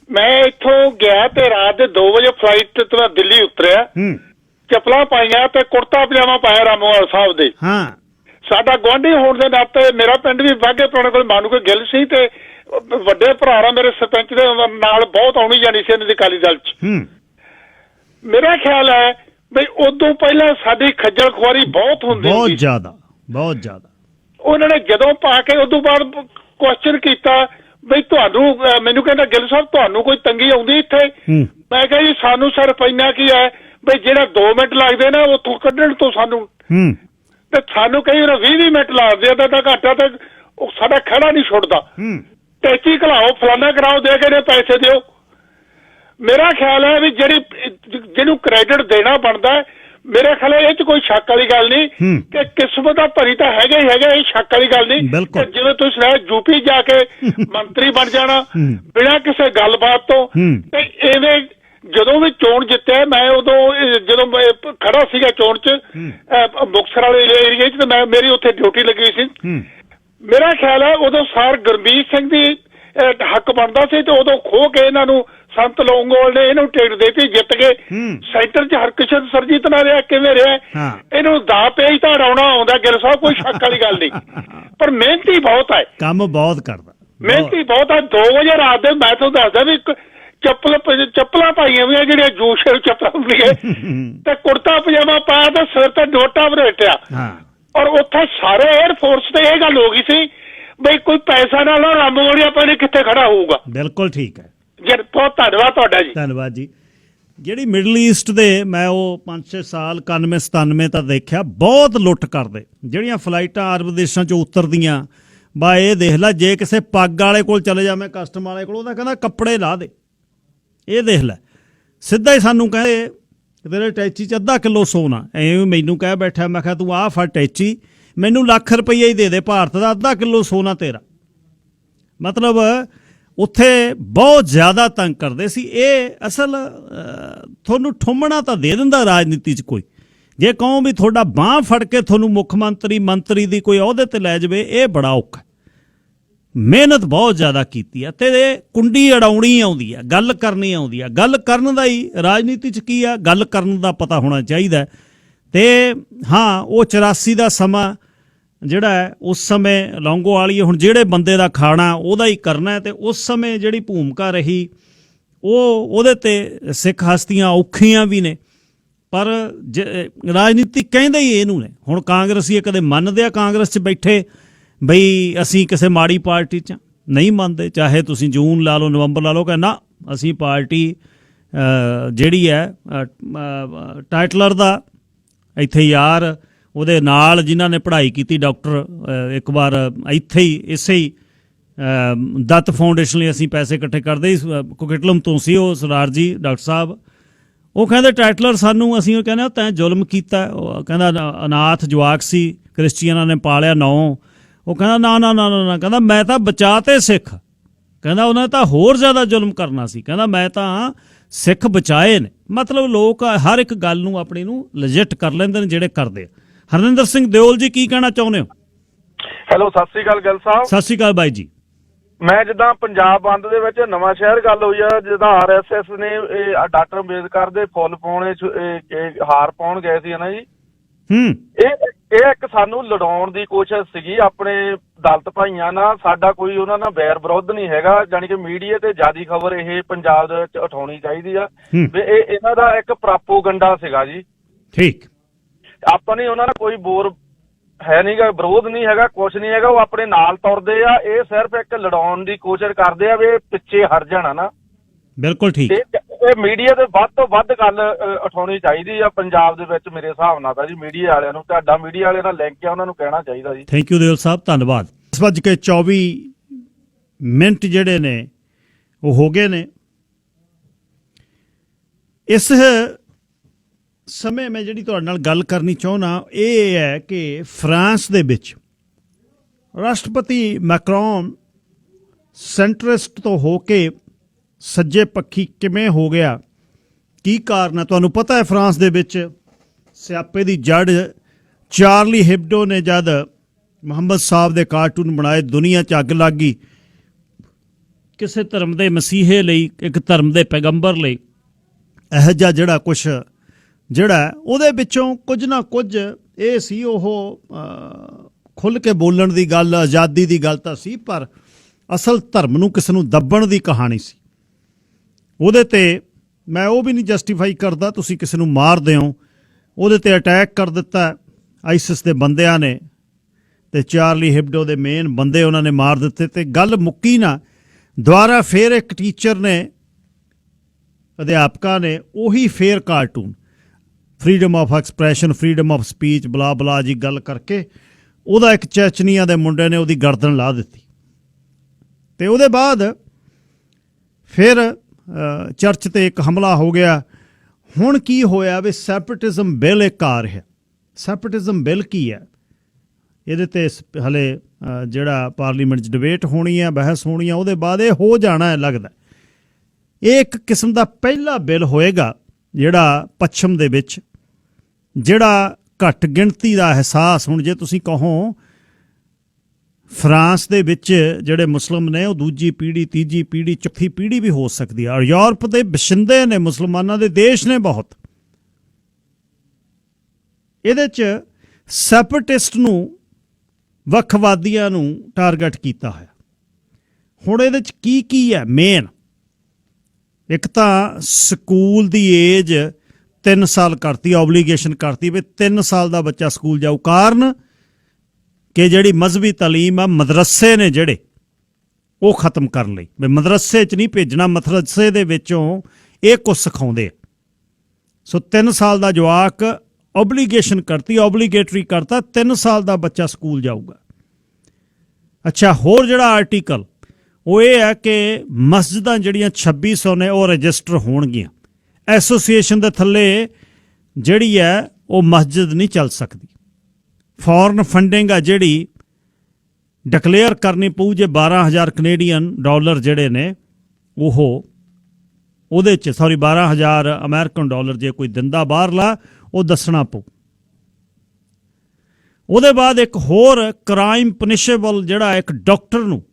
ਮੈਂ ਇੱਥੋਂ ਗਿਆ ਤੇ ਰਾਤ ਦੇ 2 ਵਜੇ ਫਲਾਈਟ ਤੋਂ ਦਿੱਲੀ ਉਤਰਿਆ, ਚੱਪਲਾਂ ਪਾਈਆਂ ਤੇ ਕੁੜਤਾ ਪਜਾਮਾ ਪਾਇਆ ਰਾਮੂਵਾਲ ਸਾਹਿਬ ਦੇ। ਸਾਡਾ ਗੁਆਂਢੀ ਹੋਣ ਦੇ ਨਾਤੇ ਮੇਰਾ ਪਿੰਡ ਵੀ ਵਾਘੇ ਪੁਰਾਣੇ ਕੋਲ ਮਾਨੂ ਕੇ ਗਿੱਲ ਸੀ ਤੇ ਵੱਡੇ ਭਰਾ ਮੇਰੇ ਸਰਪੰਚ ਦੇ ਨਾਲ ਬਹੁਤ ਆਉਣੀ ਜਾਣੀ ਸੀ ਇਹਨਾਂ ਦੀ ਅਕਾਲੀ ਦਲ 'ਚ। ਮੇਰਾ ਖਿਆਲ ਹੈ ਬਈ ਉਦੋਂ ਪਹਿਲਾਂ ਸਾਡੀ ਖੱਜਲ ਖੁਆਰੀ ਬਹੁਤ ਹੁੰਦੀ, ਬਹੁਤ ਜ਼ਿਆਦਾ। ਉਹਨਾਂ ਨੇ ਜਦੋਂ ਪਾ ਕੇ ਉਦੋਂ ਬਾਅਦ ਕੁਐਸਚਨ ਕੀਤਾ ਬਈ ਤੁਹਾਨੂੰ, ਮੈਨੂੰ ਕਹਿੰਦਾ ਗਿੱਲ ਸਾਹਿਬ ਤੁਹਾਨੂੰ ਕੋਈ ਤੰਗੀ ਆਉਂਦੀ ਇੱਥੇ? ਮੈਂ ਕਿਹਾ ਜੀ ਸਾਨੂੰ ਸਿਰਫ ਇੰਨਾ ਕੀ ਹੈ ਬਈ ਜਿਹੜਾ 2 ਮਿੰਟ ਲੱਗਦੇ ਨਾ ਉੱਥੋਂ ਕੱਢਣ ਤੋਂ ਸਾਨੂੰ, ਤੇ ਸਾਨੂੰ ਕਈ ਵਾਰ 20 ਮਿੰਟ ਲੱਗਦੇ ਆ ਤਾਂ ਘਾਟਾ, ਤੇ ਸਾਡਾ ਖੜਾ ਨਹੀਂ ਛੁੱਟਦਾ। ਟੈਚੀ ਘਲਾਓ, ਫਲਾਨਾ ਕਰਾਓ, ਦੇ ਕੇ ਨੇ ਪੈਸੇ ਦਿਓ। ਮੇਰਾ ਖਿਆਲ ਹੈ ਵੀ ਜਿਹਨੂੰ ਕ੍ਰੈਡਿਟ ਦੇਣਾ ਬਣਦਾ, ਮੇਰਾ ਖਿਆਲ ਹੈ ਇਹ 'ਚ ਕੋਈ ਸ਼ੱਕ ਵਾਲੀ ਗੱਲ ਨਹੀਂ ਕਿ ਕਿਸਮਤ ਦਾ ਭਰੀ ਤਾਂ ਹੈਗਾ ਹੀ ਹੈਗਾ, ਇਹ ਸ਼ੱਕ ਵਾਲੀ ਗੱਲ ਨਹੀਂ। ਜਿਵੇਂ ਤੁਸੀਂ ਸੁਣਿਆ ਯੂਪੀ ਜਾ ਕੇ ਮੰਤਰੀ ਬਣ ਜਾਣਾ ਬਿਨਾਂ ਕਿਸੇ ਗੱਲਬਾਤ ਤੋਂ, ਤੇ ਐਵੇਂ ਜਦੋਂ ਵੀ ਚੋਣ ਜਿੱਤਿਆ, ਮੈਂ ਉਦੋਂ ਜਦੋਂ ਖੜਾ ਸੀਗਾ ਚੋਣ 'ਚ ਮੁਕਤਸਰ ਵਾਲੇ ਏਰੀਏ 'ਚ, ਤੇ ਮੇਰੀ ਉੱਥੇ ਡਿਊਟੀ ਲੱਗੀ ਸੀ। ਮੇਰਾ ਖਿਆਲ ਹੈ ਉਦੋਂ ਸਰ ਗੁਰਮੀਤ ਸਿੰਘ ਦੀ ਹੱਕ ਬਣਦਾ ਸੀ, ਤੇ ਉਦੋਂ ਖੋਹ ਕੇ ਇਹਨਾਂ ਨੂੰ ਸੰਤ ਲੌਂਗੋਵਾਲ ਨੇ ਇਹਨੂੰ ਟਿਕਟ ਦੇਤੀ, ਜਿੱਤ ਕੇ ਸੈਂਟਰ 'ਚ ਹਰਕਿਸ਼ਨ ਸਰਜੀਤ ਨਾਲ ਰਿਹਾ। ਕਿਵੇਂ ਰਿਹਾ? ਇਹਨੂੰ ਦਾ ਪੇਜ ਤਾਂ ਉਡਾਉਣਾ ਆਉਂਦਾ ਗਿੱਲ ਸਾਹਿਬ, ਕੋਈ ਸ਼ੱਕ ਵਾਲੀ ਗੱਲ ਨਹੀਂ, ਪਰ ਮਿਹਨਤੀ ਬਹੁਤ ਹੈ, ਕੰਮ ਬਹੁਤ ਕਰਦਾ, ਮਿਹਨਤੀ ਬਹੁਤ ਹੈ। 2 ਵਜੇ ਰਾਤ ਦੇ ਮੈਂ ਤੁਹਾਨੂੰ ਦੱਸਦਾ ਵੀ ਚੱਪਲਾਂ ਪਾਈਆਂ ਵੀ ਜਿਹੜੀਆਂ ਜੂਸ਼ ਚੱਪਲਾਂ ਹੁੰਦੀਆਂ, ਤੇ ਕੁੜਤਾ ਪਜਾਮਾ ਪਾਇਆ ਤੇ ਸਿਰ ਤੇ ਡੋਟਾ ਵਰੇਟਿਆ, ਔਰ ਉੱਥੇ ਸਾਰੇ 에ਅਰਫੋਰਸ ਤੇ ਇਹ ਗੱਲ ਹੋ ਗਈ ਸੀ ਬਈ ਕੋਈ ਪੈਸਾ ਨਾਲ ਰਾਮਗੜ੍ਹੀ ਆਪਾਂ ਨੇ ਕਿੱਥੇ ਖੜਾ ਹੋਊਗਾ। ਬਿਲਕੁਲ ਠੀਕ ਹੈ ਜੀ, ਬਹੁਤ ਧੰਨਵਾਦ ਤੁਹਾਡਾ ਜੀ। ਧੰਨਵਾਦ ਜੀ। ਜਿਹੜੀ ਮਿਡਲ ਈਸਟ ਦੇ ਮੈਂ ਉਹ 5-6 ਸਾਲ 91-97 ਤਾਂ ਦੇਖਿਆ, ਬਹੁਤ ਲੁੱਟ ਕਰਦੇ। ਜਿਹੜੀਆਂ ਫਲਾਈਟਾਂ ਅਰਬ ਦੇਸ਼ਾਂ 'ਚੋਂ ਉਤਰਦੀਆਂ, ਬਾ ਇਹ ਦੇਖ ਲੈ, ਜੇ ਕਿਸੇ ਪੱਗ ਵਾਲੇ ਕੋਲ ਚਲੇ ਜਾਵੇਂ, ਕਸਟਮ ਵਾਲੇ ਕੋਲ, ਉਹਦਾ ਕਹਿੰਦਾ ਕੱਪੜੇ ਲਾ ਦੇ। ਇਹ ਦੇਖ ਲੈ, ਸਿੱਧਾ ਹੀ ਸਾਨੂੰ ਕਹਿੰਦੇ ਤੇਰੇ ਟੈਚੀ 'ਚ ਅੱਧਾ ਕਿਲੋ ਸੋਨਾ। ਐਵੇਂ ਮੈਨੂੰ ਕਹਿ ਬੈਠਾ, ਮੈਂ ਕਿਹਾ ਤੂੰ ਆਹ ਫੜ ਟੈਚੀ, ਮੈਨੂੰ ਲੱਖ ਰੁਪਈਆ ਹੀ ਦੇ ਦੇ ਭਾਰਤ ਦਾ, ਅੱਧਾ ਕਿਲੋ ਸੋਨਾ ਤੇਰਾ। ਮਤਲਬ ਉੱਥੇ ਬਹੁਤ ਜ਼ਿਆਦਾ ਤੰਗ ਕਰਦੇ ਸੀ। ਇਹ ਅਸਲ ਤੁਹਾਨੂੰ ਠੁੰਮਣਾ ਤਾਂ ਦੇ ਦਿੰਦਾ ਰਾਜਨੀਤੀ 'ਚ ਕੋਈ, ਜੇ ਕਹੋ ਵੀ ਤੁਹਾਡਾ ਬਾਂਹ ਫੜ ਕੇ ਤੁਹਾਨੂੰ ਮੁੱਖ ਮੰਤਰੀ ਦੀ ਕੋਈ ਅਹੁਦੇ ਤੇ ਲੈ ਜਾਵੇ, ਇਹ ਬੜਾ ਔਖਾ। ਮਿਹਨਤ ਬਹੁਤ ਜ਼ਿਆਦਾ ਕੀਤੀ ਆ, ਤੇ ਕੁੰਡੀ ਅੜਾਉਣੀ ਆਉਂਦੀ ਆ, ਗੱਲ ਕਰਨੀ ਆਉਂਦੀ ਆ। ਗੱਲ ਕਰਨ ਦਾ ਹੀ ਰਾਜਨੀਤੀ 'ਚ ਕੀ ਆ, ਗੱਲ ਕਰਨ ਦਾ ਪਤਾ ਹੋਣਾ ਚਾਹੀਦਾ। ਤੇ ਹਾਂ, ਉਹ 84 ਦਾ ਸਮਾਂ ਜਿਹੜਾ ਹੈ, ਉਸ ਸਮੇਂ ਲੌਂਗੋਵਾਲੀਏ, ਹੁਣ ਜਿਹੜੇ ਬੰਦੇ ਦਾ ਖਾਣਾ ਉਹਦਾ ਹੀ ਕਰਨਾ, ਤੇ ਉਸ ਸਮੇਂ ਜਿਹੜੀ ਭੂਮਿਕਾ ਰਹੀ ਉਹਦੇ ਤੇ ਸਿੱਖ ਹਸਤੀਆਂ ਔਖੀਆਂ ਵੀ ਨੇ, ਪਰ ਰਾਜਨੀਤੀ ਕਹਿੰਦੇ ਹੀ ਇਹਨੂੰ ਨੇ। ਹੁਣ ਕਾਂਗਰਸੀ ਕਦੇ ਮੰਨਦੇ ਆ ਕਾਂਗਰਸ 'ਚ ਬੈਠੇ ਬਈ ਅਸੀਂ ਕਿਸੇ ਮਾੜੀ ਪਾਰਟੀ 'ਚ ਨਹੀਂ ਮੰਨਦੇ, ਚਾਹੇ ਤੁਸੀਂ ਜੂਨ ਲਾ ਲਓ, ਨਵੰਬਰ ਲਾ ਲਓ, ਕਹਿੰਦਾ ਅਸੀਂ ਪਾਰਟੀ ਜਿਹੜੀ ਹੈ ਟਾਈਟਲਰ ਦਾ ਇੱਥੇ ਯਾਰ, ਉਹਦੇ ਨਾਲ ਜਿਨ੍ਹਾਂ ਨੇ ਪੜ੍ਹਾਈ ਕੀਤੀ, ਡਾਕਟਰ ਇੱਕ ਵਾਰ ਇੱਥੇ ਹੀ ਇਸੇ ਹੀ ਦੱਤ ਫਾਊਂਡੇਸ਼ਨ ਲਈ ਅਸੀਂ ਪੈਸੇ ਇਕੱਠੇ ਕਰਦੇ ਸੀ, ਕੋਕਿਟਲਮ ਤੋਂ ਸੀ ਉਹ ਸਰਦਾਰ ਜੀ ਡਾਕਟਰ ਸਾਹਿਬ। ਉਹ ਕਹਿੰਦੇ ਟਾਈਟਲਰ ਸਾਨੂੰ, ਅਸੀਂ ਉਹ ਕਹਿੰਦੇ ਤੈਂ ਜ਼ੁਲਮ ਕੀਤਾ। ਉਹ ਕਹਿੰਦਾ ਅਨਾਥ ਜਵਾਕ ਸੀ, ਕ੍ਰਿਸਚੀਅਨਾਂ ਨੇ ਪਾਲਿਆ 9। ਉਹ ਕਹਿੰਦਾ ਨਾ, ਕਹਿੰਦਾ ਮੈਂ ਤਾਂ ਬਚਾ ਤੇ ਸਿੱਖ, ਕਹਿੰਦਾ ਉਹਨਾਂ ਤਾਂ ਹੋਰ ਜ਼ਿਆਦਾ ਜ਼ੁਲਮ ਕਰਨਾ ਸੀ, ਕਹਿੰਦਾ ਮੈਂ ਤਾਂ ਸਿੱਖ ਬਚਾਏ ਨੇ। ਮਤਲਬ ਲੋਕ ਹਰ ਇੱਕ ਗੱਲ ਨੂੰ ਆਪਣੀ ਨੂੰ ਲੈਜਿਟ ਕਰ ਲੈਂਦੇ ਨੇ ਜਿਹੜੇ ਕਰਦੇ ਆ। ਹਰਨਿੰਦਰ ਸਿੰਘ ਦਿਓਲ ਜੀ, ਕੀ ਕਹਿਣਾ ਚਾਹੁੰਦੇ ਹੋ? ਹੈਲੋ, ਸਤਿ ਸ੍ਰੀ ਅਕਾਲ ਗਿੱਲ ਸਾਹਿਬ। ਸਤਿ ਸ੍ਰੀ ਅਕਾਲ ਬਾਈ ਜੀ। ਮੈਂ ਜਿੱਦਾਂ ਪੰਜਾਬ ਬੰਦ ਦੇ ਵਿੱਚ ਨਵਾਂ ਸ਼ਹਿਰ ਗੱਲ ਹੋਈ ਆ, ਜਿੱਦਾਂ RSS ਨੇ ਡਾਕਟਰ ਅੰਬੇਦਕਰ ਦੇ ਫੁੱਲ ਪਾਉਣੇ, ਹਾਰ ਪਾਉਣ ਗਏ ਸੀ ਨਾ ਜੀ, ਇਹ ਇੱਕ ਸਾਨੂੰ ਲੜਾਉਣ ਦੀ ਕੋਸ਼ਿਸ਼ ਸੀਗੀ ਆਪਣੇ ਦਲਿਤ ਭਾਈਆਂ ਨਾਲ। ਸਾਡਾ ਕੋਈ ਉਹਨਾਂ ਨਾਲ ਵੈਰ ਵਿਰੋਧ ਨਹੀਂ ਹੈਗਾ, ਜਾਣੀ ਕਿ ਮੀਡੀਆ ਤੇ ਜ਼ਿਆਦੀ ਖਬਰ ਇਹ ਪੰਜਾਬ ਦੇ ਵਿੱਚ ਉਠਾਉਣੀ ਚਾਹੀਦੀ ਆ ਵੀ ਇਹ ਇਹਨਾਂ ਦਾ ਇੱਕ ਪ੍ਰਾਪੋਗੰਡਾ ਸੀਗਾ ਜੀ। ਠੀਕ, ਆਪਾਂ ਨੇ ਉਹਨਾਂ ਨਾਲ ਕੋਈ ਬੋਰ ਹੈ ਨਹੀਂਗਾ, ਵਿਰੋਧ ਨਹੀਂ ਹੈਗਾ, ਕੁਛ ਨਹੀਂ ਹੈਗਾ। ਉਹ ਆਪਣੇ ਨਾਲ ਤੁਰਦੇ ਆ, ਇਹ ਸਿਰਫ ਇੱਕ ਲੜਾਉਣ ਦੀ ਕੋਸ਼ਿਸ਼ ਕਰਦੇ ਆ ਵੀ ਇਹ ਪਿੱਛੇ ਹਟ ਜਾਣਾ ਨਾ। ਬਿਲਕੁਲ ਠੀਕ। ਇਹ ਮੀਡੀਆ ਤੇ ਵੱਧ ਤੋਂ ਵੱਧ ਗੱਲ ਉਠਾਉਣੀ ਚਾਹੀਦੀ ਆ ਪੰਜਾਬ ਦੇ ਵਿੱਚ, ਮੇਰੇ ਹਿਸਾਬ ਨਾਲ ਤਾਂ ਜੀ। ਮੀਡੀਆ ਵਾਲਿਆਂ ਨੂੰ, ਤੁਹਾਡਾ ਮੀਡੀਆ ਵਾਲਿਆਂ ਨਾਲ ਲਿੰਕ ਆ, ਉਹਨਾਂ ਨੂੰ ਕਹਿਣਾ ਚਾਹੀਦਾ ਜੀ। ਥੈਂਕ ਯੂ ਦਿਓਲ ਸਾਹਿਬ, ਧੰਨਵਾਦ। 10:24 ਜਿਹੜੇ ਨੇ ਉਹ ਹੋ ਗਏ ਨੇ। ਇਸ ਸਮੇਂ ਮੈਂ ਜਿਹੜੀ ਤੁਹਾਡੇ ਨਾਲ ਗੱਲ ਕਰਨੀ ਚਾਹੁੰਦਾ ਇਹ ਹੈ ਕਿ ਫਰਾਂਸ ਦੇ ਵਿੱਚ ਰਾਸ਼ਟਰਪਤੀ ਮੈਕਰੋਨ ਸੈਂਟਰਿਸਟ ਤੋਂ ਹੋ ਕੇ ਸੱਜੇ ਪੱਖੀ ਕਿਵੇਂ ਹੋ ਗਿਆ, ਕੀ ਕਾਰਨ ਹੈ? ਤੁਹਾਨੂੰ ਪਤਾ ਹੈ ਫਰਾਂਸ ਦੇ ਵਿੱਚ ਸਿਆਪੇ ਦੀ ਜੜ ਚਾਰਲੀ ਹਿਬਡੋ ਨੇ ਜਦ ਮੁਹੰਮਦ ਸਾਹਿਬ ਦੇ ਕਾਰਟੂਨ ਬਣਾਏ, ਦੁਨੀਆ 'ਚ ਅੱਗ ਲੱਗ ਗਈ। ਕਿਸੇ ਧਰਮ ਦੇ ਮਸੀਹੇ ਲਈ, ਇੱਕ ਧਰਮ ਦੇ ਪੈਗੰਬਰ ਲਈ ਇਹੋ ਜਿਹਾ ਜਿਹੜਾ ਕੁਛ ਜਿਹੜਾ ਉਹਦੇ ਵਿੱਚੋਂ ਕੁਝ ਨਾ ਕੁਝ ਇਹ ਸੀ। ਉਹ ਖੁੱਲ੍ਹ ਕੇ ਬੋਲਣ ਦੀ ਗੱਲ, ਆਜ਼ਾਦੀ ਦੀ ਗੱਲ ਤਾਂ ਸੀ, ਪਰ ਅਸਲ ਧਰਮ ਨੂੰ ਕਿਸੇ ਨੂੰ ਦੱਬਣ ਦੀ ਕਹਾਣੀ ਸੀ। ਉਹਦੇ 'ਤੇ ਮੈਂ ਉਹ ਵੀ ਨਹੀਂ ਜਸਟੀਫਾਈ ਕਰਦਾ, ਤੁਸੀਂ ਕਿਸੇ ਨੂੰ ਮਾਰਦੇ ਹੋ, ਉਹਦੇ 'ਤੇ ਅਟੈਕ ਕਰ ਦਿੱਤਾ ਆਈਸਿਸ ਦੇ ਬੰਦਿਆਂ ਨੇ, ਅਤੇ ਚਾਰਲੀ ਹਿਬਡੋ ਦੇ ਮੇਨ ਬੰਦੇ ਉਹਨਾਂ ਨੇ ਮਾਰ ਦਿੱਤੇ, ਅਤੇ ਗੱਲ ਮੁੱਕੀ ਨਾ। ਦੁਬਾਰਾ ਫਿਰ ਇੱਕ ਟੀਚਰ ਨੇ, ਅਧਿਆਪਕਾਂ ਨੇ ਉਹੀ ਫੇਰ cartoon, freedom of expression, freedom of speech, ਬਲਾ ਬਲਾ ਜੀ, ਗੱਲ ਕਰਕੇ ਉਹਦਾ ਇੱਕ ਚੈਚਨੀਆ ਦੇ ਮੁੰਡੇ ਨੇ ਉਹਦੀ ਗਰਦਨ ਲਾ ਦਿੱਤੀ। ਤੇ ਉਹਦੇ ਬਾਅਦ ਫਿਰ ਚਰਚ ਤੇ ਇੱਕ ਹਮਲਾ ਹੋ ਗਿਆ। ਹੁਣ ਕੀ ਹੋਇਆ ਵੀ ਸੈਪਰੇਟਿਜ਼ਮ ਬਿੱਲ ਇੱਕ ਆ ਰਿਹਾ। ਸੈਪਰੇਟਿਜ਼ਮ ਬਿੱਲ ਕੀ ਹੈ? ਇਹਦੇ ਤੇ ਹਲੇ ਜਿਹੜਾ ਪਾਰਲੀਮੈਂਟ 'ਚ ਡਿਬੇਟ ਹੋਣੀ ਹੈ, ਬਹਿਸ ਹੋਣੀ ਹੈ, ਉਹਦੇ ਬਾਅਦ ਇਹ ਹੋ ਜਾਣਾ ਹੈ ਲੱਗਦਾ। ਇਹ ਇੱਕ ਕਿਸਮ ਦਾ ਪਹਿਲਾ ਬਿੱਲ ਹੋਏਗਾ ਜਿਹੜਾ ਪੱਛਮ ਦੇ ਵਿੱਚ, ਜਿਹੜਾ ਘੱਟ ਗਿਣਤੀ ਦਾ ਅਹਿਸਾਸ, ਹੁਣ ਜੇ ਤੁਸੀਂ ਕਹੋ ਫਰਾਂਸ ਦੇ ਵਿੱਚ ਜਿਹੜੇ ਮੁਸਲਿਮ ਨੇ ਉਹ ਦੂਜੀ ਪੀੜ੍ਹੀ, ਤੀਜੀ ਪੀੜ੍ਹੀ, ਚੌਥੀ ਪੀੜ੍ਹੀ ਵੀ ਹੋ ਸਕਦੀ ਹੈ। ਔਰ ਯੂਰਪ ਦੇ ਬਸ਼ਿੰਦੇ ਨੇ, ਮੁਸਲਮਾਨਾਂ ਦੇ ਦੇਸ਼ ਨੇ ਬਹੁਤ। ਇਹਦੇ 'ਚ ਸੈਪਰੇਟਿਸਟ ਨੂੰ, ਵੱਖਵਾਦੀਆਂ ਨੂੰ ਟਾਰਗੇਟ ਕੀਤਾ ਹੋਇਆ। ਹੁਣ ਇਹਦੇ 'ਚ ਕੀ ਹੈ ਮੇਨ? ਇੱਕ ਤਾਂ ਸਕੂਲ ਦੀ ਏਜ 3 ਸਾਲ ਕਰਤੀ, ਓਬਲੀਗੇਸ਼ਨ ਕਰਤੀ ਵੀ 3 ਸਾਲ ਦਾ ਬੱਚਾ ਸਕੂਲ ਜਾਊ। ਕਾਰਨ ਕਿ ਜਿਹੜੀ ਮਜ਼ਹਬੀ ਤਾਲੀਮ ਆ, ਮਦਰਸੇ ਨੇ ਜਿਹੜੇ ਉਹ ਖ਼ਤਮ ਕਰਨ ਲਈ, ਵੀ ਮਦਰਸੇ 'ਚ ਨਹੀਂ ਭੇਜਣਾ, ਮਦਰਸੇ ਦੇ ਵਿੱਚੋਂ ਇਹ ਕੁਛ ਸਿਖਾਉਂਦੇ ਆ। ਸੋ 3 ਸਾਲ ਦਾ ਜਵਾਕ ਓਬਲੀਗੇਸ਼ਨ ਕਰਤੀ, ਓਬਲੀਗੇਟਰੀ ਕਰਤਾ, 3 ਸਾਲ ਦਾ ਬੱਚਾ ਸਕੂਲ ਜਾਊਗਾ। ਅੱਛਾ, ਹੋਰ ਜਿਹੜਾ ਆਰਟੀਕਲ ਉਹ ਇਹ ਹੈ ਕਿ ਮਸਜਿਦਾਂ ਜਿਹੜੀਆਂ 2600 ਨੇ ਉਹ ਰਜਿਸਟਰ ਹੋਣਗੀਆਂ। ਐਸੋਸੀਏਸ਼ਨ ਦੇ ਥੱਲੇ ਜਿਹੜੀ ਹੈ ਉਹ ਮਸਜਿਦ ਨਹੀਂ ਚੱਲ ਸਕਦੀ। ਫੋਰਨ ਫੰਡਿੰਗ ਆ ਜਿਹੜੀ ਡਿਕਲੇਅਰ ਕਰਨੀ ਪਊ। ਜੇ 12,000 ਕੈਨੇਡੀਅਨ ਡਾਲਰ ਜਿਹੜੇ ਨੇ ਉਹਦੇ 'ਚ 12,000 ਅਮਰੀਕਨ ਡਾਲਰ ਜੇ ਕੋਈ ਦਿੰਦਾ ਬਾਹਰਲਾ, ਉਹ ਦੱਸਣਾ ਪਊ। ਉਹਦੇ ਬਾਅਦ ਇੱਕ ਹੋਰ ਕ੍ਰਾਈਮ ਪਨਿਸ਼ੇਬਲ, ਜਿਹੜਾ ਇੱਕ ਡਾਕਟਰ ਨੂੰ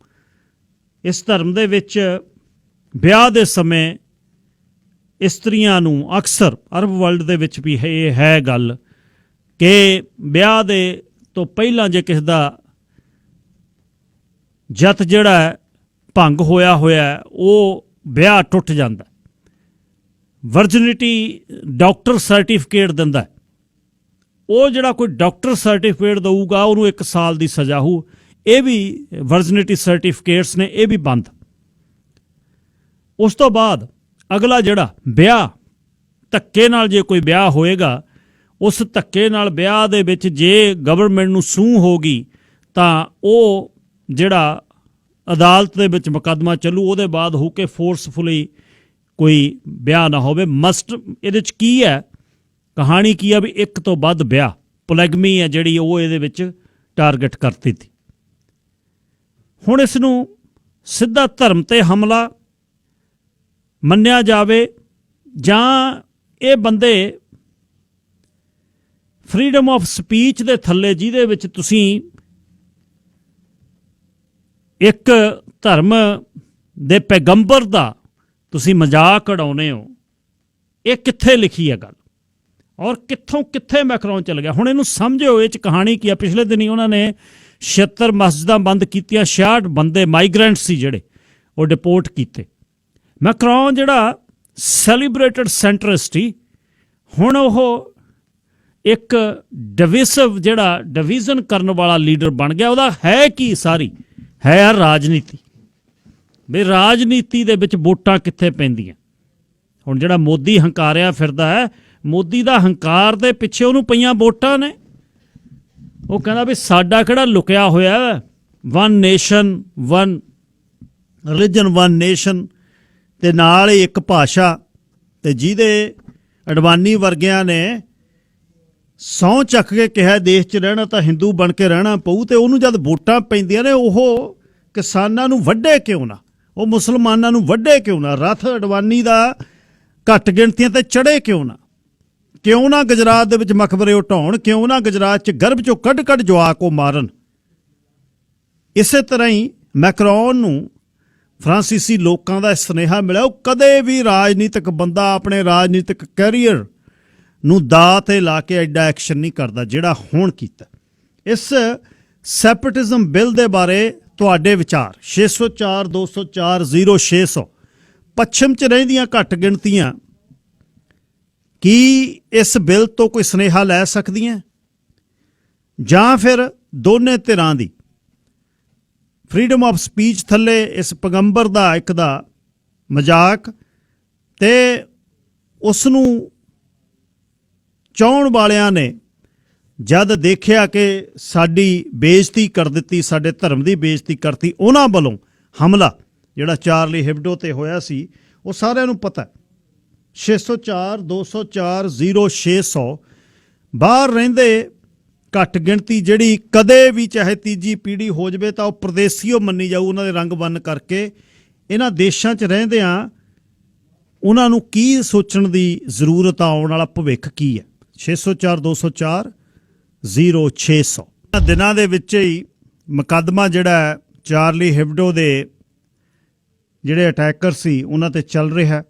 ਇਸ ਧਰਮ ਦੇ ਵਿੱਚ ਵਿਆਹ ਦੇ ਸਮੇਂ ਇਸਤਰੀਆਂ ਨੂੰ, ਅਕਸਰ ਅਰਬ ਵਰਲਡ ਦੇ ਵਿੱਚ ਵੀ ਇਹ ਹੈ ਗੱਲ ਕਿ ਵਿਆਹ ਦੇ ਤੋਂ ਪਹਿਲਾਂ ਜੇ ਕਿਸੇ ਦਾ ਜਤ ਜਿਹੜਾ ਹੈ ਭੰਗ ਹੋਇਆ ਉਹ ਵਿਆਹ ਟੁੱਟ ਜਾਂਦਾ। ਵਰਜਨਿਟੀ ਡਾਕਟਰ ਸਰਟੀਫਿਕੇਟ ਦਿੰਦਾ। ਉਹ ਜਿਹੜਾ ਕੋਈ ਡਾਕਟਰ ਸਰਟੀਫਿਕੇਟ ਦਊਗਾ ਉਹਨੂੰ 1 ਸਾਲ ਦੀ ਸਜ਼ਾ ਹੋਊ। ਇਹ ਵੀ ਵਰਜਨਿਟੀ ਸਰਟੀਫਿਕੇਟਸ ਨੇ, ਇਹ ਵੀ ਬੰਦ। ਉਸ ਤੋਂ ਬਾਅਦ ਅਗਲਾ ਜਿਹੜਾ ਵਿਆਹ, ਧੱਕੇ ਨਾਲ ਜੇ ਕੋਈ ਵਿਆਹ ਹੋਏਗਾ, ਉਸ ਧੱਕੇ ਨਾਲ ਵਿਆਹ ਦੇ ਵਿੱਚ ਜੇ ਗਵਰਨਮੈਂਟ ਨੂੰ ਸੂਹ ਹੋ ਗਈ ਤਾਂ ਉਹ ਜਿਹੜਾ ਅਦਾਲਤ ਦੇ ਵਿੱਚ ਮੁਕੱਦਮਾ ਚੱਲੂ। ਉਹਦੇ ਬਾਅਦ ਹੋ ਕੇ ਫੋਰਸਫੁਲੀ ਕੋਈ ਵਿਆਹ ਨਾ ਹੋਵੇ। ਮਸਟ ਇਹਦੇ 'ਚ ਕੀ ਹੈ, ਕਹਾਣੀ ਕੀ ਆ ਵੀ 1 ਤੋਂ ਵੱਧ ਵਿਆਹ, ਪੋਲੀਗਮੀ ਹੈ ਜਿਹੜੀ, ਉਹ ਇਹਦੇ ਵਿੱਚ ਟਾਰਗੇਟ ਕਰਤੀ ਸੀ। ਹੁਣ ਇਸ ਨੂੰ ਸਿੱਧਾ ਧਰਮ ਤੇ ਹਮਲਾ ਮੰਨਿਆ ਜਾਵੇ ਜਾਂ ਇਹ ਬੰਦੇ ਫਰੀडम ਆਫ ਸਪੀਚ ਦੇ ਥੱਲੇ, ਜਿਹਦੇ ਵਿੱਚ ਤੁਸੀਂ ਇੱਕ ਧਰਮ ਦੇ ਪੈਗੰਬਰ ਦਾ ਤੁਸੀਂ ਮਜ਼ਾਕ ਉਡਾਉਂਦੇ ਹੋ, ਇਹ ਕਿੱਥੇ ਲਿਖੀ ਹੈ ਗੱਲ? ਔਰ ਕਿੱਥੋਂ ਕਿੱਥੇ ਮੈਕਰੋਨ ਚਲ ਗਿਆ? ਹੁਣ ਇਹਨੂੰ ਸਮਝੋ ਇਹ 'ਚ ਕਹਾਣੀ ਕੀ ਆ। ਪਿਛਲੇ ਦਿਨੀ ਉਹਨਾਂ ਨੇ 76 ਮਸਜਿਦਾਂ ਬੰਦ ਕੀਤੀਆਂ। 66 ਬੰਦੇ ਮਾਈਗ੍ਰੈਂਟ ਸੀ ਜਿਹੜੇ, ਉਹ ਡਿਪੋਰਟ ਕੀਤੇ। ਮੈਕਰੋਨ ਜਿਹੜਾ ਸੈਲੀਬ੍ਰੇਟਡ ਸੈਂਟਰਿਸਟ ਸੀ, ਹੁਣ ਉਹ ਇੱਕ ਡਿਵਿਸਿਵ, ਜਿਹੜਾ ਡਿਵੀਜ਼ਨ ਕਰਨ ਵਾਲਾ ਲੀਡਰ ਬਣ ਗਿਆ। ਉਹਦਾ ਹੈ ਕੀ? ਸਾਰੀ ਹੈ ਯਾਰ ਰਾਜਨੀਤੀ। ਵੀ ਰਾਜਨੀਤੀ ਦੇ ਵਿੱਚ ਵੋਟਾਂ ਕਿੱਥੇ ਪੈਂਦੀਆਂ? ਹੁਣ ਜਿਹੜਾ ਮੋਦੀ ਹੰਕਾਰਿਆ ਫਿਰਦਾ ਹੈ, ਮੋਦੀ ਦਾ ਹੰਕਾਰ ਦੇ ਪਿੱਛੇ ਉਹਨੂੰ ਪਈਆਂ ਵੋਟਾਂ ਨੇ। ਉਹ ਕਹਿੰਦਾ ਵੀ ਸਾਡਾ ਕਿਹੜਾ ਲੁਕਿਆ ਹੋਇਆ, 1 ਨੇਸ਼ਨ 1 ਰਿਲੀਜਨ 1 ਨੇਸ਼ਨ, ਤੇ ਨਾਲ ਹੀ ਇੱਕ ਭਾਸ਼ਾ। ਤੇ ਜਿਹਦੇ ਅਡਵਾਨੀ ਵਰਗਿਆਂ ਨੇ ਸਹੁੰ ਚੱਕ ਕੇ ਕਿਹਾ ਦੇਸ਼ 'ਚ ਰਹਿਣਾ ਤਾਂ ਹਿੰਦੂ ਬਣ ਕੇ ਰਹਿਣਾ ਪਊ, ਤੇ ਉਹਨੂੰ ਜਦ ਵੋਟਾਂ ਪੈਂਦੀਆਂ ਨੇ ਉਹ ਕਿਸਾਨਾਂ ਨੂੰ ਵੱਢੇ ਕਿਉਂ ਨਾ, ਉਹ ਮੁਸਲਮਾਨਾਂ ਨੂੰ ਵੱਢੇ ਕਿਉਂ ਨਾ, ਰੱਥ ਅਡਵਾਨੀ ਦਾ ਘੱਟ ਗਿਣਤੀਆਂ ਤੇ ਚੜ੍ਹੇ ਕਿਉਂ ਨਾ ਗੁਜਰਾਤ ਦੇ ਵਿੱਚ ਮਕਬਰੇ ਉਹ ਢਾਉਣ, ਕਿਉਂ ਨਾ ਗੁਜਰਾਤ 'ਚ ਗਰਭ 'ਚੋਂ ਕੱਢ ਜਵਾਕ ਉਹ ਮਾਰਨ। ਇਸੇ ਤਰ੍ਹਾਂ ਹੀ ਮੈਕਰੋਨ ਨੂੰ ਫਰਾਂਸੀਸੀ ਲੋਕਾਂ ਦਾ ਸੁਨੇਹਾ ਮਿਲਿਆ, ਉਹ ਕਦੇ ਵੀ ਰਾਜਨੀਤਿਕ ਬੰਦਾ ਆਪਣੇ ਰਾਜਨੀਤਿਕ ਕੈਰੀਅਰ ਨੂੰ ਦਾਅ 'ਤੇ ਲਾ ਕੇ ਐਡਾ ਐਕਸ਼ਨ ਨਹੀਂ ਕਰਦਾ ਜਿਹੜਾ ਹੁਣ ਕੀਤਾ। ਇਸ ਸੈਪਰੇਟਿਜ਼ਮ ਬਿੱਲ ਦੇ ਬਾਰੇ ਤੁਹਾਡੇ ਵਿਚਾਰ 604 204 0600। ਪੱਛਮ 'ਚ ਰਹਿੰਦੀਆਂ ਘੱਟ ਗਿਣਤੀਆਂ ਕੀ ਇਸ ਬਿੱਲ ਤੋਂ ਕੋਈ ਸੁਨੇਹਾ ਲੈ ਸਕਦੀਆਂ, ਜਾਂ ਫਿਰ ਦੋਨੇ ਧਿਰਾਂ ਦੀ ਫਰੀडम ਆਫ ਸਪੀਚ ਥੱਲੇ ਇਸ ਪੈਗੰਬਰ ਦਾ ਇੱਕ ਦਾ ਮਜ਼ਾਕ ਤੇ ਉਸ ਨੂੰ ਚਾਹੁਣ ਵਾਲਿਆਂ ਨੇ ਜਦ ਦੇਖਿਆ ਕਿ ਸਾਡੀ ਬੇਇੱਜ਼ਤੀ ਕਰ ਦਿੱਤੀ, ਸਾਡੇ ਧਰਮ ਦੀ ਬੇਇੱਜ਼ਤੀ ਕਰਤੀ, ਉਹਨਾਂ ਵੱਲੋਂ ਹਮਲਾ ਜਿਹੜਾ ਚਾਰਲੀ ਹਿਬਡੋ ਤੇ ਹੋਇਆ ਸੀ ਉਹ ਸਾਰਿਆਂ ਨੂੰ ਪਤਾ। 604 204 0600 ਬਾਹਰ ਰਹਿੰਦੇ ਘੱਟ ਗਿਣਤੀ ਜਿਹੜੀ ਕਦੇ ਵੀ ਚਾਹੇ ਤੀਜੀ ਪੀੜ੍ਹੀ ਹੋ ਜਾਵੇ ਤਾਂ ਉਹ ਪ੍ਰਦੇਸੀਓ ਮੰਨੀ ਜਾਊ। ਉਹਨਾਂ ਦੇ ਰੰਗ ਬੰਨ ਕਰਕੇ ਇਹਨਾਂ ਦੇਸ਼ਾਂ 'ਚ ਰਹਿੰਦਿਆਂ ਉਹਨਾਂ ਨੂੰ ਕੀ ਸੋਚਣ ਦੀ ਜ਼ਰੂਰਤ ਆ, ਆਉਣ ਵਾਲਾ ਭਵਿੱਖ ਕੀ ਹੈ। 604 204 0600 ਦਿਨਾਂ ਦੇ ਵਿੱਚ ਹੀ ਮੁਕੱਦਮਾ ਜਿਹੜਾ ਚਾਰਲੀ ਹਿਬਡੋ ਦੇ ਜਿਹੜੇ ਅਟੈਕਰ ਸੀ ਉਹਨਾਂ ਤੇ ਚੱਲ ਰਿਹਾ।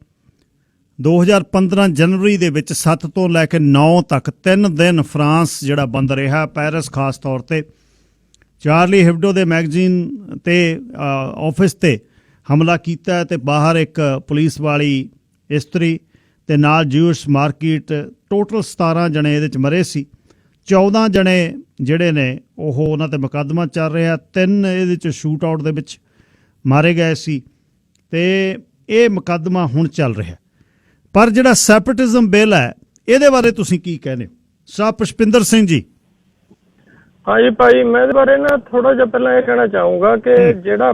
2015 ਜਨਵਰੀ ਦੇ ਵਿੱਚ 7 ਤੋਂ ਲੈ ਕੇ 9 ਤੱਕ 3 ਦਿਨ ਫਰਾਂਸ ਜਿਹੜਾ ਬੰਦ ਰਿਹਾ, ਪੈਰਿਸ ਖਾਸ ਤੌਰ ਤੇ। ਚਾਰਲੀ ਹਿਬਡੋ ਦੇ ਮੈਗਜ਼ੀਨ ਤੇ ਆਫਿਸ ਤੇ ਹਮਲਾ ਕੀਤਾ ਤੇ ਬਾਹਰ ਇੱਕ ਪੁਲਿਸ ਵਾਲੀ ਇਸਤਰੀ ਤੇ ਨਾਲ ਜੂਇਸ਼ ਮਾਰਕੀਟ, ਟੋਟਲ 17 ਜਣੇ ਇਹਦੇ 'ਚ ਮਰੇ ਸੀ। 14 ਜਣੇ ਜਿਹੜੇ ਨੇ ਉਹ ਉਹਨਾਂ ਤੇ ਮੁਕੱਦਮਾ ਚੱਲ ਰਿਹਾ। 3 ਇਹਦੇ 'ਚ ਸ਼ੂਟ ਆਊਟ ਦੇ ਵਿੱਚ ਮਾਰੇ ਗਏ ਸੀ ਤੇ ਇਹ ਮੁਕੱਦਮਾ ਹੁਣ ਚੱਲ ਰਿਹਾ। ਪਰ ਜਿਹੜਾ ਸੈਪਰੇਟਿਜ਼ਮ ਬਿੱਲ ਹੈ ਇਹਦੇ ਬਾਰੇ ਤੁਸੀਂ ਕੀ ਕਹਿੰਦੇ ਹੋ? ਸਾਹ ਪੁਸ਼ਪਿੰਦਰ ਸਿੰਘ ਜੀ। ਹਾਂਜੀ ਭਾਈ, ਮੈਂ ਇਹਦੇ ਬਾਰੇ ਨਾ ਥੋੜਾ ਜਿਹਾ ਪਹਿਲਾਂ ਇਹ ਕਹਿਣਾ ਚਾਹੂੰਗਾ ਕਿ ਜਿਹੜਾ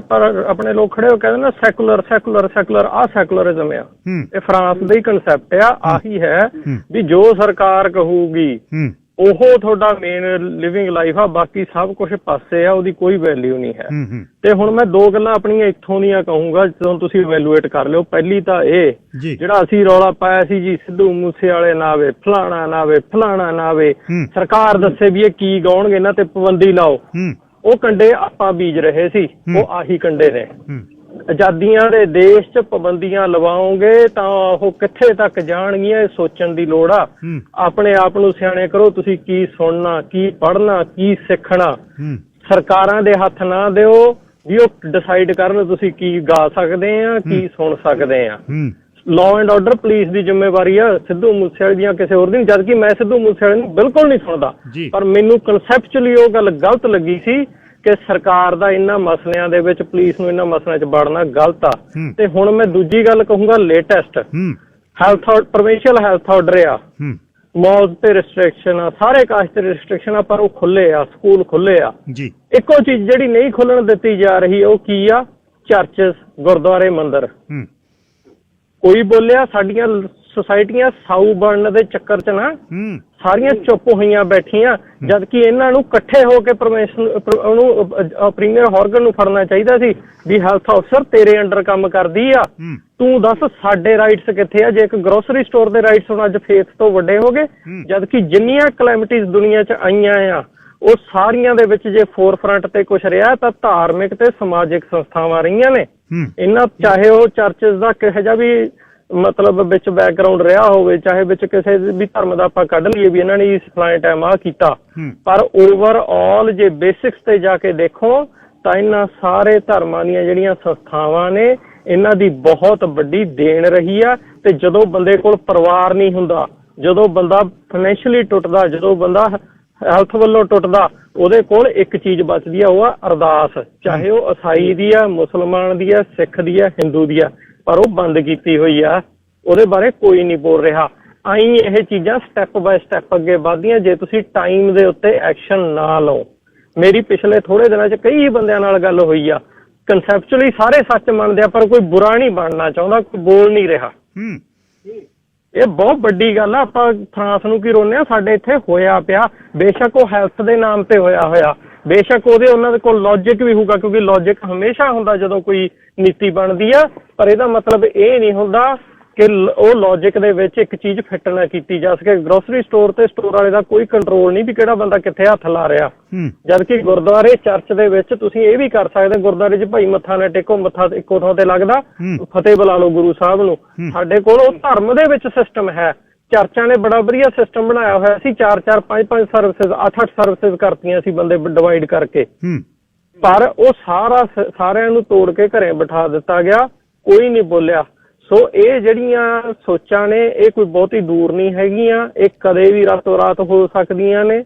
ਆਪਣੇ ਲੋਕ ਖੜੇ ਹੋ ਕਹਿੰਦੇ ਨਾ ਸੈਕੂਲਰ ਸੈਕੂਲਰ ਸੈਕੂਲਰ, ਆਹ ਸੈਕੂਲਰਿਜ਼ਮ ਆ, ਇਹ ਫਰਾਂਸ ਦਾ ਹੀ ਕਨਸੈਪਟ ਆ। ਆਹੀ ਹੈ ਵੀ ਜੋ ਸਰਕਾਰ ਕਹੂਗੀ ਉਹ ਤੁਹਾਡਾ ਮੇਨ ਲਿਵਿੰਗ ਲਾਈਫ ਆ, ਬਾਕੀ ਸਭ ਕੁਝ ਪਾਸੇ ਆ, ਉਹਦੀ ਕੋਈ ਵੈਲਿਊ ਨਹੀਂ ਹੈ। ਤੇ ਹੁਣ ਮੈਂ 2 ਗੱਲਾਂ ਆਪਣੀਆਂ ਇੱਥੋਂ ਦੀਆਂ ਕਹੂੰਗਾ ਜਦੋਂ ਤੁਸੀਂ ਇਵੈਲੂਏਟ ਕਰ ਲਿਓ। ਪਹਿਲੀ ਤਾਂ ਇਹ ਜਿਹੜਾ ਅਸੀਂ ਰੌਲਾ ਪਾਇਆ ਸੀ ਜੀ, ਸਿੱਧੂ ਮੂਸੇ ਵਾਲੇ ਨਾ ਆਵੇ, ਫਲਾਣਾ ਨਾ ਆਵੇ, ਫਲਾਣਾ ਨਾ ਆਵੇ, ਸਰਕਾਰ ਦੱਸੇ ਵੀ ਇਹ ਕੀ ਗਾਉਣਗੇ, ਇਹਨਾਂ ਤੇ ਪਾਬੰਦੀ ਲਾਓ, ਉਹ ਕੰਡੇ ਆਪਾਂ ਬੀਜ ਰਹੇ ਸੀ, ਉਹ ਆਹੀ ਕੰਡੇ ਨੇ। ਆਜ਼ਾਦੀਆਂ ਦੇ ਦੇਸ਼ 'ਚ ਪਾਬੰਦੀਆਂ ਲਵਾਓਗੇ ਤਾਂ ਉਹ ਕਿੱਥੇ ਤੱਕ ਜਾਣਗੀਆਂ, ਇਹ ਸੋਚਣ ਦੀ ਲੋੜ ਆ। ਆਪਣੇ ਆਪ ਨੂੰ ਸਿਆਣੇ ਕਰੋ, ਤੁਸੀਂ ਕੀ ਸੁਣਨਾ, ਕੀ ਪੜ੍ਹਨਾ, ਕੀ ਸਿੱਖਣਾ। ਸਰਕਾਰਾਂ ਦੇ ਹੱਥ ਨਾ ਦਿਓ ਵੀ ਉਹ ਡਿਸਾਈਡ ਕਰਨ ਤੁਸੀਂ ਕੀ ਗਾ ਸਕਦੇ ਆ, ਕੀ ਸੁਣ ਸਕਦੇ ਆ। ਲਾਅ ਐਂਡ ਆਰਡਰ ਪੁਲਿਸ ਦੀ ਜ਼ਿੰਮੇਵਾਰੀ ਆ, ਸਿੱਧੂ ਮੂਸੇਵਾਲੇ ਦੀਆਂ ਕਿਸੇ ਹੋਰ ਦੀ ਨਹੀਂ। ਜਦਕਿ ਮੈਂ ਸਿੱਧੂ ਮੂਸੇਵਾਲੇ ਨੂੰ ਬਿਲਕੁਲ ਨਹੀਂ ਸੁਣਦਾ, ਪਰ ਮੈਨੂੰ ਕਨਸੈਪਚੁਅਲੀ ਉਹ ਗੱਲ ਗਲਤ ਲੱਗੀ ਸੀ ਕਿ ਸਰਕਾਰ ਦਾ ਇਹਨਾਂ ਮਸਲਿਆਂ ਦੇ ਵਿੱਚ, ਪੁਲਿਸ ਨੂੰ ਇਹਨਾਂ ਮਸਲਿਆਂ 'ਚ ਵੜਨਾ ਗਲਤ ਆ। ਤੇ ਹੁਣ ਮੈਂ ਦੂਜੀ ਗੱਲ ਕਹੂੰਗਾ, latest health provincial health order ਆ, ਮੌਲ ਤੇ ਰਿਸਟ੍ਰਿਕਸ਼ਨ ਆ, ਸਾਰੇ ਕਾਸਟ ਤੇ ਰਿਸਟ੍ਰਿਕਸ਼ਨ ਆ, ਪਰ ਉਹ ਖੁੱਲੇ ਆ, ਸਕੂਲ ਖੁੱਲੇ ਆ। ਇੱਕੋ ਚੀਜ਼ ਜਿਹੜੀ ਨਹੀਂ ਖੁੱਲਣ ਦਿੱਤੀ ਜਾ ਰਹੀ ਉਹ ਕੀ ਆ? ਚਰਚਸ, ਗੁਰਦੁਆਰੇ, ਮੰਦਿਰ। ਕੋਈ ਬੋਲਿਆ ਸਾਡੀਆਂ ਸੁਸਾਇਟੀਆਂ ਸਾਊ ਬਣਨ ਦੇ ਚੱਕਰ 'ਚ ਨਾ ਸਾਰੀਆਂ ਚੁੱਪ ਹੋਈਆਂ ਬੈਠੀਆਂ, ਜਦਕਿ ਇਹਨਾਂ ਨੂੰ ਇਕੱਠੇ ਹੋ ਕੇ ਉਹਨੂੰ ਪ੍ਰੀਮੀਅਰ ਹਾਰਗਨ ਨੂੰ ਫੜਨਾ ਚਾਹੀਦਾ ਸੀ ਵੀ ਹੈਲਥ ਅਫਸਰ ਤੇਰੇ ਅੰਡਰ ਕੰਮ ਕਰਦੀ ਆ, ਤੂੰ ਦੱਸ ਸਾਡੇ ਰਾਈਟਸ ਕਿੱਥੇ ਆ। ਜੇ ਇੱਕ ਗਰੋਸਰੀ ਸਟੋਰ ਦੇ ਰਾਈਟਸ ਹੁਣ ਅੱਜ ਫੇਥ ਤੋਂ ਵੱਡੇ ਹੋ ਗਏ, ਜਦਕਿ ਜਿੰਨੀਆਂ ਕਲੈਮਿਟੀਜ਼ ਦੁਨੀਆ 'ਚ ਆਈਆਂ ਆ ਉਹ ਸਾਰੀਆਂ ਦੇ ਵਿੱਚ ਜੇ ਫੋਰਫਰੰਟ ਤੇ ਕੁਛ ਰਿਹਾ ਤਾਂ ਧਾਰਮਿਕ ਤੇ ਸਮਾਜਿਕ ਸੰਸਥਾਵਾਂ ਰਹੀਆਂ ਨੇ। ਇਹਨਾਂ ਚਾਹੇ ਉਹ ਚਰਚਸ ਦਾ ਕਿਹੋ ਜਿਹਾ ਵੀ ਮਤਲਬ ਵਿੱਚ ਬੈਕਗਰਾਉਂਡ ਰਿਹਾ ਹੋਵੇ, ਚਾਹੇ ਵਿੱਚ ਕਿਸੇ ਵੀ ਧਰਮ ਦਾ ਆਪਾਂ ਕੱਢ ਲਈਏ ਵੀ ਇਹਨਾਂ ਨੇ ਇਸ ਫਲਾਣੇ ਟਾਈਮ ਆਹ ਕੀਤਾ, ਪਰ ਓਵਰਆਲ ਜੇ ਬੇਸਿਕਸ ਤੇ ਜਾ ਕੇ ਦੇਖੋ ਤਾਂ ਇਹਨਾਂ ਸਾਰੇ ਧਰਮਾਂ ਦੀਆਂ ਜਿਹੜੀਆਂ ਸੰਸਥਾਵਾਂ ਨੇ ਇਹਨਾਂ ਦੀ ਬਹੁਤ ਵੱਡੀ ਦੇਣ ਰਹੀ ਆ। ਤੇ ਜਦੋਂ ਬੰਦੇ ਕੋਲ ਪਰਿਵਾਰ ਨਹੀਂ ਹੁੰਦਾ, ਜਦੋਂ ਬੰਦਾ ਫਾਈਨੈਂਸ਼ੀਅਲੀ ਟੁੱਟਦਾ, ਜਦੋਂ ਬੰਦਾ ਹੈਲਥ ਵੱਲੋਂ ਟੁੱਟਦਾ, ਉਹਦੇ ਕੋਲ ਇੱਕ ਚੀਜ਼ ਬਚਦੀ ਆ, ਉਹ ਆ ਅਰਦਾਸ। ਚਾਹੇ ਉਹ ਈਸਾਈ ਦੀ ਆ, ਮੁਸਲਮਾਨ ਦੀ ਆ, ਸਿੱਖ ਦੀ ਆ, ਹਿੰਦੂ ਦੀ ਆ, ਪਰ ਉਹ ਬੰਦ ਕੀਤੀ ਹੋਈ ਆ, ਉਹਦੇ ਬਾਰੇ ਕੋਈ ਨਹੀਂ ਬੋਲ ਰਿਹਾ। ਆਈ ਇਹ ਚੀਜ਼ਾਂ ਸਟੈਪ ਬਾਏ ਸਟੈਪ ਅੱਗੇ ਵਧਦੀਆਂ ਜੇ ਤੁਸੀਂ ਟਾਈਮ ਦੇ ਉੱਤੇ ਐਕਸ਼ਨ ਨਾ ਲਓ। ਮੇਰੀ ਪਿਛਲੇ ਥੋੜੇ ਦਿਨਾਂ 'ਚ ਕਈ ਬੰਦਿਆਂ ਨਾਲ ਗੱਲ ਹੋਈ ਆ, ਕਨਸੈਪਚੁਅਲੀ ਸਾਰੇ ਸੱਚ ਮੰਨਦੇ ਆ ਪਰ ਕੋਈ ਬੁਰਾ ਨਹੀਂ ਬਣਨਾ ਚਾਹੁੰਦਾ, ਕੋਈ ਬੋਲ ਨਹੀਂ ਰਿਹਾ। ਇਹ ਬਹੁਤ ਵੱਡੀ ਗੱਲ ਆ। ਆਪਾਂ ਫਰਾਂਸ ਨੂੰ ਕੀ ਰੋਂਦੇ ਆ, ਸਾਡੇ ਇੱਥੇ ਹੋਇਆ ਪਿਆ। ਬੇਸ਼ੱਕ ਉਹ ਹੈਲਥ ਦੇ ਨਾਮ ਤੇ ਹੋਇਆ, ਬੇਸ਼ੱਕ ਉਹਨਾਂ ਦੇ ਕੋਲ ਲੌਜਿਕ ਵੀ ਹੋਊਗਾ, ਕਿਉਂਕਿ ਲੌਜਿਕ ਹਮੇਸ਼ਾ ਹੁੰਦਾ ਜਦੋਂ ਕੋਈ ਨੀਤੀ ਬਣਦੀ ਆ, ਪਰ ਇਹਦਾ ਮਤਲਬ ਇਹ ਨਹੀਂ ਹੁੰਦਾ ਕਿ ਉਹ ਲੌਜਿਕ ਦੇ ਵਿੱਚ ਇੱਕ ਚੀਜ਼ ਫਿੱਟ ਨਾ ਕੀਤੀ ਜਾ ਸਕੇ। ਗਰੋਸਰੀ ਸਟੋਰ ਤੇ ਸਟੋਰ ਵਾਲੇ ਦਾ ਕੋਈ ਕੰਟਰੋਲ ਨਹੀਂ ਵੀ ਕਿਹੜਾ ਬੰਦਾ ਕਿੱਥੇ ਹੱਥ ਲਾ ਰਿਹਾ, ਜਦਕਿ ਗੁਰਦੁਆਰੇ ਚਰਚ ਦੇ ਵਿੱਚ ਤੁਸੀਂ ਇਹ ਵੀ ਕਰ ਸਕਦੇ। ਗੁਰਦੁਆਰੇ 'ਚ ਭਾਈ ਮੱਥਾ ਨਾ ਟੇਕੋ, ਮੱਥਾ ਇੱਕੋ ਥਾਂ ਤੇ ਲੱਗਦਾ, ਫਤਿਹ ਬੁਲਾ ਲਓ ਗੁਰੂ ਸਾਹਿਬ ਨੂੰ। ਸਾਡੇ ਕੋਲ ਉਹ ਧਰਮ ਦੇ ਵਿੱਚ ਸਿਸਟਮ ਹੈ। ਚਰਚਾਂ ਨੇ ਬੜਾ ਵਧੀਆ ਸਿਸਟਮ ਬਣਾਇਆ ਹੋਇਆ ਸੀ, 4-4, 5-5 ਸਰਵਿਸਿਜ਼, 8-8 ਸਰਵਿਸਿਜ਼ ਕਰਤੀਆਂ ਸੀ ਬੰਦੇ ਡਿਵਾਈਡ ਕਰਕੇ, ਪਰ ਉਹ ਸਾਰਿਆਂ ਨੂੰ ਤੋੜ ਕੇ ਘਰੇ ਬਿਠਾ ਦਿੱਤਾ ਗਿਆ, ਕੋਈ ਨਹੀਂ ਬੋਲਿਆ। ਸੋ ਇਹ ਜਿਹੜੀਆਂ ਸੋਚਾਂ ਨੇ ਇਹ ਕੋਈ ਬਹੁਤੀ ਦੂਰ ਨਹੀਂ ਹੈਗੀਆਂ, ਇਹ ਕਦੇ ਵੀ ਰਾਤੋਂ ਰਾਤ ਹੋ ਸਕਦੀਆਂ ਨੇ।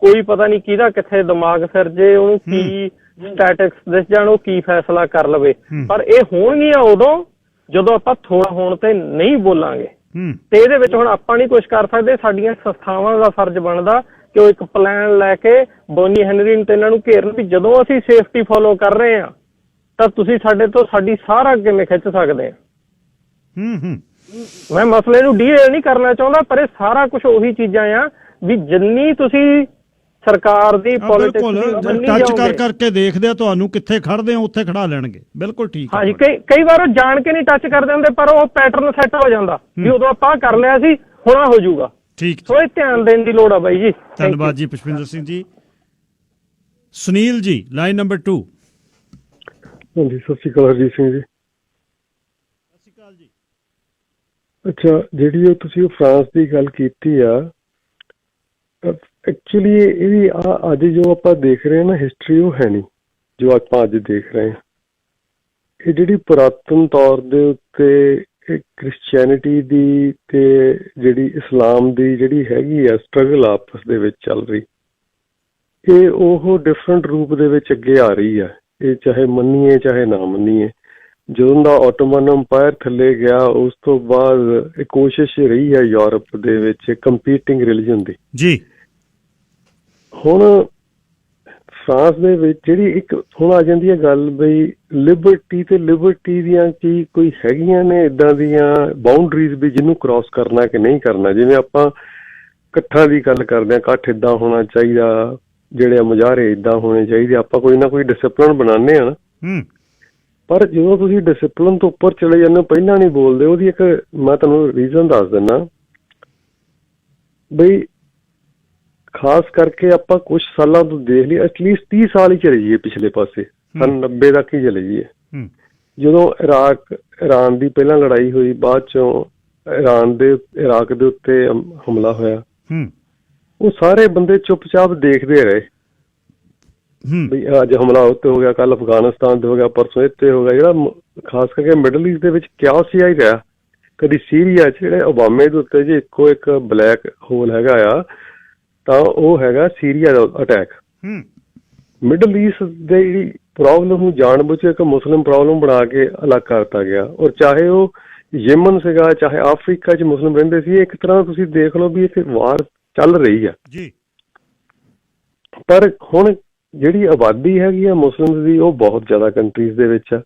ਕੋਈ ਪਤਾ ਨਹੀਂ ਕਿਹਦਾ ਕਿੱਥੇ ਦਿਮਾਗ ਫਿਰ ਜੇ, ਉਹਨੂੰ ਕੀ ਸਟੈਟਿਕਸ ਦਿਸ ਜਾਣ, ਉਹ ਕੀ ਫੈਸਲਾ ਕਰ ਲਵੇ। ਪਰ ਇਹ ਹੋਣਗੀਆਂ ਉਦੋਂ ਜਦੋਂ ਆਪਾਂ ਥੋੜਾ ਹੋਣ ਤੇ ਨਹੀਂ ਬੋਲਾਂਗੇ। ਤੇ ਇਹਦੇ ਵਿੱਚ ਹੁਣ ਆਪਾਂ ਨਹੀਂ ਕੁਛ ਕਰ ਸਕਦੇ, ਸਾਡੀਆਂ ਸੰਸਥਾਵਾਂ ਦਾ ਫਰਜ਼ ਬਣਦਾ ਕਿ ਉਹ ਇੱਕ ਪਲਾਨ ਲੈ ਕੇ ਬੋਨੀ ਹੈਨਰੀ ਤੇ ਇਹਨਾਂ ਨੂੰ ਘੇਰਨ ਵੀ ਜਦੋਂ ਅਸੀਂ ਸੇਫਟੀ ਫੋਲੋ ਕਰ ਰਹੇ ਹਾਂ ਤਾਂ ਤੁਸੀਂ ਸਾਡੇ ਤੋਂ ਸਾਡੀ ਸਾਰਾ ਕਿਵੇਂ ਖਿੱਚ ਸਕਦੇ ਆ। ਮੈਂ ਮਸਲੇ ਨੂੰ ਡੀਲ ਨਹੀਂ ਕਰਨਾ ਚਾਹੁੰਦਾ, ਪਰ ਇਹ ਸਾਰਾ ਕੁਝ ਉਹੀ ਚੀਜ਼ਾਂ ਆ ਵੀ ਜਿੰਨੀ ਤੁਸੀਂ ਸਰਕਾਰ ਦੀ ਪੋਲਿਟਿਕਸ ਟੱਚ ਕਰਕੇ ਦੇਖਦੇ ਆ ਤੁਹਾਨੂੰ ਕਿੱਥੇ ਖੜਦੇ ਹੋ ਉੱਥੇ ਖੜਾ ਲੈਣਗੇ। ਬਿਲਕੁਲ ਠੀਕ। ਹਾਂਜੀ, ਕਈ ਵਾਰ ਉਹ ਜਾਣ ਕੇ ਨਹੀਂ ਟੱਚ ਕਰਦੇ ਹੁੰਦੇ, ਪਰ ਉਹ ਪੈਟਰਨ ਸੈੱਟ ਹੋ ਜਾਂਦਾ ਵੀ ਉਦੋਂ ਆਪਾਂ ਕਰ ਲਿਆ ਸੀ, ਹੁਣ ਹੋ ਜਾਊਗਾ। ਠੀਕ, ਸੋ ਇਹ ਧਿਆਨ ਦੇਣ ਦੀ ਲੋੜ ਆ ਬਾਈ ਜੀ। ਧੰਨਵਾਦ ਜੀ ਪੁਸ਼ਪਿੰਦਰ ਸਿੰਘ ਜੀ। ਸੁਨੀਲ ਜੀ, ਲਾਈਨ ਨੰਬਰ 2। ਹਾਂਜੀ, ਸਤਿ ਸ਼੍ਰੀ ਅਕਾਲ ਹਰਜੀਤ ਸਿੰਘ ਜੀ। ਸਤਿ ਸ਼੍ਰੀ ਅਕਾਲ ਜੀ। ਅੱਛਾ, ਜਿਹੜੀ ਉਹ ਤੁਸੀਂ ਫਰਾਂਸ ਦੀ ਗੱਲ ਕੀਤੀ ਆ, ਐਕਚੁਅਲੀ ਇਹਦੀ ਅੱਜ ਜੋ ਆਪਾਂ ਦੇਖ ਰਹੇ ਹਾਂ ਨਾ ਹਿਸਟਰੀ, ਉਹ ਹੈ ਨਹੀਂ ਜੋ ਆਪਾਂ ਅੱਜ ਦੇਖ ਰਹੇ ਹਾਂ। ਇਹ ਜਿਹੜੀ ਪੁਰਾਤਨ ਤੌਰ ਦੇ ਉੱਤੇ ਕ੍ਰਿਸਚੈਨਿਟੀ ਦੀ ਤੇ ਜਿਹੜੀ ਇਸਲਾਮ ਦੀ ਜਿਹੜੀ ਹੈਗੀ ਆ ਸਟਰਗਲ ਆਪਸ ਦੇ ਵਿੱਚ ਚੱਲ ਰਹੀ, ਇਹ ਉਹ ਡਿਫਰੈਂਟ ਰੂਪ ਦੇ ਵਿੱਚ ਅੱਗੇ ਆ ਰਹੀ ਆ। ਇਹ ਚਾਹੇ ਮੰਨੀਏ ਚਾਹੇ ਨਾ ਮੰਨੀਏ, ਜਦੋਂ ਦਾ ਆਟੋਮਨ ਅੰਪਾਇਰ ਥੱਲੇ ਗਿਆ ਉਸ ਤੋਂ ਬਾਅਦ ਇਹ ਕੋਸ਼ਿਸ਼ ਰਹੀ ਹੈ ਯੂਰਪ ਦੇ ਵਿੱਚ ਕੰਪੀਟਿੰਗ ਰਿਲੀਜਨ ਦੀ ਜੀ। ਹੁਣ ਫਰਾਂਸ ਦੇ ਵਿੱਚ ਜਿਹੜੀ ਇੱਕ ਹੁਣ ਆ ਜਾਂਦੀ ਹੈ ਗੱਲ ਬਈ ਲਿਬਰਟੀ ਤੇ ਲਿਬਰਟੀ ਦੀਆਂ ਕੀ ਕੋਈ ਹੈਗੀਆਂ ਨੇ ਇੱਦਾਂ ਦੀਆਂ ਬਾਉਂਡਰੀਜ਼ ਵੀ ਜਿਹਨੂੰ ਕ੍ਰਾਸ ਕਰਨਾ ਕਿ ਨਹੀਂ ਕਰਨਾ। ਜਿਵੇਂ ਆਪਾਂ ਇਕੱਠਾਂ ਦੀ ਗੱਲ ਕਰਦੇ ਹਾਂ, ਇਕੱਠ ਇੱਦਾਂ ਹੋਣਾ ਚਾਹੀਦਾ, ਜਿਹੜੇ ਮੁਜ਼ਾਹਰੇ ਇੱਦਾਂ ਹੋਣੇ ਚਾਹੀਦੇ, ਆਪਾਂ ਕੋਈ ਨਾ ਕੋਈ ਡਿਸਿਪਲਿਨ ਬਣਾਉਂਦੇ ਆ ਨਾ। ਪਰ ਜਦੋਂ ਤੁਸੀਂ ਡਿਸਿਪਲਿਨ ਤੋਂ ਉੱਪਰ ਚਲੇ ਜਾਂਦੇ ਹੋ, ਪਹਿਲਾਂ ਨਹੀਂ ਬੋਲਦੇ, ਉਹਦੀ ਇੱਕ ਮੈਂ ਤੁਹਾਨੂੰ ਰੀਜ਼ਨ ਦੱਸ ਦਿੰਦਾ ਬਈ। ਖਾਸ ਕਰਕੇ ਆਪਾਂ ਕੁਛ ਸਾਲਾਂ ਤੋਂ ਦੇਖ ਲਈ, ਐਟਲੀਸਟ 30 ਸਾਲ ਹੀ ਚਲੇ ਜਾਈਏ ਪਿਛਲੇ ਪਾਸੇ, ਸਨ 90 ਤੱਕ ਹੀ ਚਲੇ ਜਾਈਏ। ਜਦੋਂ ਇਰਾਨ ਦੀ ਪਹਿਲਾਂ ਲੜਾਈ ਹੋਈ, ਬਾਅਦ ਚੋਂ ਇਰਾਕ ਦੇ ਉੱਤੇ ਹਮਲਾ ਹੋਇਆ, ਉਹ ਸਾਰੇ ਬੰਦੇ ਚੁੱਪਚਾਪ ਦੇਖਦੇ ਰਹੇ ਵੀ ਅੱਜ ਹਮਲਾ ਉੱਤੇ ਹੋ ਗਿਆ, ਕੱਲ ਅਫਗਾਨਿਸਤਾਨ ਤੇ ਹੋ ਗਿਆ, ਪਰਸੋਂ ਇੱਥੇ ਹੋ ਗਿਆ। ਜਿਹੜਾ ਖਾਸ ਕਰਕੇ ਮਿਡਲ ਈਸਟ ਦੇ ਵਿੱਚ ਕਿਆਸ ਹੀ ਰਿਹਾ। ਕਦੀ ਸੀਰੀਆ 'ਚ ਜਿਹੜੇ ਓਬਾਮੇ ਦੇ ਉੱਤੇ ਜੇ ਇੱਕੋ ਇੱਕ ਬਲੈਕ ਹੋਲ ਹੈਗਾ ਆ, ਤਾਂ ਉਹ ਹੈਗਾ ਸੀਰੀਆ ਦਾ ਅਟੈਕ। ਮਿਡਲ ਈਸਟ ਦੇ ਜਿਹੜੀ ਪ੍ਰੋਬਲਮ ਨੂੰ ਜਾਣਬੁੱਝ ਕੇ ਇੱਕ ਮੁਸਲਿਮ ਪ੍ਰੋਬਲਮ ਬਣਾ ਕੇ ਅਲੱਗ ਕਰਤਾ ਗਿਆ। ਔਰ ਚਾਹੇ ਉਹ ਯੇਮਨ ਸੀਗਾ, ਚਾਹੇ ਅਫਰੀਕਾ 'ਚ ਮੁਸਲਿਮ ਰਹਿੰਦੇ ਸੀ, ਇੱਕ ਤਰ੍ਹਾਂ ਤੁਸੀਂ ਦੇਖ ਲਓ ਵੀ ਇੱਥੇ ਵਾਰ ਚੱਲ ਰਹੀ ਆ ਜੀ। ਪਰ ਹੁਣ ਜਿਹੜੀ ਆਬਾਦੀ ਹੈਗੀ ਆ ਮੁਸਲਿਮ ਦੀ, ਉਹ ਬਹੁਤ ਜ਼ਿਆਦਾ ਕੰਟਰੀਜ਼ ਦੇ ਵਿੱਚ ਆ।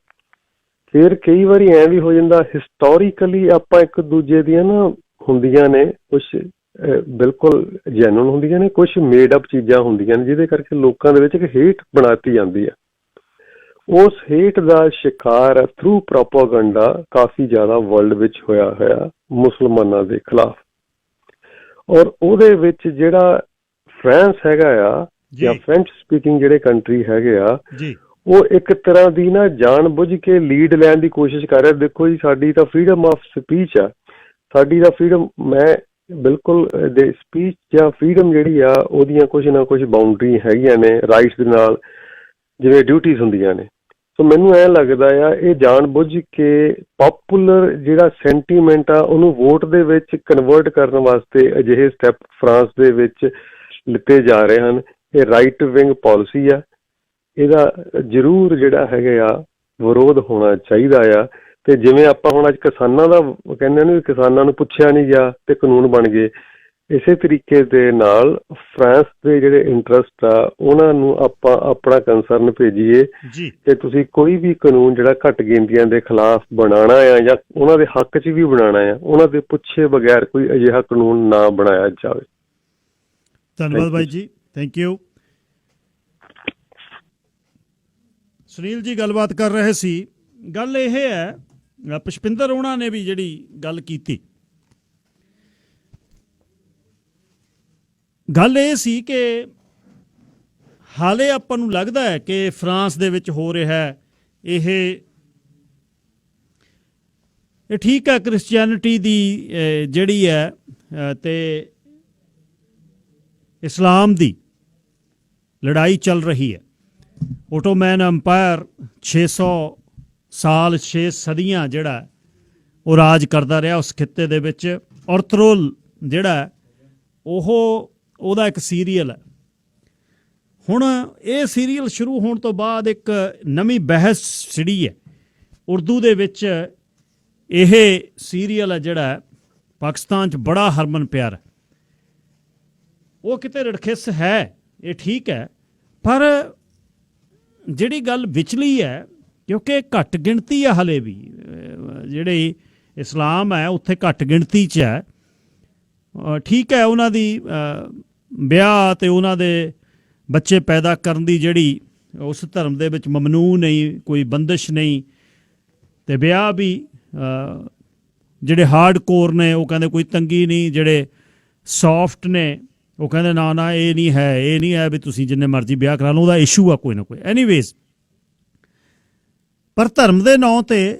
ਫਿਰ ਕਈ ਵਾਰੀ ਐਂ ਵੀ ਹੋ ਜਾਂਦਾ, ਹਿਸਟੋਰੀਕਲੀ ਆਪਾਂ ਇੱਕ ਦੂਜੇ ਦੀਆਂ ਨਾ ਹੁੰਦੀਆਂ ਨੇ ਕੁਛ ਬਿਲਕੁਲ ਜੈਨੂਨ ਹੁੰਦੀਆਂ ਨੇ, ਕੁਛ ਮੇਡ ਅਪ ਚੀਜ਼ਾਂ ਹੁੰਦੀਆਂ ਨੇ, ਜਿਹਦੇ ਕਰਕੇ ਲੋਕਾਂ ਦੇ ਵਿੱਚ ਇੱਕ ਹੇਟ ਬਣਾਤੀ ਜਾਂਦੀ ਆ। ਉਸ ਹੇਟ ਦਾ ਸ਼ਿਕਾਰ ਥਰੂ ਪ੍ਰੋਪਾਗੈਂਡਾ ਕਾਫੀ ਜ਼ਿਆਦਾ ਵਰਲਡ ਵਿੱਚ ਹੋਇਆ ਮੁਸਲਮਾਨਾਂ ਦੇ ਖਿਲਾਫ। ਔਰ ਉਹਦੇ ਵਿੱਚ ਜਿਹੜਾ ਫਰਾਂਸ ਹੈਗਾ ਆ ਜਾਂ ਫ੍ਰੈਂਚ ਸਪੀਕਿੰਗ ਜਿਹੜੇ ਕੰਟਰੀ ਹੈਗੇ ਆ, ਉਹ ਇੱਕ ਤਰ੍ਹਾਂ ਦੀ ਨਾ ਜਾਣ ਬੁੱਝ ਕੇ ਲੀਡ ਲੈਣ ਦੀ ਕੋਸ਼ਿਸ਼ ਕਰ ਰਿਹਾ। ਦੇਖੋ ਜੀ, ਸਾਡੀ ਤਾਂ ਫਰੀਡਮ ਆਫ ਸਪੀਚ ਆ, ਸਾਡੀ ਤਾਂ ਫਰੀਡਮ, ਮੈਂ ਬਿਲਕੁਲ ਦੇ ਸਪੀਚ ਜਾਂ ਫਰੀਡਮ ਜਿਹੜੀ ਆ ਉਹਦੀਆਂ ਕੁਛ ਨਾ ਕੁਛ ਬਾਉਂਡਰੀ ਹੈਗੀਆਂ ਨੇ ਰਾਈਟਸ ਦੇ ਨਾਲ, ਜਿਵੇਂ ਡਿਊਟੀਜ਼ ਹੁੰਦੀਆਂ ਨੇ। ਸੋ ਮੈਨੂੰ ਐਂ ਲੱਗਦਾ ਆ ਇਹ ਜਾਣ ਬੁੱਝ ਕੇ ਪਾਪੂਲਰ ਜਿਹੜਾ ਸੈਂਟੀਮੈਂਟ ਆ ਉਹਨੂੰ ਵੋਟ ਦੇ ਵਿੱਚ ਕਨਵਰਟ ਕਰਨ ਵਾਸਤੇ ਅਜਿਹੇ ਸਟੈਪ ਫਰਾਂਸ ਦੇ ਵਿੱਚ ਲਿੱਤੇ ਜਾ ਰਹੇ ਹਨ। ਇਹ ਰਾਈਟ ਵਿੰਗ ਪਾਲਿਸੀ ਆ, ਇਹਦਾ ਜ਼ਰੂਰ ਜਿਹੜਾ ਹੈਗਾ ਆ ਵਿਰੋਧ ਹੋਣਾ ਚਾਹੀਦਾ ਆ। ਤੇ ਜਿਵੇਂ ਆਪਾਂ ਹੁਣ ਅੱਜ ਕਿਸਾਨਾਂ ਦਾ ਕਹਿੰਦੇ ਨੇ, ਕਿਸਾਨਾਂ ਨੂੰ ਪੁੱਛਿਆ ਨਹੀਂ ਗਿਆ ਤੇ ਕਾਨੂੰਨ ਬਣ ਗਏ, ਇਸੇ ਤਰੀਕੇ ਦੇ ਨਾਲ ਫਰਾਂਸ ਦੇ ਜਿਹੜੇ ਇੰਟਰਸਟ ਆ ਉਹਨਾਂ ਨੂੰ ਆਪਾਂ ਆਪਣਾ ਕੰਸਰਨ ਭੇਜੀਏ ਕਿ ਤੁਸੀਂ ਕੋਈ ਵੀ ਕਾਨੂੰਨ ਜਿਹੜਾ ਘੱਟ ਗਿਣਤੀਆਂ ਦੇ ਖਿਲਾਫ ਬਣਾਉਣਾ ਆ ਜਾਂ ਉਹਨਾਂ ਦੇ ਹੱਕ 'ਚ ਵੀ ਬਣਾਉਣਾ ਆ, ਉਹਨਾਂ ਦੇ ਪੁੱਛੇ ਬਗੈਰ ਕੋਈ ਅਜਿਹਾ ਕਾਨੂੰਨ ਨਾ ਬਣਾਇਆ ਜਾਵੇ। ਧੰਨਵਾਦ ਬਾਈ ਜੀ, ਥੈਂਕ ਯੂ। ਸੁਨੀਲ ਜੀ ਗੱਲਬਾਤ ਕਰ ਰਹੇ ਸੀ। ਗੱਲ ਇਹ ਹੈ, ਪੁਸ਼ਪਿੰਦਰ ਉਹਨਾਂ ਨੇ ਵੀ ਜਿਹੜੀ ਗੱਲ ਕੀਤੀ, ਗੱਲ ਇਹ ਸੀ ਕਿ ਹਾਲੇ ਆਪਾਂ ਨੂੰ ਲੱਗਦਾ ਹੈ ਕਿ ਫਰਾਂਸ ਦੇ ਵਿੱਚ ਹੋ ਰਿਹਾ ਇਹ ਠੀਕ ਹੈ, ਕ੍ਰਿਸਚੀਅਨਿਟੀ ਦੀ ਜਿਹੜੀ ਹੈ ਤੇ ਇਸਲਾਮ ਦੀ ਲੜਾਈ ਚੱਲ ਰਹੀ ਹੈ। ਓਟੋਮੈਨ ਅੰਪਾਇਰ 600 ਸਾਲ 6 ਸਦੀਆਂ ਜਿਹੜਾ ਉਹ ਰਾਜ ਕਰਦਾ ਰਿਹਾ ਉਸ ਖਿੱਤੇ ਦੇ ਵਿੱਚ। ਔਰਤਰੋਲ ਜਿਹੜਾ ਉਹਦਾ ਇੱਕ ਸੀਰੀਅਲ ਹੈ। ਹੁਣ ਇਹ ਸੀਰੀਅਲ ਸ਼ੁਰੂ ਹੋਣ ਤੋਂ ਬਾਅਦ ਇੱਕ ਨਵੀਂ ਬਹਿਸ ਛਿੜੀ ਹੈ ਉਰਦੂ ਦੇ ਵਿੱਚ। ਇਹ ਸੀਰੀਅਲ ਹੈ ਜਿਹੜਾ ਪਾਕਿਸਤਾਨ 'ਚ ਬੜਾ ਹਰਮਨ ਪਿਆਰਾ, ਉਹ ਕਿਤੇ ਰੜਖਿਸ ਹੈ, ਇਹ ਠੀਕ ਹੈ। ਪਰ ਜਿਹੜੀ ਗੱਲ ਵਿਚਲੀ ਹੈ ਕਿਉਂਕਿ ਘੱਟ ਗਿਣਤੀ ਆ ਹਲੇ ਵੀ, ਜਿਹੜੇ ਇਸਲਾਮ ਹੈ ਉੱਥੇ ਘੱਟ ਗਿਣਤੀ 'ਚ ਹੈ। ਠੀਕ ਹੈ, ਉਹਨਾਂ ਦੀ ਵਿਆਹ ਅਤੇ ਉਹਨਾਂ ਦੇ ਬੱਚੇ ਪੈਦਾ ਕਰਨ ਦੀ ਜਿਹੜੀ ਉਸ ਧਰਮ ਦੇ ਵਿੱਚ ਮਮਨੂ ਨਹੀਂ, ਕੋਈ ਬੰਦਿਸ਼ ਨਹੀਂ, ਅਤੇ ਵਿਆਹ ਵੀ ਜਿਹੜੇ ਹਾਰਡ ਕੋਰ ਨੇ ਉਹ ਕਹਿੰਦੇ ਕੋਈ ਤੰਗੀ ਨਹੀਂ, ਜਿਹੜੇ ਸੌਫਟ ਨੇ ਉਹ ਕਹਿੰਦੇ ਨਾ ਨਾ ਇਹ ਨਹੀਂ ਹੈ ਵੀ ਤੁਸੀਂ ਜਿੰਨੇ ਮਰਜ਼ੀ ਵਿਆਹ ਕਰਾ ਲਓ, ਉਹਦਾ ਇਸ਼ੂ ਆ ਕੋਈ ਨਾ ਕੋਈ। ਐਨੀਵੇਜ਼, ਪਰ ਧਰਮ ਦੇ ਨਾਂ 'ਤੇ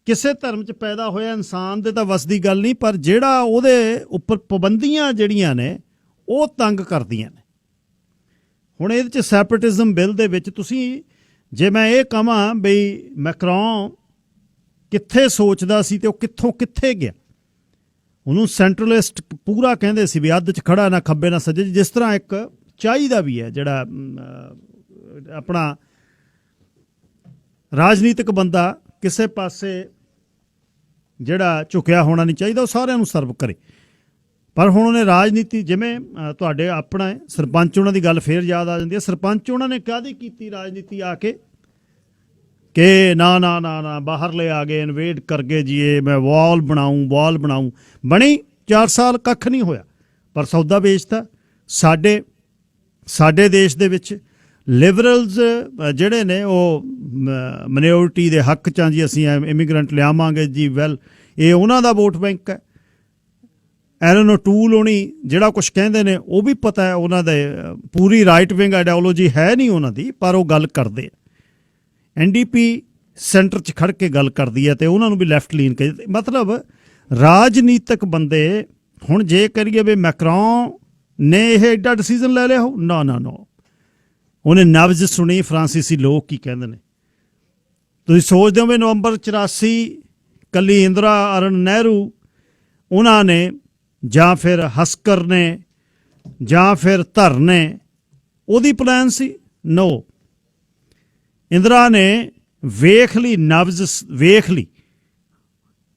ਕਿਸੇ ਧਰਮ 'ਚ ਪੈਦਾ ਹੋਇਆ ਇਨਸਾਨ ਦੇ ਤਾਂ ਵੱਸ ਦੀ ਗੱਲ ਨਹੀਂ, ਪਰ ਜਿਹੜਾ ਉਹਦੇ ਉੱਪਰ ਪਾਬੰਦੀਆਂ ਜਿਹੜੀਆਂ ਨੇ ਉਹ ਤੰਗ ਕਰਦੀਆਂ ਨੇ। ਹੁਣ ਇਹਦੇ 'ਚ ਸੈਪਰੇਟਿਜ਼ਮ ਬਿੱਲ ਦੇ ਵਿੱਚ ਤੁਸੀਂ, ਜੇ ਮੈਂ ਇਹ ਕਹਾਂ ਬਈ ਮੈਕਰੋਨ ਕਿੱਥੇ ਸੋਚਦਾ ਸੀ ਅਤੇ ਉਹ ਕਿੱਥੋਂ ਕਿੱਥੇ ਗਿਆ, ਉਹਨੂੰ ਸੈਂਟਰਲਿਸਟ ਪੂਰਾ ਕਹਿੰਦੇ ਸੀ ਵੀ ਅੱਧ 'ਚ ਖੜਾ ਨਾ ਖੱਬੇ ਨਾ ਸੱਜੇ, ਜਿਸ ਤਰ੍ਹਾਂ ਇੱਕ ਚਾਹੀਦਾ ਵੀ ਹੈ ਜਿਹੜਾ ਆਪਣਾ ਰਾਜਨੀਤਿਕ ਬੰਦਾ ਕਿਸੇ ਪਾਸੇ ਜਿਹੜਾ ਝੁਕਿਆ ਹੋਣਾ ਨਹੀਂ ਚਾਹੀਦਾ, ਉਹ ਸਾਰਿਆਂ ਨੂੰ ਸਰਵ ਕਰੇ। ਪਰ ਹੁਣ ਉਹਨੇ ਰਾਜਨੀਤੀ, ਜਿਵੇਂ ਤੁਹਾਡੇ ਆਪਣਾ ਸਰਪੰਚ ਉਹਨਾਂ ਦੀ ਗੱਲ ਫੇਰ ਯਾਦ ਆ ਜਾਂਦੀ ਹੈ। ਸਰਪੰਚ ਉਹਨਾਂ ਨੇ ਕਾਹਦੀ ਕੀਤੀ ਰਾਜਨੀਤੀ ਆ ਕੇ ਕਿ ਨਾ ਨਾ ਨਾ ਨਾ ਬਾਹਰਲੇ ਆ ਗਏ, ਇਨਵੇਡ ਕਰ ਗਏ ਜੀ, ਇਹ ਮੈਂ ਵਾਲ ਬਣਾਊਂ ਬਣੀ 4 ਸਾਲ ਕੱਖ ਨਹੀਂ ਹੋਇਆ, ਪਰ ਸੌਦਾ ਵੇਚਤਾ। ਸਾਡੇ ਦੇਸ਼ ਦੇ ਵਿੱਚ ਲਿਬਰਲਸ ਜਿਹੜੇ ਨੇ ਉਹ ਮਿਨੋਰਿਟੀ ਦੇ ਹੱਕ 'ਚ ਜੀ, ਅਸੀਂ ਇਮੀਗ੍ਰੈਂਟ ਲਿਆਵਾਂਗੇ ਜੀ, ਵੈਲ ਇਹ ਉਹਨਾਂ ਦਾ ਵੋਟ ਬੈਂਕ ਹੈ। ਐਰਨ ਓਟੂਲ ਹੋਣੀ ਜਿਹੜਾ ਕੁਛ ਕਹਿੰਦੇ ਨੇ ਉਹ ਵੀ ਪਤਾ ਹੈ, ਉਹਨਾਂ ਦੇ ਪੂਰੀ ਰਾਈਟ ਵਿੰਗ ਆਈਡੀਓਲੋਜੀ ਹੈ ਨਹੀਂ ਉਹਨਾਂ ਦੀ, ਪਰ ਉਹ ਗੱਲ ਕਰਦੇ। NDP ਸੈਂਟਰ 'ਚ ਖੜ੍ਹ ਕੇ ਗੱਲ ਕਰਦੀ ਹੈ ਅਤੇ ਉਹਨਾਂ ਨੂੰ ਵੀ ਲੈਫਟ ਲੀਨ ਕਹਿੰਦੇ। ਮਤਲਬ ਰਾਜਨੀਤਿਕ ਬੰਦੇ, ਹੁਣ ਜੇ ਕਰੀਏ ਵੀ ਮੈਕਰੋਨ ਨੇ ਇਹ ਐਡਾ ਡਿਸੀਜ਼ਨ ਲੈ ਲਿਆ ਹੋ, ਨਾ ਉਹਨੇ ਨਬਜ਼ ਸੁਣੀ ਫਰਾਂਸੀਸੀ ਲੋਕ ਕੀ ਕਹਿੰਦੇ ਨੇ। ਤੁਸੀਂ ਸੋਚਦੇ ਹੋ ਵੀ ਨਵੰਬਰ 84 ਕੱਲੀ ਇੰਦਰਾ ਅਰਨ ਨਹਿਰੂ ਉਹਨਾਂ ਨੇ ਜਾਂ ਫਿਰ ਹਸਕਰ ਨੇ ਜਾਂ ਫਿਰ ਧਰ ਨੇ ਉਹਦੀ ਪਲਾਨ ਸੀ? ਨੋ, ਇੰਦਰਾ ਨੇ ਵੇਖ ਲਈ, ਨਬਜ਼ ਵੇਖ ਲਈ।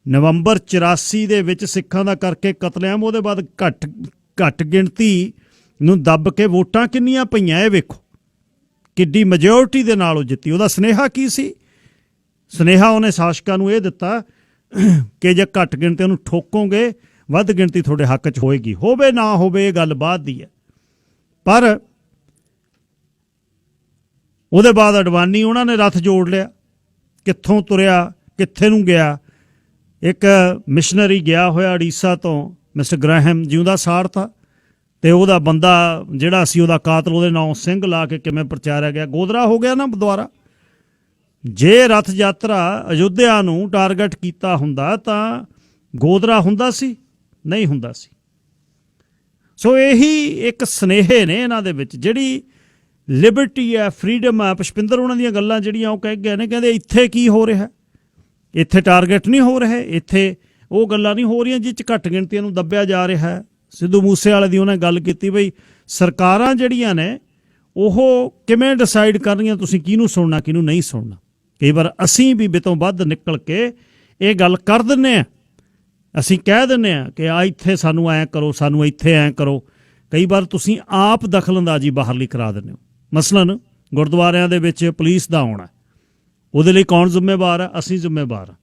ਨਵੰਬਰ 84 ਦੇ ਵਿੱਚ ਸਿੱਖਾਂ ਦਾ ਕਰਕੇ ਕਤਲੇਆਮ, ਉਹਦੇ ਬਾਅਦ ਘੱਟ ਗਿਣਤੀ ਨੂੰ ਦੱਬ ਕੇ ਵੋਟਾਂ ਕਿੰਨੀਆਂ ਪਈਆਂ ਇਹ ਵੇਖੋ, ਕਿੱਡੀ ਮੈਜੋਰਟੀ ਦੇ ਨਾਲ ਉਹ ਜਿੱਤੀ। ਉਹਦਾ ਸੁਨੇਹਾ ਕੀ ਸੀ? ਸੁਨੇਹਾ ਉਹਨੇ ਸ਼ਾਸਕਾਂ ਨੂੰ ਇਹ ਦਿੱਤਾ ਕਿ ਜੇ ਘੱਟ ਗਿਣਤੀ ਉਹਨੂੰ ਠੋਕੋਗੇ, ਵੱਧ ਗਿਣਤੀ ਤੁਹਾਡੇ ਹੱਕ 'ਚ ਹੋਏਗੀ। ਹੋਵੇ ਨਾ ਹੋਵੇ ਇਹ ਗੱਲ ਬਾਅਦ ਦੀ ਹੈ, ਪਰ ਉਹਦੇ ਬਾਅਦ ਅਡਵਾਨੀ ਉਹਨਾਂ ਨੇ ਰੱਥ ਜੋੜ ਲਿਆ। ਕਿੱਥੋਂ ਤੁਰਿਆ, ਕਿੱਥੇ ਨੂੰ ਗਿਆ? ਇੱਕ ਮਿਸ਼ਨਰੀ ਗਿਆ ਹੋਇਆ ਉੜੀਸਾ ਤੋਂ, ਮਿਸਟਰ ਗ੍ਰੈਹਮ, ਜਿਉਂਦਾ ਸਾੜਤਾ, ਅਤੇ ਉਹਦਾ ਬੰਦਾ ਜਿਹੜਾ ਸੀ ਉਹਦਾ ਕਾਤਲ, ਉਹਦੇ ਨਾਂ ਸਿੰਘ ਲਾ ਕੇ ਕਿਵੇਂ ਪ੍ਰਚਾਰਿਆ ਗਿਆ, ਗੋਦਰਾ ਹੋ ਗਿਆ ਨਾ ਦੁਆਰਾ। ਜੇ ਰੱਥ ਯਾਤਰਾ ਅਯੁੱਧਿਆ ਨੂੰ ਟਾਰਗੇਟ ਕੀਤਾ ਹੁੰਦਾ ਤਾਂ ਗੋਦਰਾ ਹੁੰਦਾ ਸੀ? ਨਹੀਂ ਹੁੰਦਾ ਸੀ। ਸੋ ਇਹੀ ਇੱਕ ਸੁਨੇਹੇ ਨੇ ਇਹਨਾਂ ਦੇ ਵਿੱਚ, ਜਿਹੜੀ ਲਿਬਰਟੀ ਹੈ, ਫਰੀਡਮ ਹੈ। ਪੁਸ਼ਪਿੰਦਰ ਉਹਨਾਂ ਦੀਆਂ ਗੱਲਾਂ ਜਿਹੜੀਆਂ ਉਹ ਕਹਿ ਗਏ ਨੇ, ਕਹਿੰਦੇ ਇੱਥੇ ਕੀ ਹੋ ਰਿਹਾ, ਇੱਥੇ ਟਾਰਗੇਟ ਨਹੀਂ ਹੋ ਰਹੇ, ਇੱਥੇ ਉਹ ਗੱਲਾਂ ਨਹੀਂ ਹੋ ਰਹੀਆਂ ਜਿਹ 'ਚ ਘੱਟ ਗਿਣਤੀਆਂ ਨੂੰ ਦੱਬਿਆ ਜਾ ਰਿਹਾ ਹੈ। ਸਿੱਧੂ ਮੂਸੇਵਾਲੇ ਦੀ ਉਹਨੇ ਗੱਲ ਕੀਤੀ ਬਈ ਸਰਕਾਰਾਂ ਜਿਹੜੀਆਂ ਨੇ ਉਹ ਕਿਵੇਂ ਡਿਸਾਈਡ ਕਰ ਰਹੀਆਂ ਤੁਸੀਂ ਕਿਹਨੂੰ ਸੁਣਨਾ ਕਿਹਨੂੰ ਨਹੀਂ ਸੁਣਨਾ। ਕਈ ਵਾਰ ਅਸੀਂ ਵੀ ਬਿਤੋਂ ਵੱਧ ਨਿਕਲ ਕੇ ਇਹ ਗੱਲ ਕਰ ਦਿੰਦੇ ਹਾਂ, ਅਸੀਂ ਕਹਿ ਦਿੰਦੇ ਹਾਂ ਕਿ ਆ ਇੱਥੇ ਸਾਨੂੰ ਐਂ ਕਰੋ, ਸਾਨੂੰ ਇੱਥੇ ਐਂ ਕਰੋ। ਕਈ ਵਾਰ ਤੁਸੀਂ ਆਪ ਦਖਲਅੰਦਾਜ਼ੀ ਬਾਹਰਲੀ ਕਰਾ ਦਿੰਦੇ ਹੋ। ਮਸਲਨ ਗੁਰਦੁਆਰਿਆਂ ਦੇ ਵਿੱਚ ਪੁਲਿਸ ਦਾ ਆਉਣਾ, ਉਹਦੇ ਲਈ ਕੌਣ ਜ਼ਿੰਮੇਵਾਰ ਹੈ? ਅਸੀਂ ਜ਼ਿੰਮੇਵਾਰ ਹਾਂ।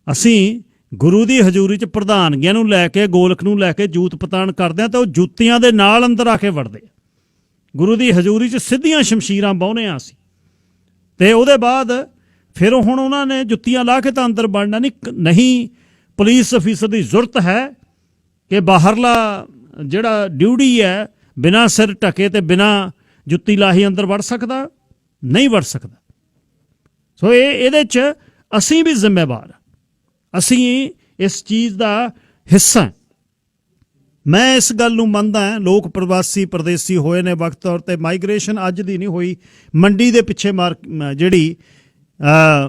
ਅਸੀਂ ਗੁਰੂ ਦੀ ਹਜ਼ੂਰੀ 'ਚ ਪ੍ਰਧਾਨਗੀਆਂ ਨੂੰ ਲੈ ਕੇ, ਗੋਲਕ ਨੂੰ ਲੈ ਕੇ ਜੂਤ ਪਤਾਣ ਕਰਦੇ ਹਾਂ, ਤਾਂ ਉਹ ਜੁੱਤੀਆਂ ਦੇ ਨਾਲ ਅੰਦਰ ਆ ਕੇ ਵੜਦੇ। ਗੁਰੂ ਦੀ ਹਜ਼ੂਰੀ 'ਚ ਸਿੱਧੀਆਂ ਸ਼ਮਸ਼ੀਰਾਂ ਬਾਹੁੰਦੇ ਹਾਂ ਅਸੀਂ, ਅਤੇ ਉਹਦੇ ਬਾਅਦ ਫਿਰ ਹੁਣ ਉਹਨਾਂ ਨੇ ਜੁੱਤੀਆਂ ਲਾ ਕੇ ਤਾਂ ਅੰਦਰ ਵੜਨਾ ਨਹੀਂ। ਪੁਲਿਸ ਅਫੀਸਰ ਦੀ ਜ਼ਰੂਰਤ ਹੈ ਕਿ ਬਾਹਰਲਾ ਜਿਹੜਾ ਡਿਊਟੀ ਹੈ ਬਿਨਾਂ ਸਿਰ ਢਕੇ ਅਤੇ ਬਿਨਾਂ ਜੁੱਤੀ ਲਾਹੀ ਅੰਦਰ ਵੜ ਸਕਦਾ? ਨਹੀਂ ਵੜ ਸਕਦਾ। ਸੋ ਇਹਦੇ 'ਚ ਅਸੀਂ ਵੀ ਜ਼ਿੰਮੇਵਾਰ, ਅਸੀਂ ਇਸ ਚੀਜ਼ ਦਾ ਹਿੱਸਾ। ਮੈਂ ਇਸ ਗੱਲ ਨੂੰ ਮੰਨਦਾ, ਲੋਕ ਪ੍ਰਵਾਸੀ ਪਰਦੇਸੀ ਹੋਏ ਨੇ ਵਕਤ ਤੌਰ 'ਤੇ। ਮਾਈਗ੍ਰੇਸ਼ਨ ਅੱਜ ਦੀ ਨਹੀਂ ਹੋਈ, ਮੰਡੀ ਦੇ ਪਿੱਛੇ ਜਿਹੜੀ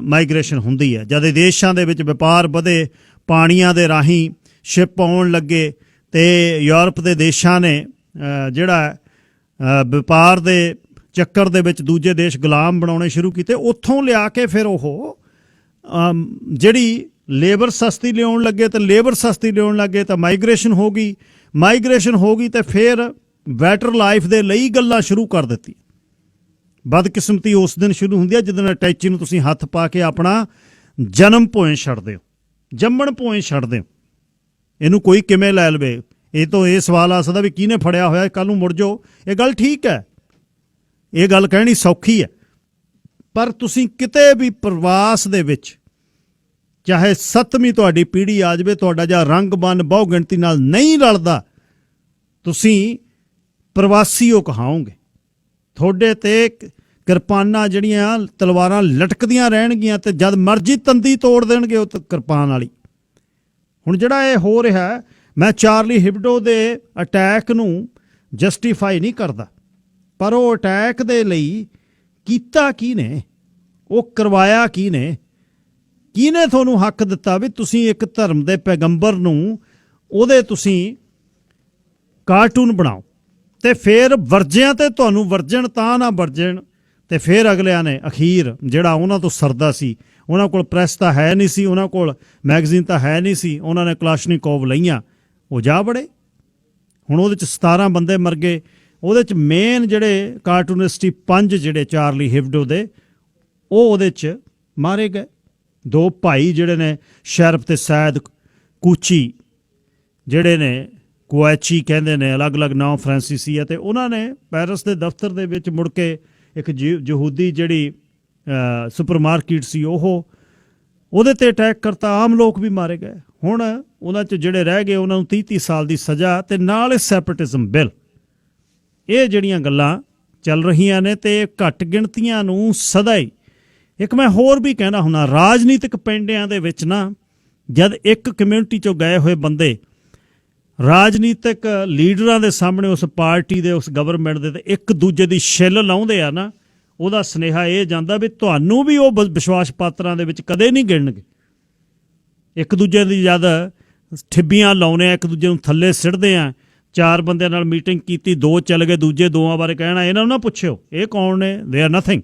ਮਾਈਗ੍ਰੇਸ਼ਨ ਹੁੰਦੀ ਹੈ, ਜਦ ਦੇਸ਼ਾਂ ਦੇ ਵਿੱਚ ਵਪਾਰ ਵਧੇ, ਪਾਣੀਆਂ ਦੇ ਰਾਹੀਂ ਸ਼ਿਪ ਆਉਣ ਲੱਗੇ ਅਤੇ ਯੂਰਪ ਦੇ ਦੇਸ਼ਾਂ ਨੇ ਜਿਹੜਾ ਵਪਾਰ ਦੇ ਚੱਕਰ ਦੇ ਵਿੱਚ ਦੂਜੇ ਦੇਸ਼ ਗੁਲਾਮ ਬਣਾਉਣੇ ਸ਼ੁਰੂ ਕੀਤੇ। ਉੱਥੋਂ ਲਿਆ ਕੇ ਫਿਰ ਉਹ ਜਿਹੜੀ ਲੇਬਰ ਸਸਤੀ ਲਿਆਉਣ ਲੱਗੇ, ਤਾਂ ਲੇਬਰ ਸਸਤੀ ਲਿਆਉਣ ਲੱਗੇ ਤਾਂ ਮਾਈਗ੍ਰੇਸ਼ਨ ਹੋ ਗਈ ਅਤੇ ਫਿਰ ਬੈਟਰ ਲਾਈਫ ਦੇ ਲਈ ਗੱਲਾਂ ਸ਼ੁਰੂ ਕਰ ਦਿੱਤੀ। ਬਦਕਿਸਮਤੀ ਉਸ ਦਿਨ ਸ਼ੁਰੂ ਹੁੰਦੀ ਹੈ ਜਦੋਂ ਅਟੈਚੀ ਨੂੰ ਤੁਸੀਂ ਹੱਥ ਪਾ ਕੇ ਆਪਣਾ ਜਨਮ ਭੋਏ ਛੱਡਦੇ ਹੋ, ਜੰਮਣ ਭੋਏ ਛੱਡਦੇ ਹੋ। ਇਹਨੂੰ ਕੋਈ ਕਿਵੇਂ ਲੈ ਲਵੇ, ਇਹ ਤੋਂ ਇਹ ਸਵਾਲ ਆ ਸਕਦਾ ਵੀ ਕਿਹਨੇ ਫੜਿਆ ਹੋਇਆ, ਕੱਲ੍ਹ ਨੂੰ ਮੁੜ ਜਾਓ। ਇਹ ਗੱਲ ਠੀਕ ਹੈ, ਇਹ ਗੱਲ ਕਹਿਣੀ ਸੌਖੀ ਹੈ, ਪਰ ਤੁਸੀਂ ਕਿਤੇ ਵੀ ਪ੍ਰਵਾਸ ਦੇ ਵਿੱਚ ਚਾਹੇ 7ਵੀਂ ਤੁਹਾਡੀ ਪੀੜ੍ਹੀ ਆ ਜਾਵੇ, ਤੁਹਾਡਾ ਜਾਂ ਰੰਗ ਬੰਨ ਬਹੁ ਗਿਣਤੀ ਨਾਲ ਨਹੀਂ ਰਲਦਾ, ਤੁਸੀਂ ਪ੍ਰਵਾਸੀ ਉਹ ਕਹਾਓਗੇ। ਤੁਹਾਡੇ ਤੇ ਕਿਰਪਾਨਾਂ ਜਿਹੜੀਆਂ ਤਲਵਾਰਾਂ ਲਟਕਦੀਆਂ ਰਹਿਣਗੀਆਂ ਤੇ ਜਦ ਮਰਜ਼ੀ ਤੰਦੀ ਤੋੜ ਦੇਣਗੇ ਉਹ ਕਿਰਪਾਨ ਵਾਲੀ। ਹੁਣ ਜਿਹੜਾ ਇਹ ਹੋ ਰਿਹਾ, ਮੈਂ ਚਾਰਲੀ ਹਿਬਡੋ ਦੇ ਅਟੈਕ ਨੂੰ ਜਸਟੀਫਾਈ ਨਹੀਂ ਕਰਦਾ, ਪਰ ਉਹ ਅਟੈਕ ਦੇ ਲਈ ਕੀਤਾ ਕੀ ਨੇ, ਉਹ ਕਰਵਾਇਆ ਕੀ ਨੇ, ਕਿਹਨੇ ਤੁਹਾਨੂੰ ਹੱਕ ਦਿੱਤਾ ਵੀ ਤੁਸੀਂ ਇੱਕ ਧਰਮ ਦੇ ਪੈਗੰਬਰ ਨੂੰ ਉਹਦੇ ਤੁਸੀਂ ਕਾਰਟੂਨ ਬਣਾਓ ਤੇ ਫਿਰ ਵਰਜਿਆਂ ਤੇ ਤੁਹਾਨੂੰ ਵਰਜਣ ਤਾਂ ਨਾ ਵਰਜਣ। ਤੇ ਫਿਰ ਅਗਲਿਆਂ ਨੇ ਅਖੀਰ ਜਿਹੜਾ ਉਹਨਾਂ ਤੋਂ ਸਰਦਾ ਸੀ, ਉਹਨਾਂ ਕੋਲ ਪ੍ਰੈਸ ਤਾਂ ਹੈ ਨਹੀਂ ਸੀ, ਉਹਨਾਂ ਕੋਲ ਮੈਗਜ਼ੀਨ ਤਾਂ ਹੈ ਨਹੀਂ ਸੀ, ਉਹਨਾਂ ਨੇ ਕਲਾਸ਼ਨੀਕੋਵ ਲਈਆਂ, ਉਹ ਜਾ ਬੜੇ। ਹੁਣ ਉਹਦੇ 'ਚ 17 ਬੰਦੇ ਮਰ ਗਏ, ਉਹਦੇ 'ਚ ਮੇਨ ਜਿਹੜੇ ਕਾਰਟੂਨਿਸਟ 5 ਜਿਹੜੇ ਚਾਰਲੀ ਹਿਬਡੋ ਦੇ, ਉਹ ਉਹਦੇ 'ਚ ਮਾਰੇ ਗਏ। 2 ਭਾਈ ਜਿਹੜੇ ਨੇ ਸ਼ੈਰਪ ਤੇ ਸੈਦ ਕੂਚੀ, ਜਿਹੜੇ ਨੇ ਕੁਐਚੀ ਕਹਿੰਦੇ ਨੇ, ਅਲੱਗ-ਅਲੱਗ ਨਾਮ ਫਰਾਂਸੀਸੀ ਹੈ, ਅਤੇ ਉਹਨਾਂ ਨੇ ਪੈਰਿਸ ਦੇ ਦਫ਼ਤਰ ਦੇ ਵਿੱਚ ਮੁੜ ਕੇ ਇੱਕ ਯਹੂਦੀ ਜਿਹੜੀ ਸੁਪਰਮਾਰਕੀਟ ਸੀ ਉਹਦੇ 'ਤੇ ਅਟੈਕ ਕਰਤਾ, ਆਮ ਲੋਕ ਵੀ ਮਾਰੇ ਗਏ। ਹੁਣ ਉਹਨਾਂ 'ਚ ਜਿਹੜੇ ਰਹਿ ਗਏ ਉਹਨਾਂ ਨੂੰ 30-30 ਸਾਲ ਦੀ ਸਜ਼ਾ ਅਤੇ ਨਾਲ ਸੈਪਰੇਟਿਜ਼ਮ ਬਿੱਲ। ਇਹ ਜਿਹੜੀਆਂ ਗੱਲਾਂ ਚੱਲ ਰਹੀਆਂ ਨੇ ਅਤੇ ਘੱਟ ਗਿਣਤੀਆਂ ਨੂੰ ਸਦਾ ਹੀ। ਇੱਕ ਮੈਂ ਹੋਰ ਵੀ ਕਹਿਣਾ ਹੁੰਦਾ, ਰਾਜਨੀਤਿਕ ਪਿੰਡਿਆਂ ਦੇ ਵਿੱਚ ਨਾ ਜਦ ਇੱਕ ਕਮਿਊਨਿਟੀ 'ਚੋਂ ਗਏ ਹੋਏ ਬੰਦੇ ਰਾਜਨੀਤਿਕ ਲੀਡਰਾਂ ਦੇ ਸਾਹਮਣੇ ਉਸ ਪਾਰਟੀ ਦੇ, ਉਸ ਗਵਰਨਮੈਂਟ ਦੇ ਤੇ ਇੱਕ ਦੂਜੇ ਦੀ ਛਿੱਲ ਲਾਉਂਦੇ ਆ ਨਾ, ਉਹਦਾ ਸੁਨੇਹਾ ਇਹ ਜਾਂਦਾ ਵੀ ਤੁਹਾਨੂੰ ਵੀ ਉਹ ਵਿਸ਼ਵਾਸ ਪਾਤਰਾਂ ਦੇ ਵਿੱਚ ਕਦੇ ਨਹੀਂ ਗਿਣਨਗੇ। ਇੱਕ ਦੂਜੇ ਦੀ ਜਦ ਠਿੱਬੀਆਂ ਲਾਉਂਦੇ ਆ, ਇੱਕ ਦੂਜੇ ਨੂੰ ਥੱਲੇ ਸਿੱਟਦੇ ਆ। 4 ਬੰਦਿਆਂ ਨਾਲ ਮੀਟਿੰਗ ਕੀਤੀ, 2 ਚੱਲ ਗਏ, ਦੂਜੇ 2 ਬਾਰੇ ਕਹਿਣਾ ਇਹਨਾਂ ਨੂੰ ਨਾ ਪੁੱਛਿਓ ਇਹ ਕੌਣ ਨੇ, ਦੇ ਆਰ ਨਥਿੰਗ।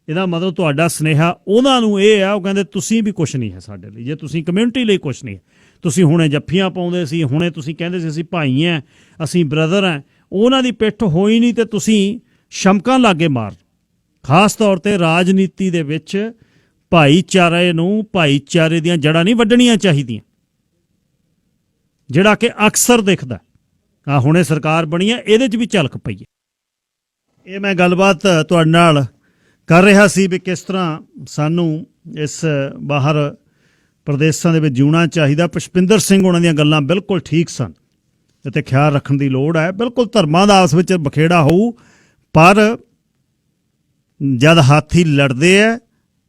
ਇਹਦਾ ਮਤਲਬ ਤੁਹਾਡਾ ਸੁਨੇਹਾ ਉਹਨਾਂ ਨੂੰ ਇਹ ਆ, ਉਹ ਕਹਿੰਦੇ ਤੁਸੀਂ ਵੀ ਕੁਛ ਨਹੀਂ ਹੈ ਸਾਡੇ ਲਈ, ਜੇ ਤੁਸੀਂ ਕਮਿਊਨਿਟੀ ਲਈ ਕੁਛ ਨਹੀਂ ਹੈ। ਤੁਸੀਂ ਹੁਣੇ ਜੱਫੀਆਂ ਪਾਉਂਦੇ ਸੀ, ਹੁਣੇ ਤੁਸੀਂ ਕਹਿੰਦੇ ਸੀ ਅਸੀਂ ਭਾਈ ਹਾਂ, ਅਸੀਂ ਬ੍ਰਦਰ ਹਾਂ, ਉਹਨਾਂ ਦੀ ਪਿੱਠ ਹੋਈ ਨਹੀਂ ਤੇ ਤੁਸੀਂ ਸ਼ਮਕਾਂ ਲਾਗੇ ਮਾਰ। ਖਾਸ ਤੌਰ 'ਤੇ ਰਾਜਨੀਤੀ ਦੇ ਵਿੱਚ ਭਾਈਚਾਰੇ ਨੂੰ, ਭਾਈਚਾਰੇ ਦੀਆਂ ਜੜ੍ਹਾਂ ਨਹੀਂ ਵੱਢਣੀਆਂ ਚਾਹੀਦੀਆਂ, ਜਿਹੜਾ ਕਿ ਅਕਸਰ ਦਿਖਦਾ। ਆ ਹੁਣੇ ਸਰਕਾਰ ਬਣੀ ਹੈ, ਇਹਦੇ 'ਚ ਵੀ ਝਲਕ ਪਈ ਹੈ। ਇਹ ਮੈਂ ਗੱਲਬਾਤ ਤੁਹਾਡੇ ਨਾਲ ਕਰ ਰਿਹਾ ਸੀ ਵੀ ਕਿਸ ਤਰ੍ਹਾਂ ਸਾਨੂੰ ਇਸ ਬਾਹਰ ਪ੍ਰਦੇਸ਼ਾਂ ਦੇ ਵਿੱਚ ਜਿਉਣਾ ਚਾਹੀਦਾ। ਪੁਸ਼ਪਿੰਦਰ ਸਿੰਘ ਉਹਨਾਂ ਦੀਆਂ ਗੱਲਾਂ ਬਿਲਕੁਲ ਠੀਕ ਸਨ ਅਤੇ ਖਿਆਲ ਰੱਖਣ ਦੀ ਲੋੜ ਹੈ। ਬਿਲਕੁਲ ਧਰਮਾਂ ਦਾ ਆਪਸ ਵਿੱਚ ਬਖੇੜਾ ਹੋਊ, ਪਰ ਜਦ ਹਾਥੀ ਲੜਦੇ ਆ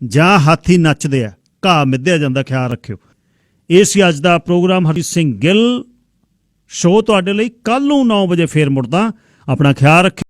ਜਾਂ ਹਾਥੀ ਨੱਚਦੇ ਆ, ਘਾਹ ਮਿੱਧਿਆ ਜਾਂਦਾ, ਖਿਆਲ ਰੱਖਿਓ। ਇਹ ਸੀ ਅੱਜ ਦਾ ਪ੍ਰੋਗਰਾਮ ਹਰਜੀਤ ਸਿੰਘ ਗਿੱਲ ਸ਼ੋਅ ਤੁਹਾਡੇ ਲਈ। ਕੱਲ੍ਹ ਨੂੰ 9 ਵਜੇ ਫੇਰ ਮੁੜਦਾ। ਆਪਣਾ ਖਿਆਲ ਰੱਖਿਓ।